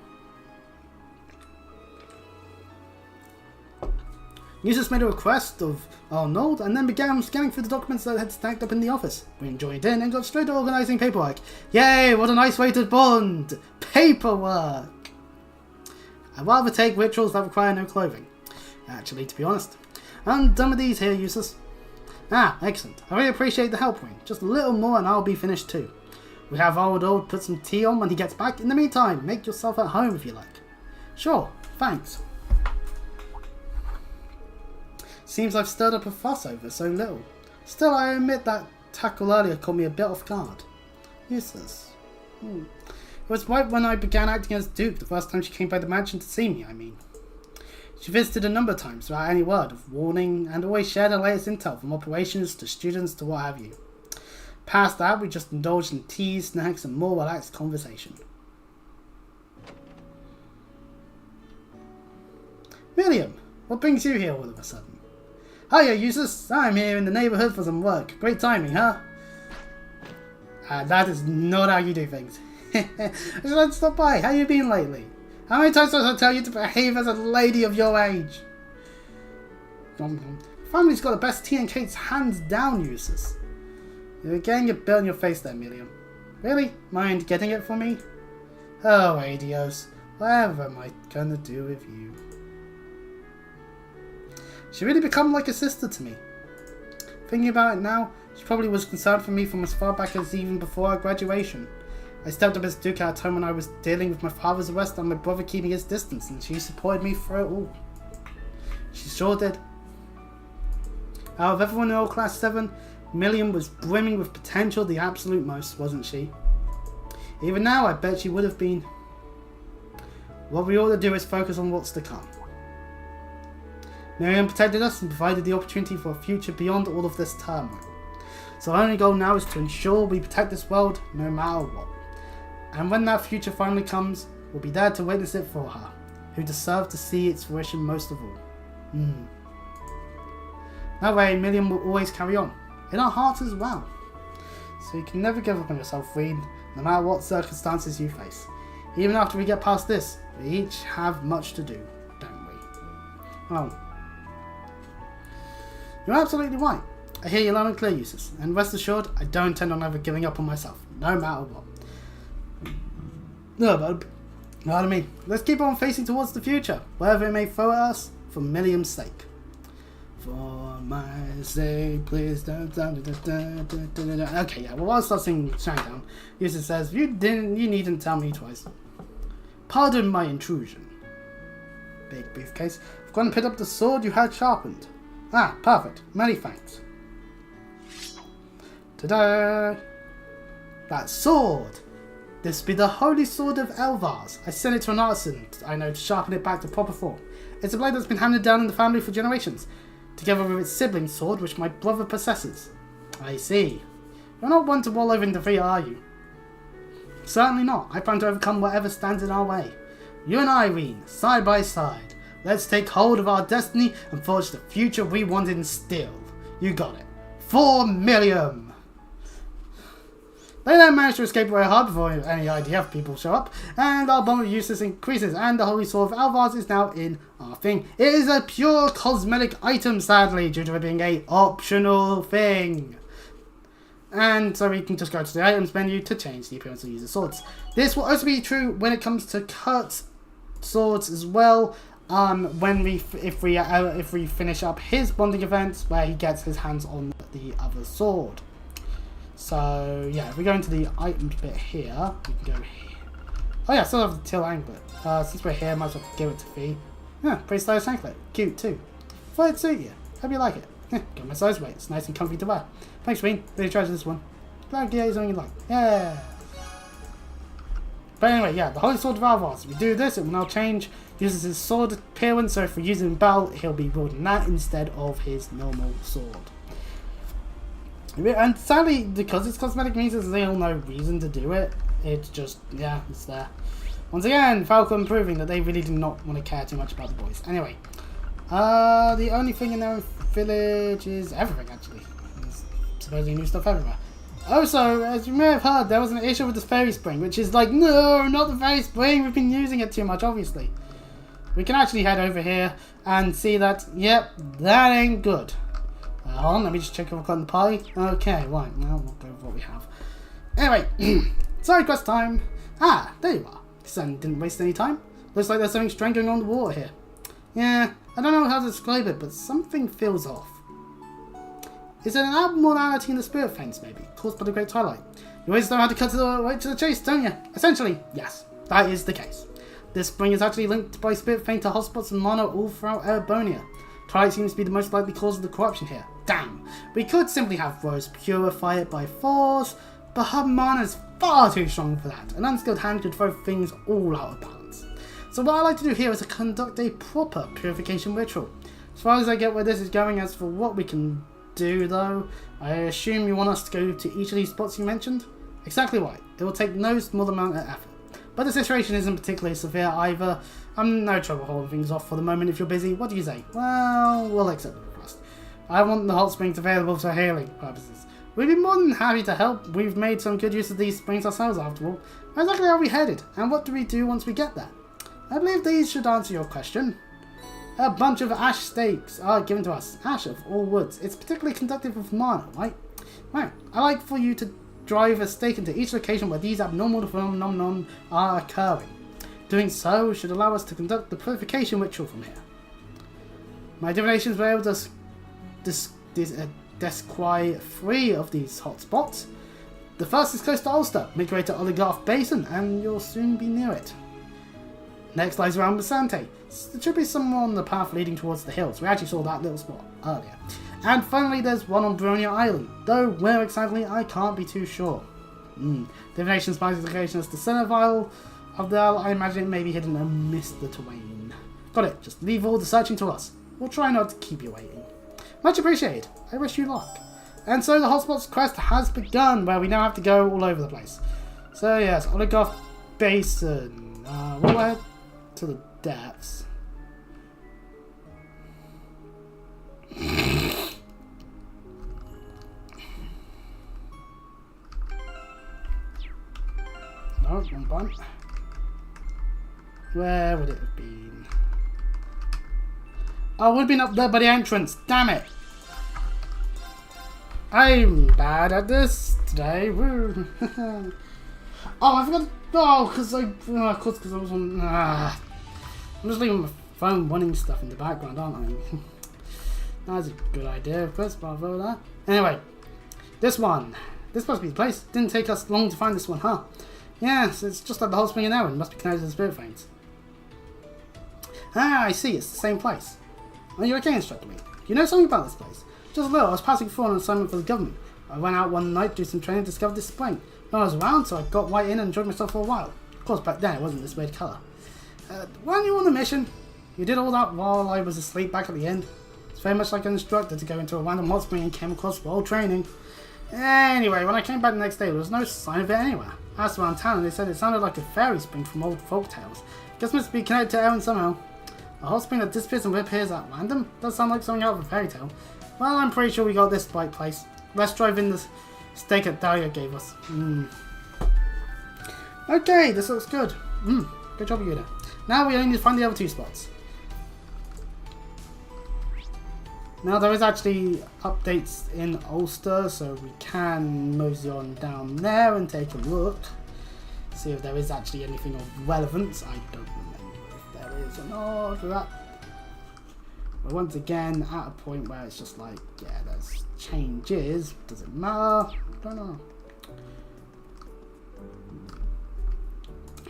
Eustace made a request of Arnold and then began scanning through the documents that had stacked up in the office. We joined in and got straight to organising paperwork. Yay, what a nice way to bond! Paperwork! I'd rather take rituals that require no clothing. Actually, to be honest. I'm done with these here, Eustace. Ah, excellent. I really appreciate the help, Wayne. Just a little more and I'll be finished too. We have old put some tea on when he gets back. In the meantime, make yourself at home if you like. Sure, thanks. Seems I've stirred up a fuss over so little. Still, I admit that tackle earlier caught me a bit off guard. Eustace. It was right when I began acting as Duke, the first time she came by the mansion to see me, I mean. She visited a number of times without any word of warning and always shared her latest intel from operations to students to what have you. Past that, we just indulged in tea, snacks and more relaxed conversation. William, what brings you here all of a sudden? Hiya, Eustace. I'm here in the neighbourhood for some work. Great timing, huh? That is not how you do things. Should I stop by? How you been lately? How many times must I tell you to behave as a lady of your age? Family's got the best tea and cakes hands down, Eustace. You're getting a bit on your face there, Milliam. Really? Mind getting it for me? Oh, adios. Whatever am I gonna do with you? She really become like a sister to me. Thinking about it now, she probably was concerned for me from as far back as even before our graduation. I stepped up as Duke at a time when I was dealing with my father's arrest and my brother keeping his distance, and she supported me through it all. She sure did. Out of everyone in old Class 7, Milliam was brimming with potential the absolute most, wasn't she? Even now, I bet she would have been. What we ought to do is focus on what's to come. Miriam protected us and provided the opportunity for a future beyond all of this turmoil. So our only goal now is to ensure we protect this world no matter what. And when that future finally comes, we'll be there to witness it for her, who deserve to see its fruition most of all. That way, Milliam will always carry on, in our hearts as well. So you can never give up on yourself, Reed, no matter what circumstances you face. Even after we get past this, we each have much to do, don't we? Oh. You're absolutely right. I hear you loud and clear, Eustace, and rest assured, I don't intend on ever giving up on myself, no matter what. No, but pardon me. Let's keep on facing towards the future, wherever it may throw at us, for Milliam's sake. For my sake, please don't. Okay, yeah. Well, while I start singing Shinedown, Yusa says, "You needn't tell me twice. Pardon my intrusion." Big briefcase. I've gone and picked up the sword you had sharpened. Ah, perfect. Many thanks. Ta-da! That sword. This be the holy sword of Elvars. I sent it to an artisan I know to sharpen it back to proper form. It's a blade that's been handed down in the family for generations, together with its sibling sword, which my brother possesses. I see. You're not one to wall over in defeat, are you? Certainly not. I plan to overcome whatever stands in our way. You and Irene, side by side. Let's take hold of our destiny and forge the future we want to instill. You got it. 4 million! They then manage to escape very hard before any IDF people show up, and our bomb of useless increases, and the Holy Sword of Elvars is now in our thing. It is a pure cosmetic item, sadly, due to it being a optional thing. And so we can just go to the items menu to change the appearance of user swords. This will also be true when it comes to Kurt's swords as well. If we finish up his bonding event where he gets his hands on the other sword. So yeah, if we go into the items bit here, we can go here. Oh yeah, still have the Till Anklet. Since we're here, might as well give it to Fee. Yeah, pretty stylish anklet. Cute too. Thought it'd suit you. Hope you like it. Yeah, got my size weight. It's nice and comfy to wear. Thanks, Ween. Really treasure this one. Glad you something you like. Yeah. But anyway, yeah, the Holy Sword of Elvars. If we do this, it will now change. Uses his sword appearance, so if we use him in battle, he'll be wielding that instead of his normal sword. And sadly, because it's cosmetic means there's still no reason to do it. It's just, yeah, it's there. Once again, Falcon proving that they really do not want to care too much about the boys. Anyway, the only thing in their village is everything, actually. There's supposedly new stuff everywhere. Also, as you may have heard, there was an issue with the fairy spring, which is like, no, not the fairy spring, we've been using it too much, obviously. We can actually head over here and see that, yep, that ain't good. Hold on, let me just check if I've got the pie. Okay, right, now we'll go with what we have. Anyway, side quest time. Ah, there you are. This didn't waste any time. Looks like there's something strange going on in the water here. Yeah, I don't know how to describe it, but something feels off. Is it an abnormality in the spirit fence, maybe, caused by the Great Twilight? You always know how to cut right to the chase, don't you? Essentially, yes, that is the case. This spring is actually linked by spirit feint to hotspots and mana all throughout Erebonia. Twilight seems to be the most likely cause of the corruption here. Damn. We could simply have Rose purify it by force, but her mana is far too strong for that. An unskilled hand could throw things all out of balance. So what I like to do here is to conduct a proper purification ritual. As far as I get where this is going, as for what we can do though, I assume you want us to go to each of these spots you mentioned? Exactly right. It will take no small amount of effort. But the situation isn't particularly severe either. I'm no trouble holding things off for the moment if you're busy. What do you say? Well, we'll accept the request. I want the hot springs available for healing purposes. We'd be more than happy to help. We've made some good use of these springs ourselves after all. Where exactly are we headed? And what do we do once we get there? I believe these should answer your question. A bunch of ash stakes are given to us. Ash of all woods. It's particularly conductive of mana, right? Right. I'd like for you to drive a stake into each location where these abnormal phenomena are occurring. Doing so should allow us to conduct the purification ritual from here. My divinations were able to descry 3 of these hotspots. The first is close to Ulster, midway to Oligarch Basin, and you'll soon be near it. Next lies around Basante. There should be somewhere on the path leading towards the hills. We actually saw that little spot earlier. And finally there's one on Bronia Island, though where exactly I can't be too sure. Divination spies location as the center vial of the isle. I imagine it may be hidden amidst the terrain. Got it, just leave all the searching to us. We'll try not to keep you waiting. Much appreciated. I wish you luck. And so the hotspots quest has begun, where we now have to go all over the place. So yes, Oligarch Basin. We'll head to the depths. No, wrong button. Where would it have been? Oh, it would have been up there by the entrance. Damn it! I'm bad at this today. Woo. Oh, I forgot. Oh, because of course, because I was on. I'm just leaving my phone running stuff in the background, aren't I? That's a good idea, of course, but over that. Anyway, this one. This must be the place. Didn't take us long to find this one, huh? Yes, it's just like the hot spring in Erin. Must be connected to the spirit veins. Ah, I see. It's the same place. Are you okay, Instructor Lee? You know something about this place? Just a little. I was passing through on an assignment for the government. I went out one night, do some training, discovered this spring. No one was around, so I got right in and enjoyed myself for a while. Of course, back then it wasn't this weird colour. Weren't you on a mission? You did all that while I was asleep back at the end. It's very much like an instructor to go into a random hot spring and came across while training. Anyway, when I came back the next day, there was no sign of it anywhere. I asked around town and they said it sounded like a fairy spring from old folk tales. Guess it must be connected to Erin somehow. A hot spring that disappears and reappears at random? Does sound like something out of a fairy tale. Well, I'm pretty sure we got this right place. Let's drive in the steak that Dahlia gave us. Okay, this looks good. Good job, Yuna. Now we only need to find the other 2 spots. Now there is actually updates in Ulster, so we can mosey on down there and take a look. See if there is actually anything of relevance. I don't remember if there is or not. We're once again at a point where it's just like, yeah, there's changes. Does it matter? I don't know.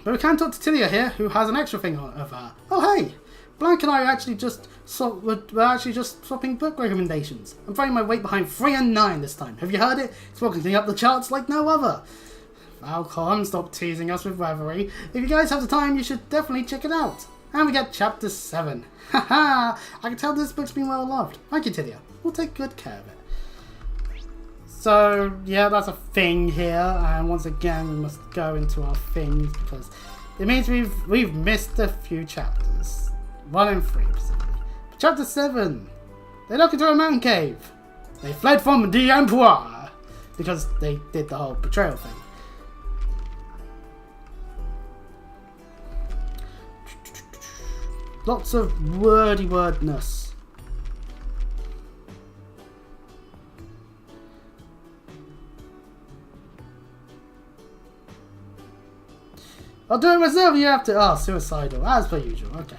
But we can talk to Tilia here, who has an extra thing on of her. Oh hey! Blank and I are actually just swapping book recommendations. I'm throwing my weight behind 3 and 9 this time. Have you heard it? It's rocketing up the charts like no other. Falcon, stop teasing us with reverie. If you guys have the time, you should definitely check it out. And we get chapter 7. Haha! I can tell this book's been well loved. Thank you, Tilia. We'll take good care of it. So, yeah, that's a thing here. And once again, we must go into our things because it means we've missed a few chapters. 1 and 3, specifically. But chapter 7. They look into a mountain cave. They fled from the Emperor because they did the whole betrayal thing. Lots of wordy wordness. I'll do it myself. You have to. Oh, suicidal, as per usual. Okay.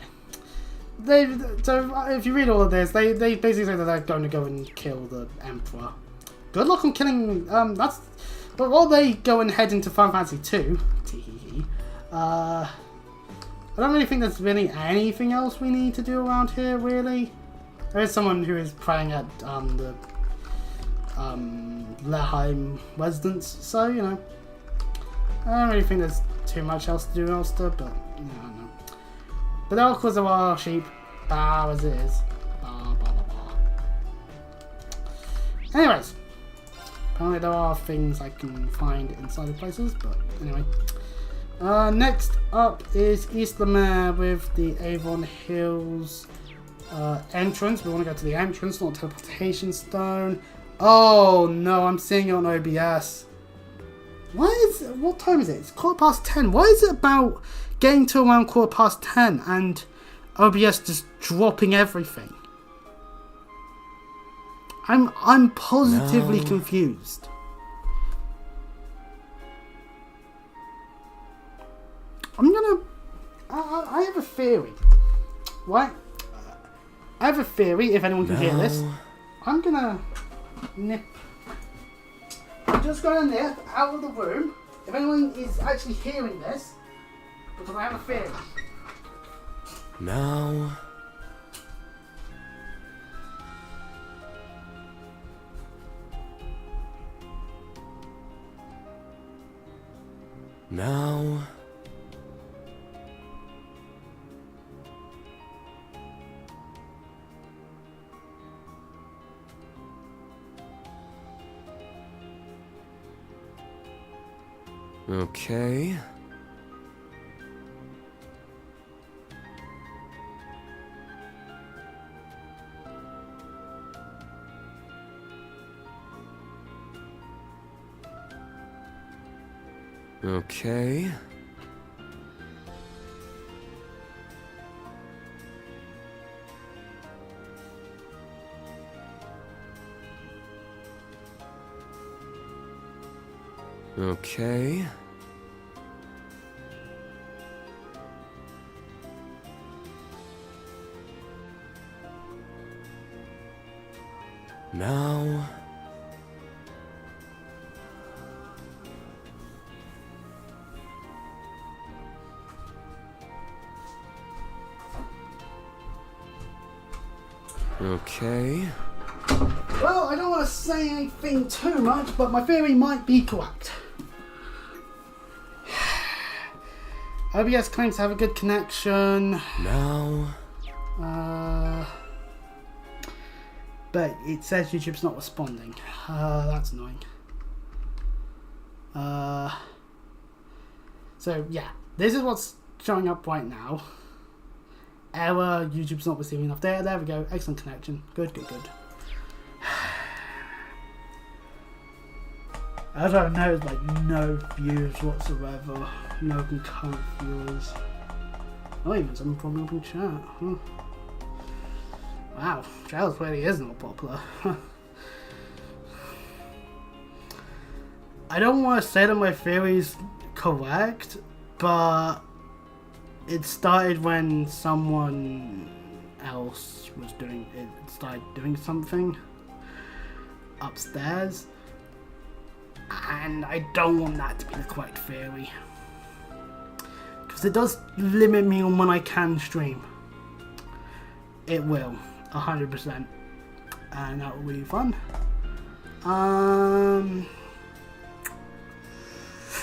So if you read all of this, they basically say that they're going to go and kill the Emperor. Good luck on killing. That's. But while they go and head into Final Fantasy 2, I don't really think there's really anything else we need to do around here. Really, there is someone who is praying at the Leheim residence, so you know, I don't really think there's too much else to do in Ulster, but you know, I don't know. But of course there are sheep, bow as it is. Bah, bah, bah, bah. Anyways, apparently there are things I can find inside the places, but anyway. Next up is East Lemare with the Avon Hills entrance. We want to go to the entrance, not teleportation stone. Oh no, I'm seeing it on OBS. What time is it? It's 10:15. Why is it about getting to around 10:15 and OBS just dropping everything? I'm positively confused. I have a theory, right? I have a theory, if anyone can hear this. I'm just gonna nip out of the room, if anyone is actually hearing this, because I have a theory. Now... Okay. Okay. Okay. Now... Okay. Well, I don't want to say anything too much, but my theory might be correct. OBS claims to have a good connection. Now... but it says YouTube's not responding. That's annoying. So yeah, this is what's showing up right now. Error, YouTube's not receiving enough data. There we go. Excellent connection. Good, good, good. As I know, it's like no views whatsoever. No concurrent viewers. Not even someone probably open chat. Huh. Wow, chat really is not popular. I don't want to say that my theory's correct, but it started when someone else was doing it, started doing something upstairs, and I don't want that to be the correct theory, because it does limit me on when I can stream. It will, 100%, and that will be fun.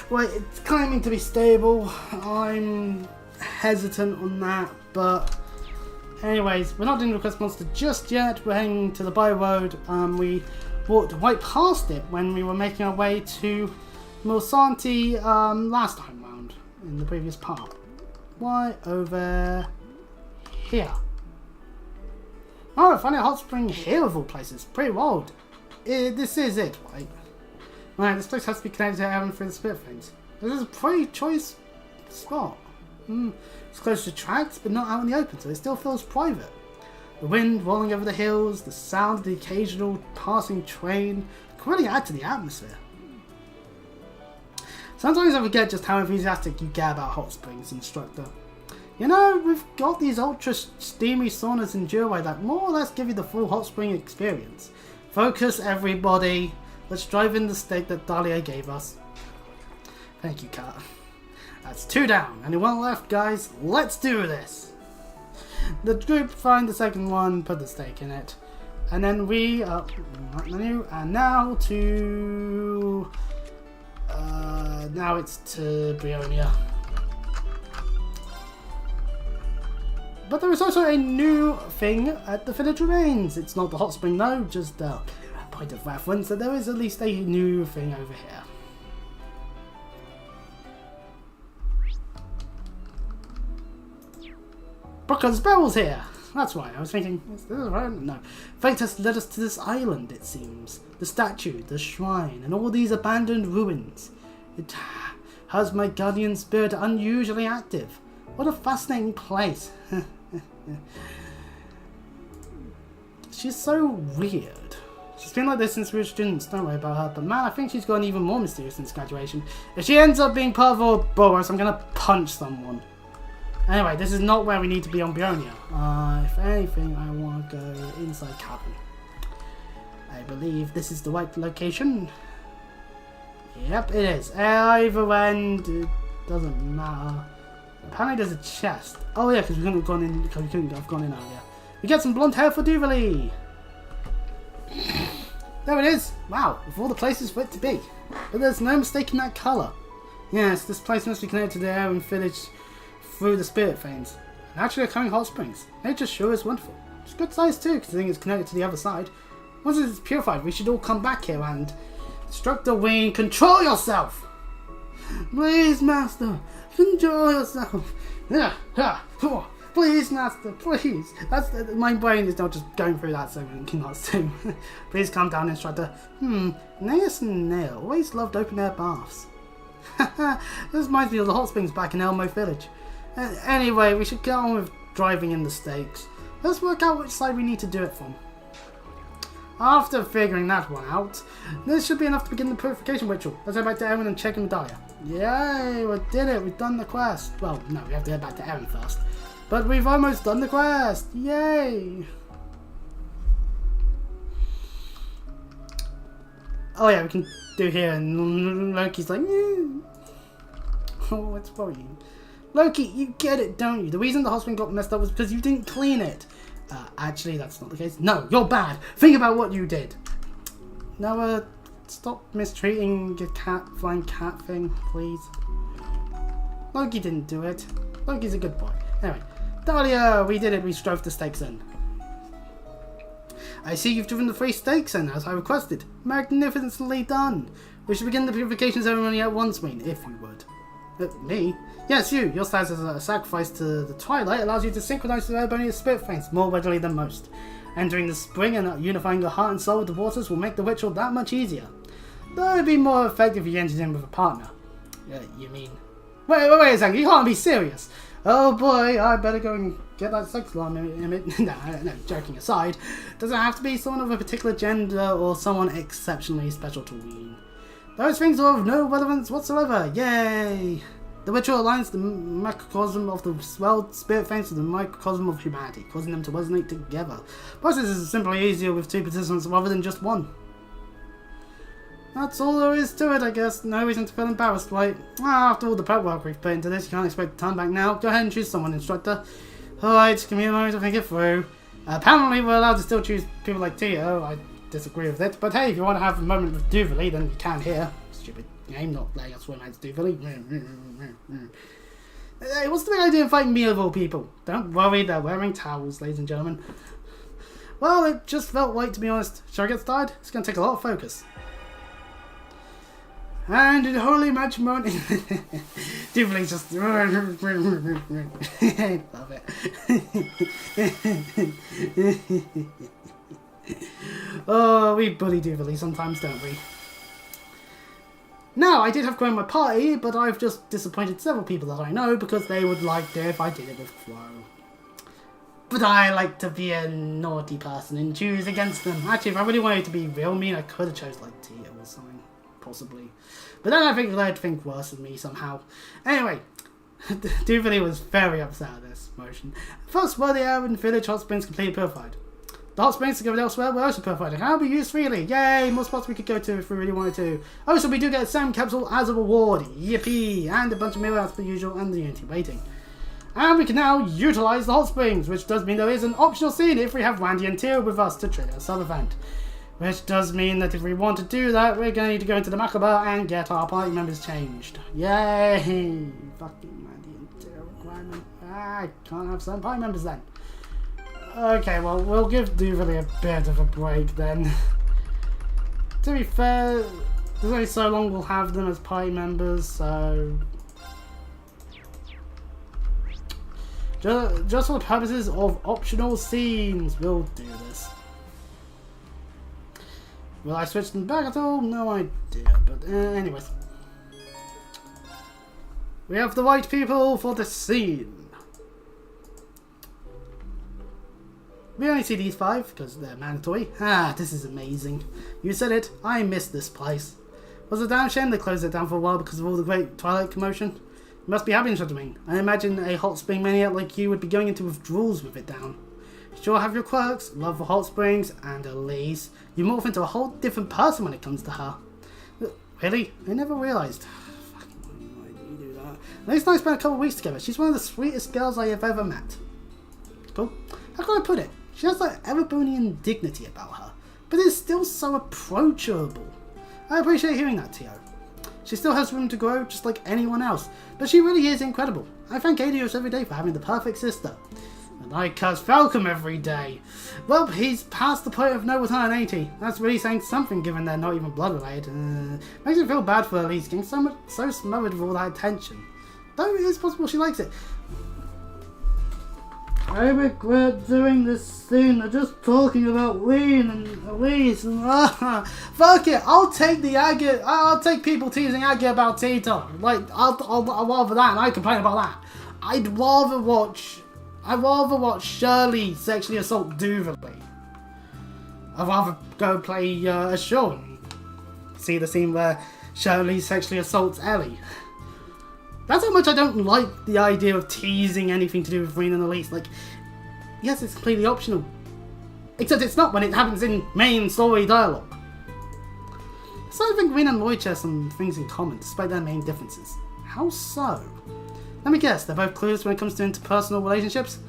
Well, it's claiming to be stable. I'm hesitant on that, but anyways, we're not doing Request Monster just yet. We're heading to the by road. We walked right past it when we were making our way to Milsanti last time round in the previous part. Why over here? Oh, I found a hot spring here of all places. Pretty wild. This is it, right? Right, this place has to be connected to heaven through the spirit things. This is a pretty choice spot. It's close to tracks, but not out in the open, so it still feels private. The wind rolling over the hills, the sound of the occasional passing train can really add to the atmosphere. Sometimes I forget just how enthusiastic you get about hot springs, instructor. You know, we've got these ultra steamy saunas in Juway that more or less give you the full hot spring experience. Focus, everybody. Let's drive in the steak that Dahlia gave us. Thank you, Kat. That's 2 down. Anyone left, guys? Let's do this! The group find the second one, put the steak in it. And then we, menu, and now to... now it's to Brionia. But there is also a new thing at the Village Remains. It's not the hot spring though, just a point of reference that there is at least a new thing over here. Brooklyn's Bell's here! That's right, I was thinking, is this right? No. Fate has led us to this island, it seems. The statue, the shrine, and all these abandoned ruins. It has my guardian spirit unusually active. What a fascinating place. She's so weird. She's been like this since we were students, don't worry about her. But man, I think she's gotten even more mysterious since graduation. If she ends up being part of Ouroboros, I'm gonna punch someone. Anyway, this is not where we need to be on Brionia. If anything, I want to go inside cabin. I believe this is the right location. Yep, it is. Either end, it doesn't matter. Apparently there's a chest. Oh yeah, because we couldn't have gone in, because we couldn't have gone in earlier. We get some blonde hair for Duvalie. There it is. Wow, of all the places for it to be. But there's no mistaking that colour. Yes, this place must be connected to the air and village through the spirit veins. And actually occurring hot springs. Nature sure is wonderful. It's good size too, considering it's connected to the other side. Once it's purified, we should all come back here and... Instructor Wayne, control yourself! Please, Master, control yourself! Please, Master, please! My brain is not just going through that so we cannot sing. Please calm down, Instructor. Naeus and Nail always loved open air baths. This reminds me of the hot springs back in Elmo Village. Anyway, we should get on with driving in the stakes. Let's work out which side we need to do it from. After figuring that one out, this should be enough to begin the purification ritual. Let's head back to Erin and check in with Dahlia. Yay, we did it, we've done the quest. Well, no, we have to head back to Erin first. But we've almost done the quest, yay! Oh yeah, we can do here, and Loki's like, oh, it's worrying. Loki, you get it, don't you? The reason the hot spring got messed up was because you didn't clean it. Actually, that's not the case. No, you're bad. Think about what you did. Now, stop mistreating your flying cat thing, please. Loki didn't do it. Loki's a good boy. Anyway, Dahlia, we did it. We drove the stakes in. I see you've driven the 3 stakes in, as I requested. Magnificently done. We should begin the purification ceremony at once, Wayne, if you would. Me? Yes, you. Your status as a sacrifice to the twilight allows you to synchronize the ceremony of spirit flames more readily than most. Entering the spring and unifying your heart and soul with the waters will make the ritual that much easier. Though it would be more effective if you entered in with a partner. You mean? Wait a second, you can't be serious. Oh boy, I better go and get that sex alarm image. No, joking aside. Does it have to be someone of a particular gender or someone exceptionally special to Ween? Those things are of no relevance whatsoever. Yay! The ritual aligns the microcosm of the world spirit flames with the microcosm of humanity, causing them to resonate together. The process is simply easier with 2 participants rather than just 1. That's all there is to it, I guess. No reason to feel embarrassed, right? After all the prep work we've put into this, you can't expect to turn back now. Go ahead and choose someone, instructor. Alright, give me a moment to think it through. Apparently we're allowed to still choose people like Tio. I disagree with it. But hey, if you want to have a moment with Duvalie, then you can here. Stupid game, not letting us swim as Duvalie. Hey, what's the big idea of fighting me of all people? Don't worry, they're wearing towels, ladies and gentlemen. Well, it just felt right, to be honest. Shall I get started? It's going to take a lot of focus. And in holy matrimony, Duvalie's just love it. Oh, we bully Duvalie sometimes, don't we? Now, I did have Crow in my party, but I've just disappointed several people that I know because they would like it if I did it with Crow. But I like to be a naughty person and choose against them. Actually, if I really wanted to be real mean, I could have chose like Tia or something, possibly. But then I think they'd think worse of me somehow. Anyway, Duvalie was very upset at this motion. First, were the air in the village hot springs completely purified? The hot springs discovered elsewhere were also purified and can be used freely. Yay! More spots we could go to if we really wanted to. Oh, so we do get a SAM capsule as a reward. Yippee! And a bunch of mirrors per usual and the Unity waiting. And we can now utilize the hot springs, which does mean there is an optional scene if we have Randy and Tio with us to trigger a sub-event. Which does mean that if we want to do that, we're going to need to go into the Macabre and get our party members changed. Yay! Fucking Randy and Tio requirement. I can't have some party members then. Okay, well, we'll give Duvalie a bit of a break then. To be fair, there's only so long we'll have them as party members, so... Just for the purposes of optional scenes, we'll do this. Will I switch them back at all? No idea, but anyways. We have the right people for the scene. We only see these 5 because they're mandatory. Ah, this is amazing. You said it, I missed this place. Was a damn shame they closed it down for a while because of all the great Twilight commotion. You must be happy, Shadowwing. I imagine a hot spring maniac like you would be going into withdrawals with it down. You sure have your quirks, love for hot springs, and Elise. You morph into a whole different person when it comes to her. Really? I never realised. Why do you do that? Elise and I spent a couple of weeks together. She's one of the sweetest girls I have ever met. Cool. How can I put it? She has that Erebonian dignity about her, but is still so approachable. I appreciate hearing that, Tio. She still has room to grow, just like anyone else, but she really is incredible. I thank Adios every day for having the perfect sister. And I curse Falcom every day. Well, he's past the point of no return, ain't he? That's really saying something, given they're not even blood related. Makes me feel bad for Elise getting so smothered with all that attention. Though it is possible she likes it. I regret doing this scene. They're just talking about Ween and Elise and fuck it. I'll take the Aggie. I'll take people teasing Aggie about Tito. Like I'll rather that, and I complain about that. I'd rather watch Shirley sexually assault Duvalie. I'd rather go play a show and see the scene where Shirley sexually assaults Ellie. That's how much I don't like the idea of teasing anything to do with Ween and Elise. Like, yes, it's completely optional. Except it's not when it happens in main story dialogue. So I think Green and Lloyd share some things in common, despite their main differences. How so? Let me guess, they're both clueless when it comes to interpersonal relationships?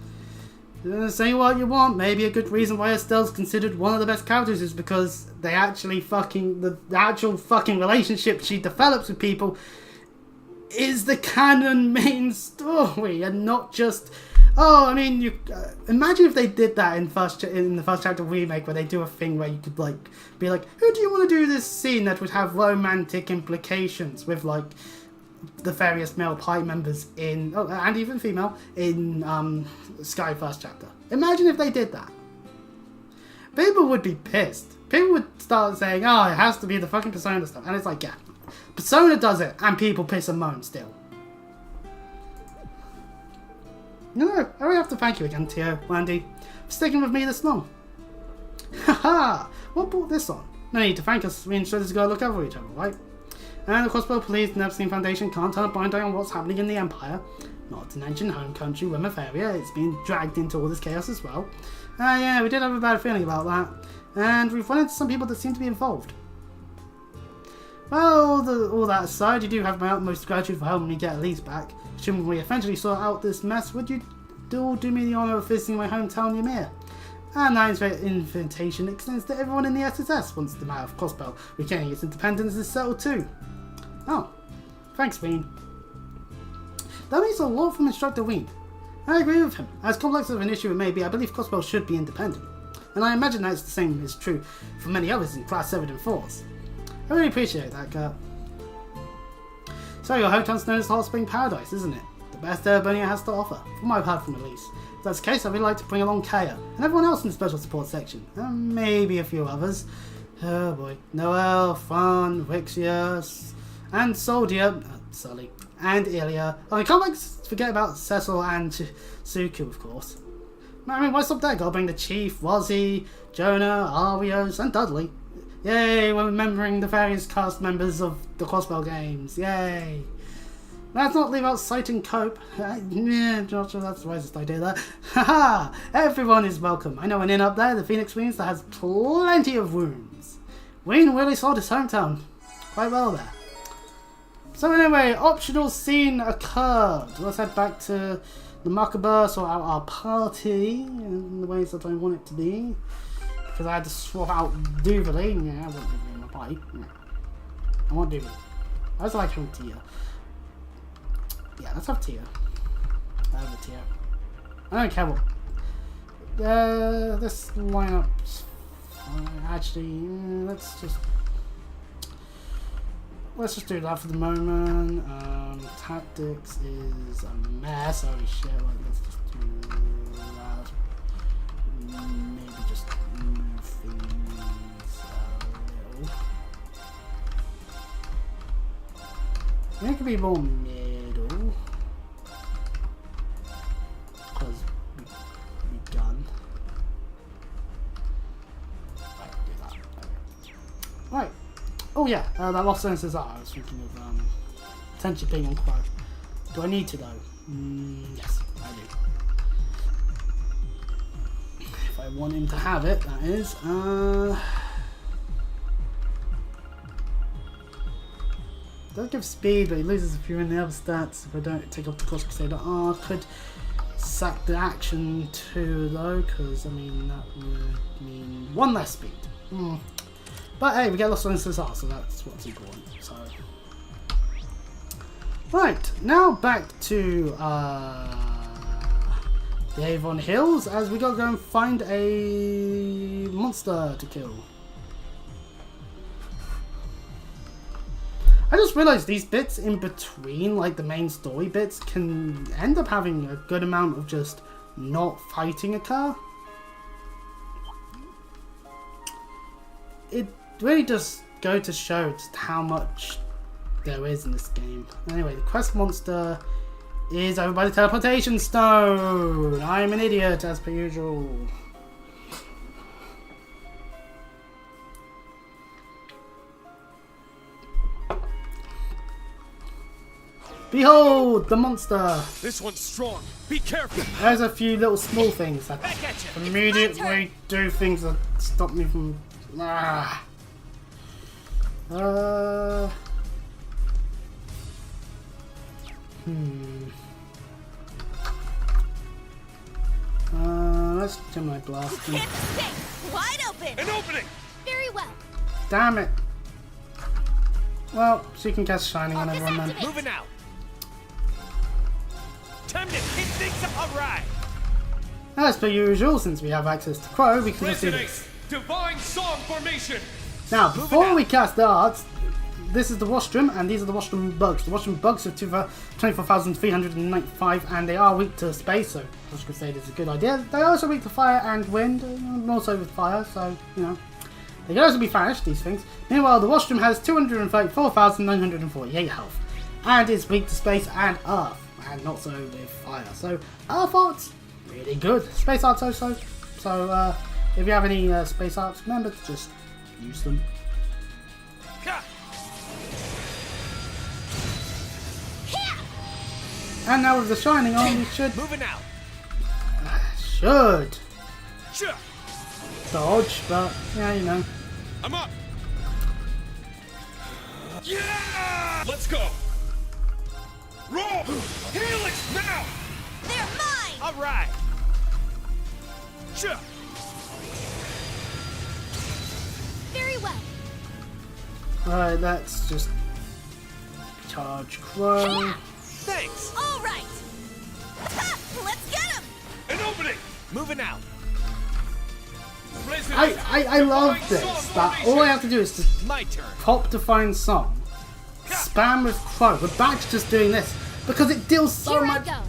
Say what you want, maybe a good reason why Estelle's considered one of the best characters is because they actually the actual fucking relationship she develops with people is the canon main story and not just... Oh, I mean, you imagine if they did that in the first chapter remake, where they do a thing where you could like be like, who do you want to do this scene that would have romantic implications with like the various male party members in, and even female in Sky first chapter. Imagine if they did that. People would be pissed. People would start saying, oh, it has to be the fucking Persona stuff, and it's like, yeah, Persona does it, and people piss and moan still. No, I really have to thank you again, Tio, Randy, for sticking with me this long. Haha, what brought this on? No need to thank us, we instructors gotta look over each other, right? And the Crossbow Police and Epstein Foundation can't turn a blind eye on what's happening in the Empire. Not to mention home country, Wimmerfaria, it's been dragged into all this chaos as well. Yeah, we did have a bad feeling about that. And we've run into some people that seem to be involved. Well, all that aside, you do have my utmost gratitude for helping me get Elise back. Assuming we eventually sort out this mess, would you do me the honour of visiting my hometown Ymir? And that invitation extends to everyone in the SSS once the matter of Crossbow regaining its independence is settled too. Oh, thanks, Ween. That means a lot from Instructor Ween. I agree with him. As complex of an issue it may be, I believe Crossbow should be independent. And I imagine that the same is true for many others in Class 7 and 4s. I really appreciate that, Kurt. So your hometown's known as Hot Spring Paradise, isn't it? The best Urbonia has to offer, from what I've heard from Elise. If that's the case, I'd really like to bring along Kaya, and everyone else in the special support section, and maybe a few others. Oh boy. Noel, Fran, Rixius, and Soldier, Sully, and Ilya. Oh, I can't forget about Cecil and Suku, of course. I mean, why stop there? Gotta bring the Chief, Wazzy, Jonah, Arios, and Dudley. Yay, we're remembering the various cast members of the Crossbow games. Yay. Let's not leave out Sight and Cope. Yeah, not sure that's the wisest idea there. Haha! Everyone is welcome. I know an inn up there, the Phoenix Queens, that has plenty of rooms. Wayne really sold his hometown quite well there. So anyway, optional scene occurred. Let's head back to the Macabre, sort out our party in the ways that I want it to be. Because I had to swap out Duvalie. Yeah, I want Duvalie in my party. Yeah. I want Duvalie. I just like having Tia. Yeah, let's have Tia. I have a Tia. I don't care what. This lineup's fine. Actually, let's just do that for the moment. Tactics is a mess. Holy shit! Like, let's just do that. Maybe just move things a little. It could be more middle, because we done. Right, do that. Okay. Right. Oh yeah, that Lost Senses are. I was thinking of potentially being on quote. Do I need to though? Yes, I do. If I want him to have it, that is. Does give speed, but he loses a few in the other stats if I don't take off the Cross Crusader. I could sack the action too though, because I mean that would mean one less speed. But hey, we get Lost on Cesar, so that's what's important. So, right, now back to the Avon Hills, as we gotta go and find a monster to kill. I just realised these bits in between, like the main story bits, can end up having a good amount of just not fighting occur. It really does go to show just how much there is in this game. Anyway, the quest monster is over by the teleportation stone. I'm an idiot, as per usual. Behold, the monster! This one's strong. Be careful! There's a few little small things that immediately do things that stop me from... Let's do my blast. Can't escape! Wide open! An opening! Very well. Damn it. Well, she can cast Shining on everyone then. Moving out. Time to hit things up. All right. As per usual, since we have access to Crow, we can just do this. Divine Song Formation! Now, before we cast the arts, this is the Washroom, and these are the Washroom Bugs. The Washroom Bugs are 24,395, and they are weak to space, so Hush Crusade is a good idea. They are also weak to fire and wind, more so with fire, so, you know. They can also be vanished, these things. Meanwhile, the Washroom has 234,948 health, and is weak to space and earth, and not so with fire. So, earth arts, really good. Space arts also. So, if you have any space arts, remember to just use them. And now with the Shining on, we should... Moving out. Should dodge, but yeah, you know. I'm up! Yeah! Let's go! Roll! Helix now! They're mine! All right. Very well. Alright, let's just charge Crow. Thanks. All right! Let's get him! An opening! Moving out. I love this, that all I have to do is just My turn. pop Divine Song, spam with Crow. We're back to just doing this, because it deals so Here I much go.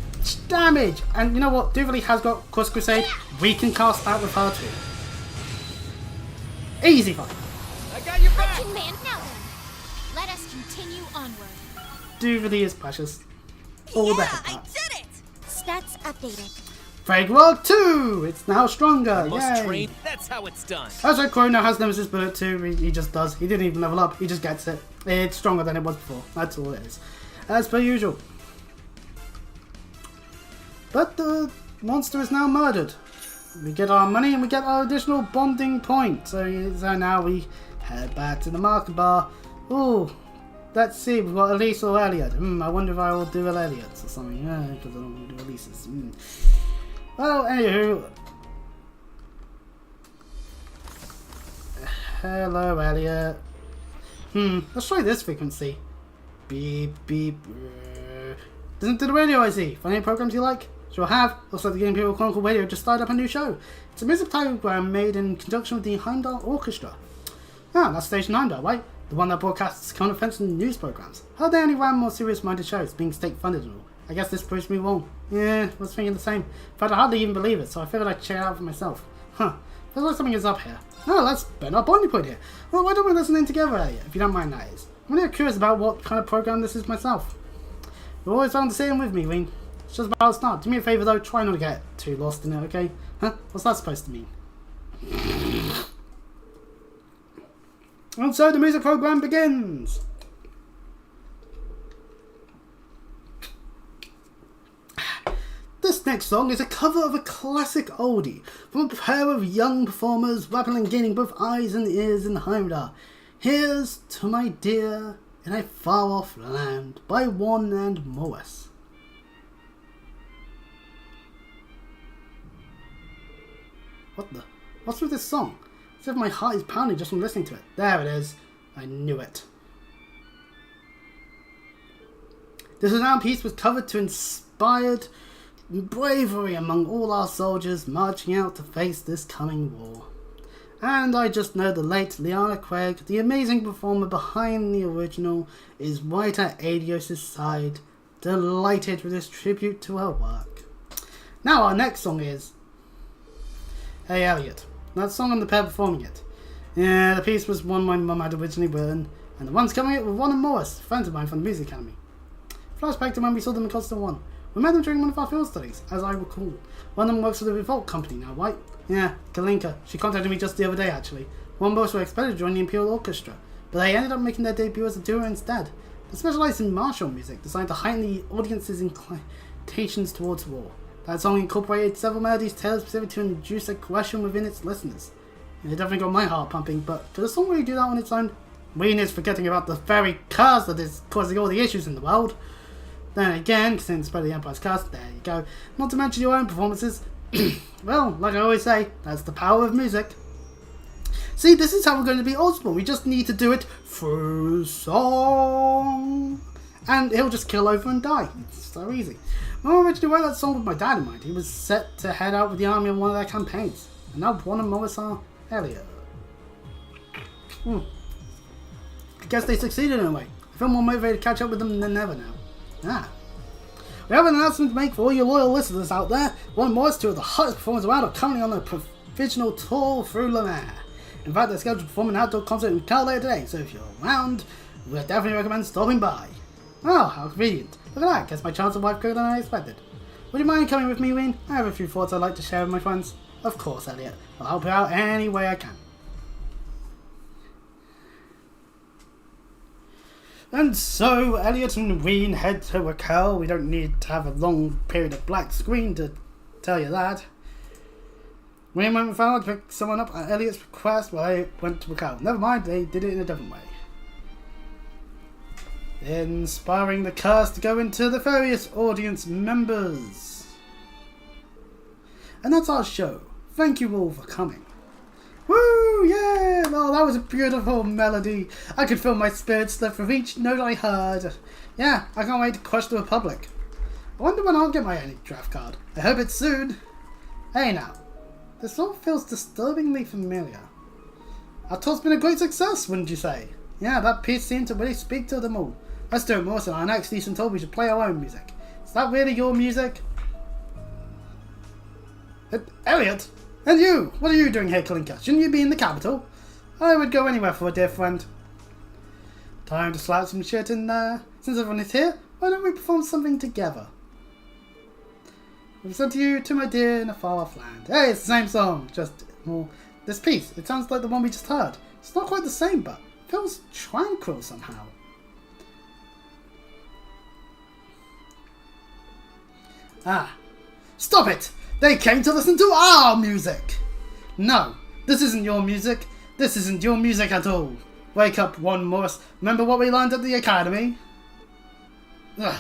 damage. And you know what, Duvalie has got Cross Crusade, we can cast that with her too. Easy fight. I got your back. Action man. Now then, let us continue onward. Duvalie is precious. All the head I parts. did it! Stats updated. Fragwell 2! It's now stronger. Must Yay. train. That's how it's done. Also, Crow now has Nemesis Bullet 2. He just does. He didn't even level up. He just gets it. It's stronger than it was before. That's all it is. As per usual. But the monster is now murdered. We get our money and we get our additional bonding point. So now we head back to the market bar. Ooh. Let's see. We've got Elise or Elliot. I wonder if I will do Elliot's or something. Yeah, because I don't want to do Elise's. Well, anywho. Hello, Elliot. Let's try this frequency. Beep, beep. Listen to the radio, I see. Find any programs you like? Sure have. Looks like the Imperial Chronicle Radio just started up a new show. It's a music program made in conjunction with the Heimdall Orchestra. Ah, that's Station Heimdall, right? The one that broadcasts current events and news programs. How they only ran more serious-minded shows, being state-funded and all. I guess this proves me wrong. Yeah, I was thinking the same. In fact, I hardly even believe it, so I figured I'd check it out for myself. Feels like something is up here. Oh, let's burn our bonding point here. Well, why don't we listen in together, Elliot, if you don't mind, that is. I'm really curious about what kind of program this is myself. You're always fun to sit in with me, Ween. It's just about to start. Do me a favour, though, try not to get too lost in it, okay? Huh? What's that supposed to mean? And so the music program begins. This next song is a cover of a classic oldie from a pair of young performers rapping and gaining both eyes and ears in Heimdall. Here's To My Dear in a Far Off Land by Juan and Morris. What the? What's with this song? As if my heart is pounding just from listening to it. There it is. I knew it. This renowned piece was covered to inspired bravery among all our soldiers marching out to face this coming war. And I just know the late Liana Craig, the amazing performer behind the original, is right at Adios' side, delighted with this tribute to her work. Now our next song is Hey Elliot. That song I'm the pair performing it. Yeah, the piece was one my mum had originally written, and the one's coming it with Ron and Morris, friends of mine from the Music Academy. Flashback to when we saw them in Constant 1. We met them during one of our field studies, as I recall. One of them works for the Revolt Company now, right? Yeah, Kalinka. She contacted me just the other day, actually. One both were expected to join the Imperial Orchestra, but they ended up making their debut as a duo instead. They specialise in martial music, designed to heighten the audience's inclinations towards war. That song incorporated several melodies tailored specifically to induce aggression within its listeners. It definitely got my heart pumping, but could a song really do that on its own? Ween is forgetting about the very curse that is causing all the issues in the world. Then again, since by the Empire's curse, there you go. Not to mention your own performances. Well, like I always say, that's the power of music. See, this is how we're going to be Osborn. We just need to do it through song. And he'll just kill over and die. It's so easy. When I originally wrote that song with my dad in mind, he was set to head out with the army on one of their campaigns. And now one of Morris are Elliot. I guess they succeeded in a way. I feel more motivated to catch up with them than ever now. We have an announcement to make for all your loyal listeners out there. One Morris, two of the hottest performers around, are currently on a provisional tour through Le Mans. In fact, they're scheduled to perform an outdoor concert in Cal later today, so if you're around, we'd definitely recommend stopping by. Oh, how convenient. Look at that, guess my chance of wife quicker than I expected. Would you mind coming with me, Ween? I have a few thoughts I'd like to share with my friends. Of course, Elliot. I'll help you out any way I can. And so, Elliot and Ween head to Raquel. We don't need to have a long period of black screen to tell you that. Ween went and found to pick someone up at Elliot's request while I went to Raquel. Never mind, they did it in a different way. Inspiring the cast to go into the various audience members. And that's our show. Thank you all for coming. Woo! Yeah! Oh, that was a beautiful melody. I could feel my spirits lift with each note I heard. Yeah, I can't wait to crush the Republic. I wonder when I'll get my own draft card. I hope it's soon. Hey now, this song feels disturbingly familiar. Our tour's been a great success, wouldn't you say? Yeah, that piece seemed to really speak to them all. Let's do it, Morrison. Our next season told we should play our own music. Is that really your music? Elliot? And you? What are you doing here, Kalinka? Shouldn't you be in the capital? I would go anywhere for a dear friend. Time to slap some shit in there. Since everyone is here, why don't we perform something together? I've sent to you, to my dear in a far-off land. Hey, it's the same song, just more. This piece, it sounds like the one we just heard. It's not quite the same, but it feels tranquil somehow. Ah, stop it! They came to listen to our music! No, this isn't your music. This isn't your music at all. Wake up, one Morris. Remember what we learned at the academy? Ugh.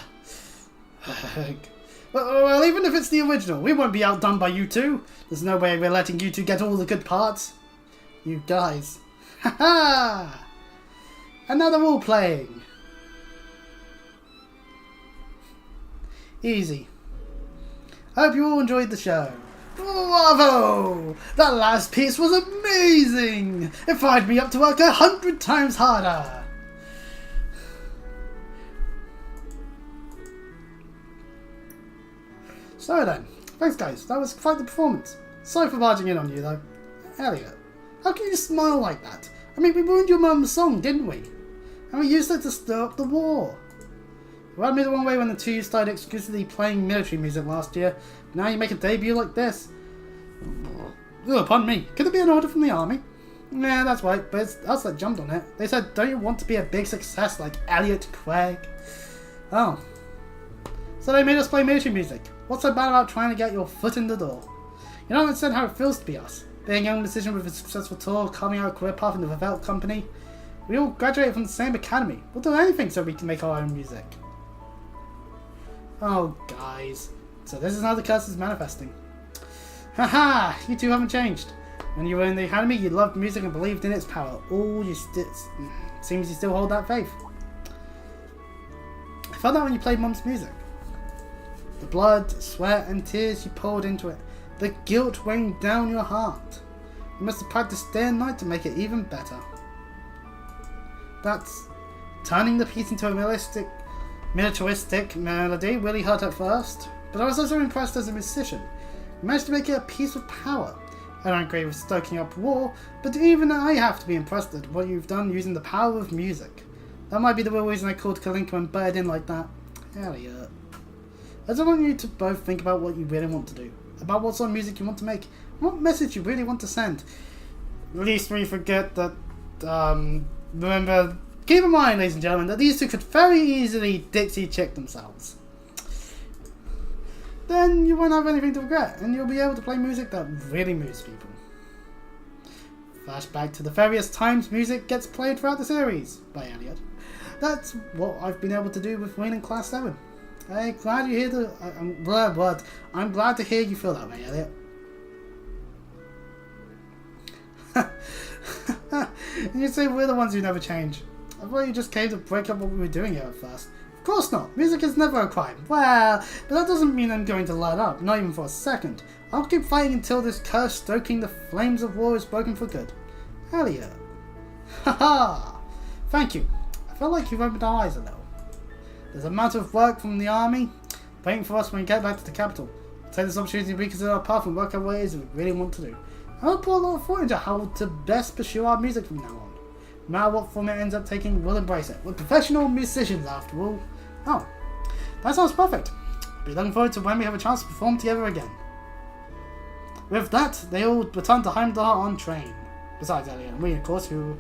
Well, even if it's the original, we won't be outdone by you two. There's no way we're letting you two get all the good parts. You guys. Ha ha! And now they're all playing. Easy. I hope you all enjoyed the show. Bravo! That last piece was amazing! It fired me up to work 100 times harder! So then, thanks guys, that was quite the performance. Sorry for barging in on you though. Elliot, how can you smile like that? I mean, we ruined your mum's song, didn't we? And we used it to stir up the war. You rubbed me the wrong way when the two of you started exclusively playing military music last year. Now you make a debut like this. Oh, pardon me. Could it be an order from the army? Yeah, that's right, but it's us that jumped on it. They said, don't you want to be a big success like Elliot Craig? Oh. So they made us play military music. What's so bad about trying to get your foot in the door? You don't understand how it feels to be us. Being a young musician with a successful tour, carving out a career path in the Velvet Company. We all graduated from the same academy. We'll do anything so we can make our own music. Oh, guys. So this is how the curse is manifesting. Haha! You two haven't changed. When you were in the academy, you loved music and believed in its power. Seems you still hold that faith. I felt that when you played Mum's music. The blood, sweat, and tears you poured into it. The guilt weighing down your heart. You must have practiced day and night to make it even better. That's turning the piece into a militaristic melody really hurt at first, but I was also impressed as a musician. You managed to make it a piece of power. I don't agree with stoking up war, but even I have to be impressed at what you've done using the power of music. That might be the real reason I called Kalinka and buried in like that. Elliot. I just want you to both think about what you really want to do, about what sort of music you want to make, and what message you really want to send. At least when you forget that, remember, keep in mind, ladies and gentlemen, that these two could very easily Dixie chick themselves. Then you won't have anything to regret, and you'll be able to play music that really moves people. Flashback to the various times music gets played throughout the series by Elliot. That's what I've been able to do with Wayne in Class 7. I'm glad you hear the... I'm glad to hear you feel that way, Elliot. And you say we're the ones who never change. I thought you just came to break up what we were doing here at first. Of course not. Music is never a crime. Well, but that doesn't mean I'm going to let up, not even for a second. I'll keep fighting until this curse stoking the flames of war is broken for good. Elliot. Haha! Thank you. I felt like you've opened our eyes a little. There's a mountain of work from the army waiting for us when we get back to the capital. We'll take this opportunity to reconsider our path and work out what it is we really want to do. I'll put a lot of thought into how to best pursue our music from now on. No matter what form it ends up taking, we'll embrace it. We're professional musicians after all. Oh, that sounds perfect. Be looking forward to when we have a chance to perform together again. With that, they all return to Heimdall on train. Besides Elliot and Ween, of course, who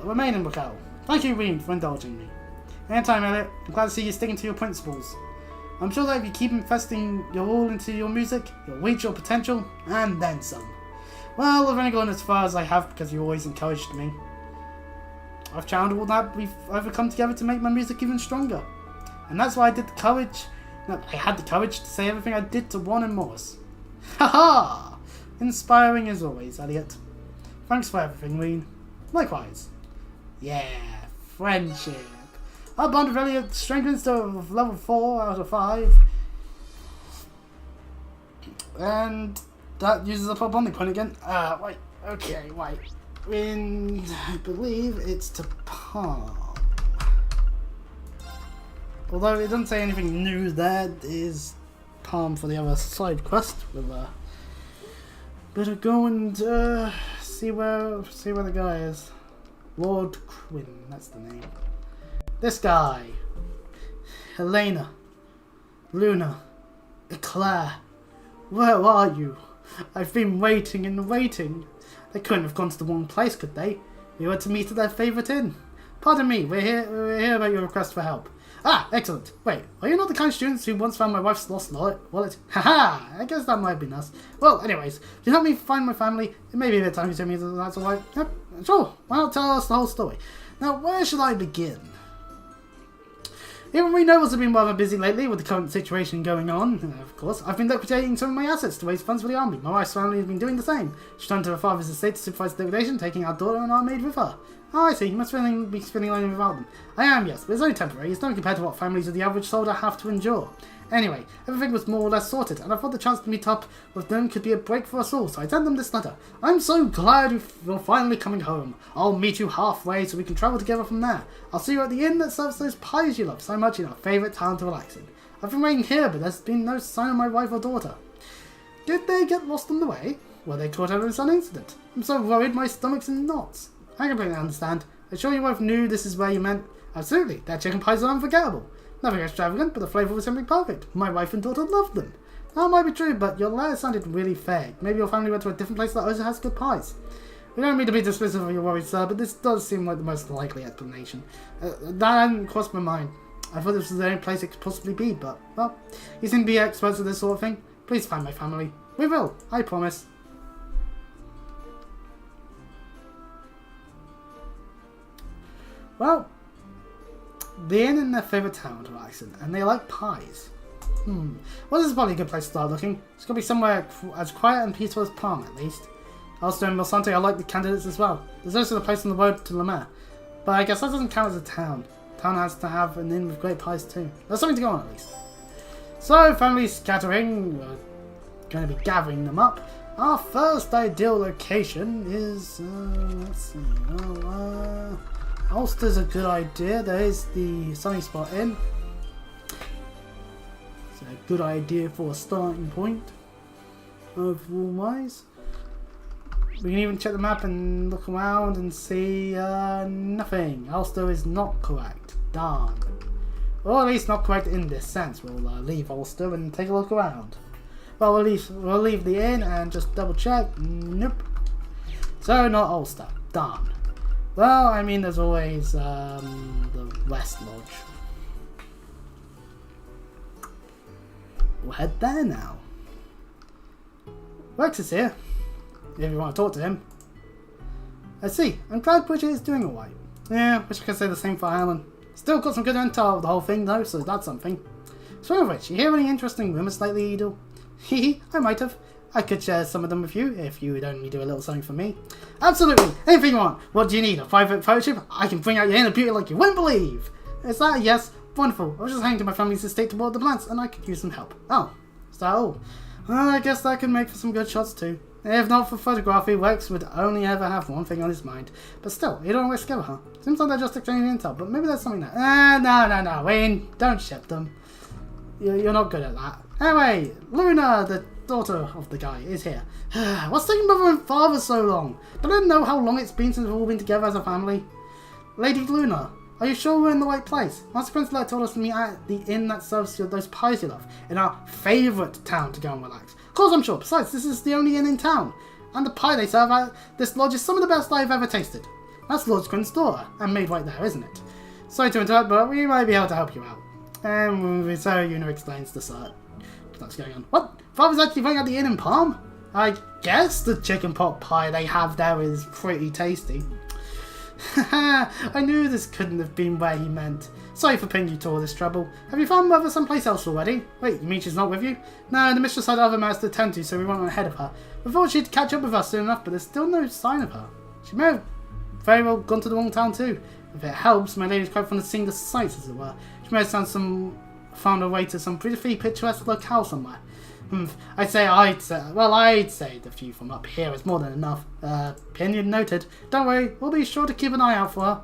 remain in Raquel. Thank you, Ween, for indulging me. Anytime, Elliot. I'm glad to see you sticking to your principles. I'm sure that if you keep investing your all into your music, you'll reach your potential, and then some. Well, I've only gone as far as I have because you always encouraged me. I've channeled all that we've overcome together to make my music even stronger. And that's why I had the courage to say everything I did to Juan and Morris. Haha! Inspiring as always, Elliot. Thanks for everything, Ween. Likewise. Yeah, friendship. Our bond with Elliot strengthens to level 4 out of 5. And that uses up our bonding point again. Wait. Okay, wait. I believe it's to Palm. Although it doesn't say anything new there, it is Palm for the other side quest. We'll better go and see where the guy is. Lord Quinn, that's the name. This guy. Helena. Luna. Eclair. Where are you? I've been waiting and waiting. They couldn't have gone to the wrong place, could they? We were to meet at their favourite inn. Pardon me, we're here about your request for help. Ah, excellent. Wait, are you not the kind of students who once found my wife's lost wallet? Haha, I guess that might be us. Well, anyways, if you help me find my family, it may be a bit time consuming, so that's alright. Yep, sure, why not tell us the whole story? Now, where should I begin? Even we nobles have been rather busy lately with the current situation going on. Of course, I've been liquidating some of my assets to raise funds for the army. My wife's family has been doing the same. She returned to her father's estate to supervise the liquidation, taking our daughter and our maid with her. Oh, I see. You must be feeling lonely without them. I am, yes, but it's only temporary. It's nothing compared to what families of the average soldier have to endure. Anyway, everything was more or less sorted, and I thought the chance to meet up with them could be a break for us all, so I sent them this letter. I'm so glad you're finally coming home. I'll meet you halfway so we can travel together from there. I'll see you at the inn that serves those pies you love so much in our favourite town to relax in. I've been waiting here, but there's been no sign of my wife or daughter. Did they get lost on the way? Were they caught out in some incident? I'm so worried my stomach's in knots. I completely understand. I'm sure you both knew this is where you meant. Absolutely, their chicken pies are unforgettable. Nothing extravagant, but the flavour was simply perfect. My wife and daughter loved them. That might be true, but your letter sounded really vague. Maybe your family went to a different place that also has good pies. We don't mean to be dismissive of your worries, sir, but this does seem like the most likely explanation. That hadn't crossed my mind. I thought this was the only place it could possibly be, but, well, you seem to be experts at this sort of thing. Please find my family. We will, I promise. Well, the inn in their favourite town to relax in, and they like pies. Well, this is probably a good place to start looking. It's going to be somewhere as quiet and peaceful as Palm, at least. Also in Milsante, I like the candidates as well. There's also the place on the road to Lemaire, but I guess that doesn't count as a town. Town has to have an inn with great pies too. There's something to go on at least. So, families scattering, we're going to be gathering them up. Our first ideal location is, let's see, Ulster's a good idea. There is the Sunny Spot Inn. It's a good idea for a starting point. Overall-wise, we can even check the map and look around and see nothing. Ulster is not correct. Darn. Or at least not correct in this sense. We'll leave Ulster and take a look around. Well, we'll leave the inn and just double check. Nope. So not Ulster. Darn. Well, I mean, there's always the West Lodge. We'll head there now. Rex is here, if you want to talk to him. I see. I'm glad Bridget is doing alright. Yeah, wish I could say the same for Alan. Still got some good intel of the whole thing though, so that's something. Speaking of which, you hear any interesting rumours lately, Edel? Hehe, I might have. I could share some of them with you, if you would only do a little something for me. Absolutely! Anything you want! What do you need? A private photoshop? I can bring out your inner beauty like you wouldn't believe! Is that a yes? Wonderful. I was just heading to my family's estate to water the plants, and I could use some help. Oh, is that all? Well, I guess that could make for some good shots too. If not for photography, Rex would only ever have one thing on his mind. But still, you don't always go, huh? Seems like they're just exchanging intel, but maybe there's something there. No, Wayne, don't ship them. You're not good at that. Anyway, Luna, the daughter of the guy, is here. What's taking mother and father so long? Don't I know how long it's been since we've all been together as a family? Lady Luna, are you sure we're in the right place? Master Prince told us to meet at the inn that serves those pies you love, in our favourite town to go and relax. Of course I'm sure. Besides, this is the only inn in town. And the pie they serve at this lodge is some of the best I've ever tasted. That's Lord Squint's daughter, and made right there, isn't it? Sorry to interrupt, but we might be able to help you out. And so Una explains the search that's going on. What? Father's actually running at the inn in Palm? I guess the chicken pot pie they have there is pretty tasty. I knew this couldn't have been where he meant. Sorry for putting you to all this trouble. Have you found Mother someplace else already? Wait, you mean she's not with you? No, the mistress had other matters to attend to, so we went on ahead of her. We thought she'd catch up with us soon enough, but there's still no sign of her. She may have very well gone to the wrong town too. If it helps, my lady's quite fond of seeing the sights, as it were. She may have found her way to some pretty picturesque locale somewhere. I'd say the view from up here is more than enough. Opinion noted. Don't worry, we'll be sure to keep an eye out for her.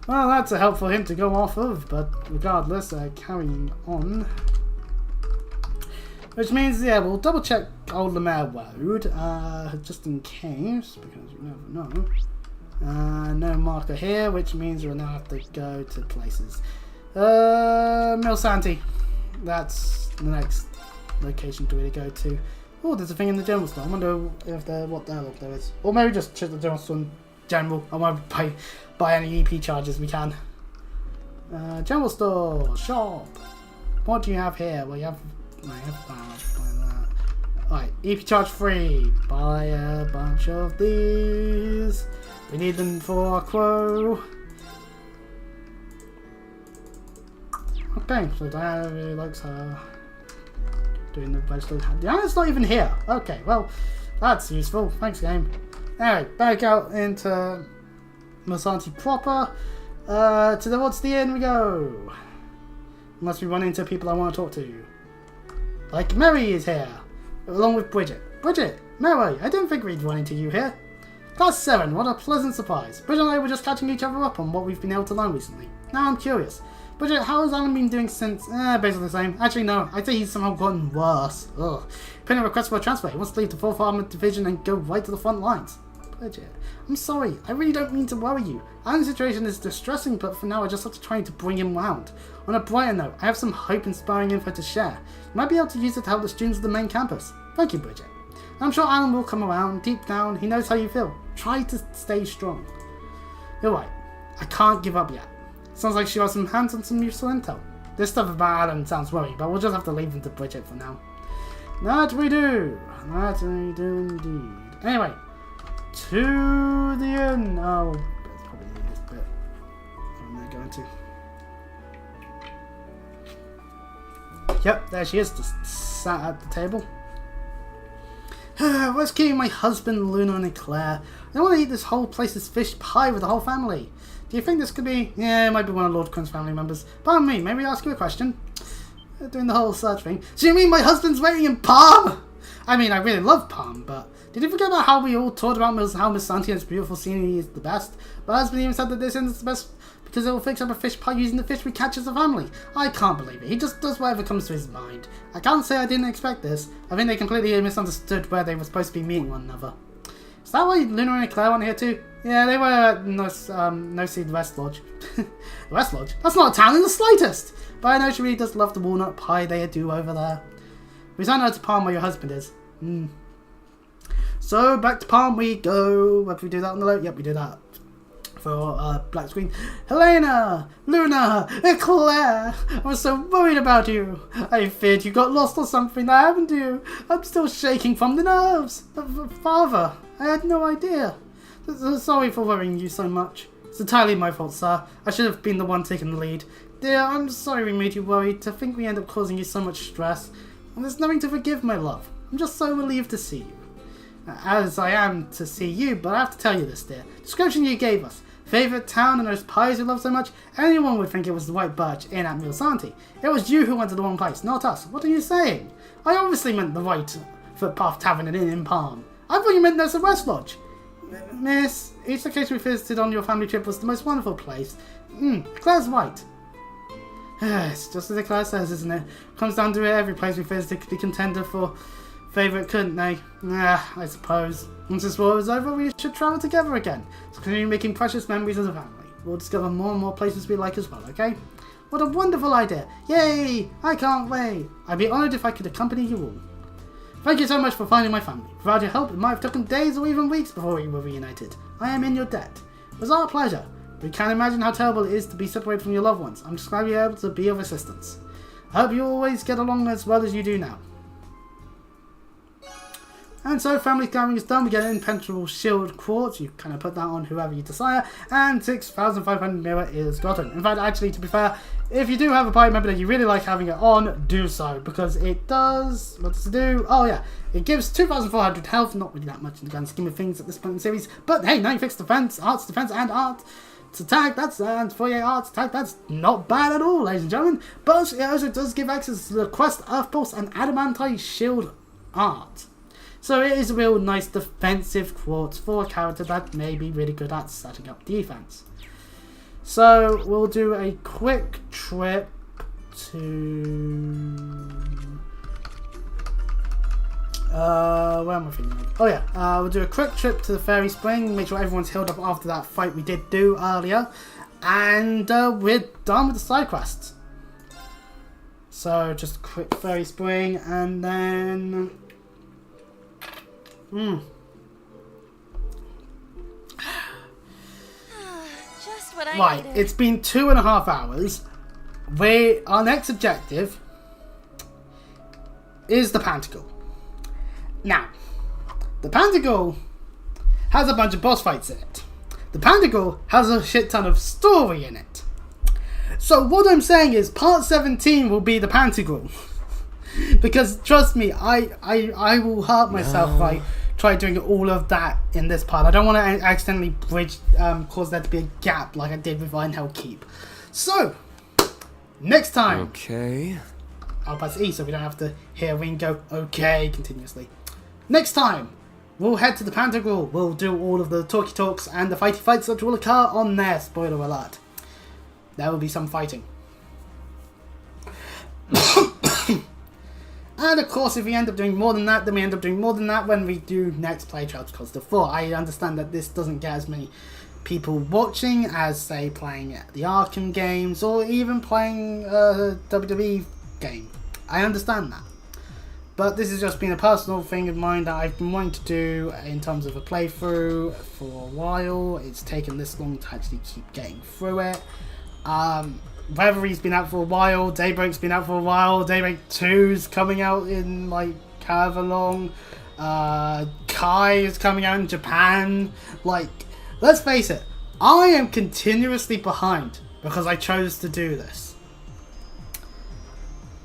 Well, that's a helpful hint to go off of, but regardless, carrying on. Which means, yeah, we'll double check Old Lemaire Road, just in case, because you never know. No marker here, which means we'll now have to go to places. Mill Santi. That's the next location to really go to. Oh, there's a thing in the general store. I wonder if what dialogue there is. Or maybe just check the general store in general. I want to buy any EP charges we can. General store, shop. What do you have here? Well, you have that. Alright, EP charge free. Buy a bunch of these. We need them for our quo. Okay, so Diana really likes her doing the vegetable. Diana's not even here. Okay, well, that's useful. Thanks, game. Anyway, back out into Masanti proper. Towards the end we go. Unless we run into people I want to talk to. Like Mary is here, along with Bridget. Bridget, Mary, I didn't think we'd run into you here. Class 7, what a pleasant surprise. Bridget and I were just catching each other up on what we've been able to learn recently. Now I'm curious. Bridget, how has Alan been doing since? Basically the same. Actually, no. I'd say he's somehow gotten worse. Ugh. Putting a request for a transfer. He wants to leave the 4th Armored Division and go right to the front lines. Bridget, I'm sorry. I really don't mean to worry you. Alan's situation is distressing, but for now I just have to try to bring him round. On a brighter note, I have some hope-inspiring info to share. You might be able to use it to help the students of the main campus. Thank you, Bridget. I'm sure Alan will come around. Deep down, he knows how you feel. Try to stay strong. You're right. I can't give up yet. Sounds like she has some hands on some useful intel. This stuff about Alan sounds worrying, but we'll just have to leave him to Bridget for now. That we do. That we do indeed. Anyway, to the end. Oh, that's probably the easiest bit. I'm going to. Yep, there she is, just sat at the table. Where's keeping my husband, Luna and Eclair? I want to eat this whole place's fish pie with the whole family. Do you think this could be... Yeah, it might be one of Lord Quinn's family members. Pardon me, may we ask you a question? Doing the whole search thing. So you mean my husband's waiting in Palm? I mean, I really love Palm, but... Did you forget about how we all talked about how Miss Santia's beautiful scenery is the best? My husband even said that this is the best because it will fix up a fish pie using the fish we catch as a family. I can't believe it. He just does whatever comes to his mind. I can't say I didn't expect this. I think they completely misunderstood where they were supposed to be meeting one another. Is that why Luna and Claire went here too? Yeah, they were at No Seed West Lodge. West Lodge? That's not a town in the slightest! But I know she really does love the walnut pie they do over there. We don't know to Palm where your husband is. So, back to Palm we go. If we do that on the load? Yep, we do that. For black screen. Helena! Luna! Claire! I was so worried about you. I feared you got lost or something that happened to you. I'm still shaking from the nerves. Father, I had no idea. Sorry for worrying you so much. It's entirely my fault, sir. I should have been the one taking the lead. Dear, I'm sorry we made you worried. To think we end up causing you so much stress. And there's nothing to forgive, my love. I'm just so relieved to see you. As I am to see you, but I have to tell you this, dear. Description you gave us. Favourite town and those pies you love so much? Anyone would think it was the White Birch Inn at Mulsanti. It was you who went to the wrong place, not us. What are you saying? I obviously meant the Right Footpath Tavern and Inn in Palm. I thought you meant there's a West Lodge. Miss, each location we visited on your family trip was the most wonderful place. Claire's right. It's just as Claire says, isn't it? Comes down to it, every place we visited could be contender for favourite, couldn't they? I suppose. Once this war is over, we should travel together again. To continue making precious memories as a family. We'll discover more and more places we like as well, okay? What a wonderful idea! Yay! I can't wait! I'd be honoured if I could accompany you all. Thank you so much for finding my family. Without your help, it might have taken days or even weeks before we were reunited. I am in your debt. It was our pleasure. We can't imagine how terrible it is to be separated from your loved ones. I'm just glad you're able to be of assistance. I hope you always get along as well as you do now. And so family gathering is done. We get an impenetrable shield quartz. You kind of put that on whoever you desire. And 6,500 mirror is gotten. In fact, actually, to be fair, if you do have a party member that you really like having it on, do so. Because it does... What does it do? Oh, yeah. It gives 2,400 health. Not really that much in the grand scheme of things at this point in the series. But hey, 96 defense, arts defense, and art attack. That's and 48 arts attack. That's not bad at all, ladies and gentlemen. But it also does give access to the Quest, Earth Pulse, and Adamantite Shield art. So it is a real nice defensive quartz for a character that may be really good at setting up defense. So we'll do a quick trip to... where am I thinking of? Oh yeah, we'll do a quick trip to the Fairy Spring, make sure everyone's healed up after that fight we did do earlier. And we're done with the side quests. So just a quick Fairy Spring and then... Just what I Right, needed. it's been 2.5 hours. Our next objective is the Pantacle. Now, the Pantacle has a bunch of boss fights in it. The Pantacle has a shit ton of story in it. So what I'm saying is part 17 will be the Pantacle. Because trust me, I will hurt myself if I try doing all of that in this part. I don't want to accidentally cause there to be a gap like I did with Einhel Keep. So, next time. Okay. I'll press E so we don't have to hear Wing go okay continuously. Next time, we'll head to the Pantacle. We'll do all of the talky talks and the fighty fights that will occur on there. Spoiler alert. There will be some fighting. And of course, if we end up doing more than that, then we end up doing more than that when we do next play Trials of Costa 4. I understand that this doesn't get as many people watching as, say, playing the Arkham games or even playing a WWE game. I understand that. But this has just been a personal thing of mine that I've been wanting to do in terms of a playthrough for a while. It's taken this long to actually keep getting through it. Revelry's been out for a while, Daybreak's been out for a while, Daybreak 2's coming out in like however long, Kai is coming out in Japan. Like, let's face it, I am continuously behind because I chose to do this.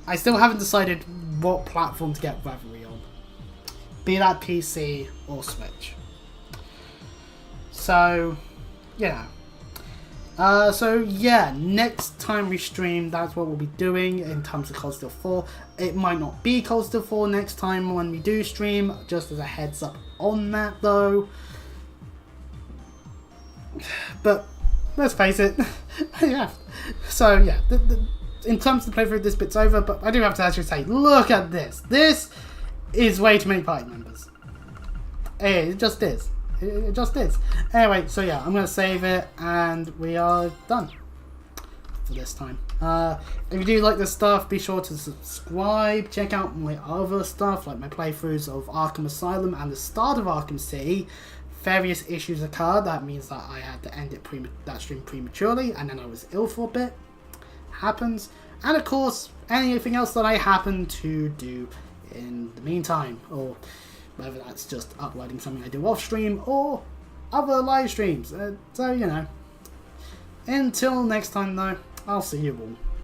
I still haven't decided what platform to get Revelry on, be that PC or Switch. So, yeah. So yeah, next time we stream, that's what we'll be doing in terms of Cold Steel 4. It might not be Cold Steel 4 next time when we do stream, just as a heads up on that though. But let's face it, yeah. So yeah, in terms of the playthrough, this bit's over, but I do have to actually say, look at this. This is way too many party members. It just is. It just is. Anyway, so yeah, I'm going to save it, and we are done for this time. If you do like this stuff, be sure to subscribe. Check out my other stuff, like my playthroughs of Arkham Asylum and the start of Arkham City. Various issues occurred. That means that I had to end it that stream prematurely, and then I was ill for a bit. Happens. And of course, anything else that I happen to do in the meantime, or whether that's just uploading something I do off stream, or other live streams. So, you know. Until next time though, I'll see you all.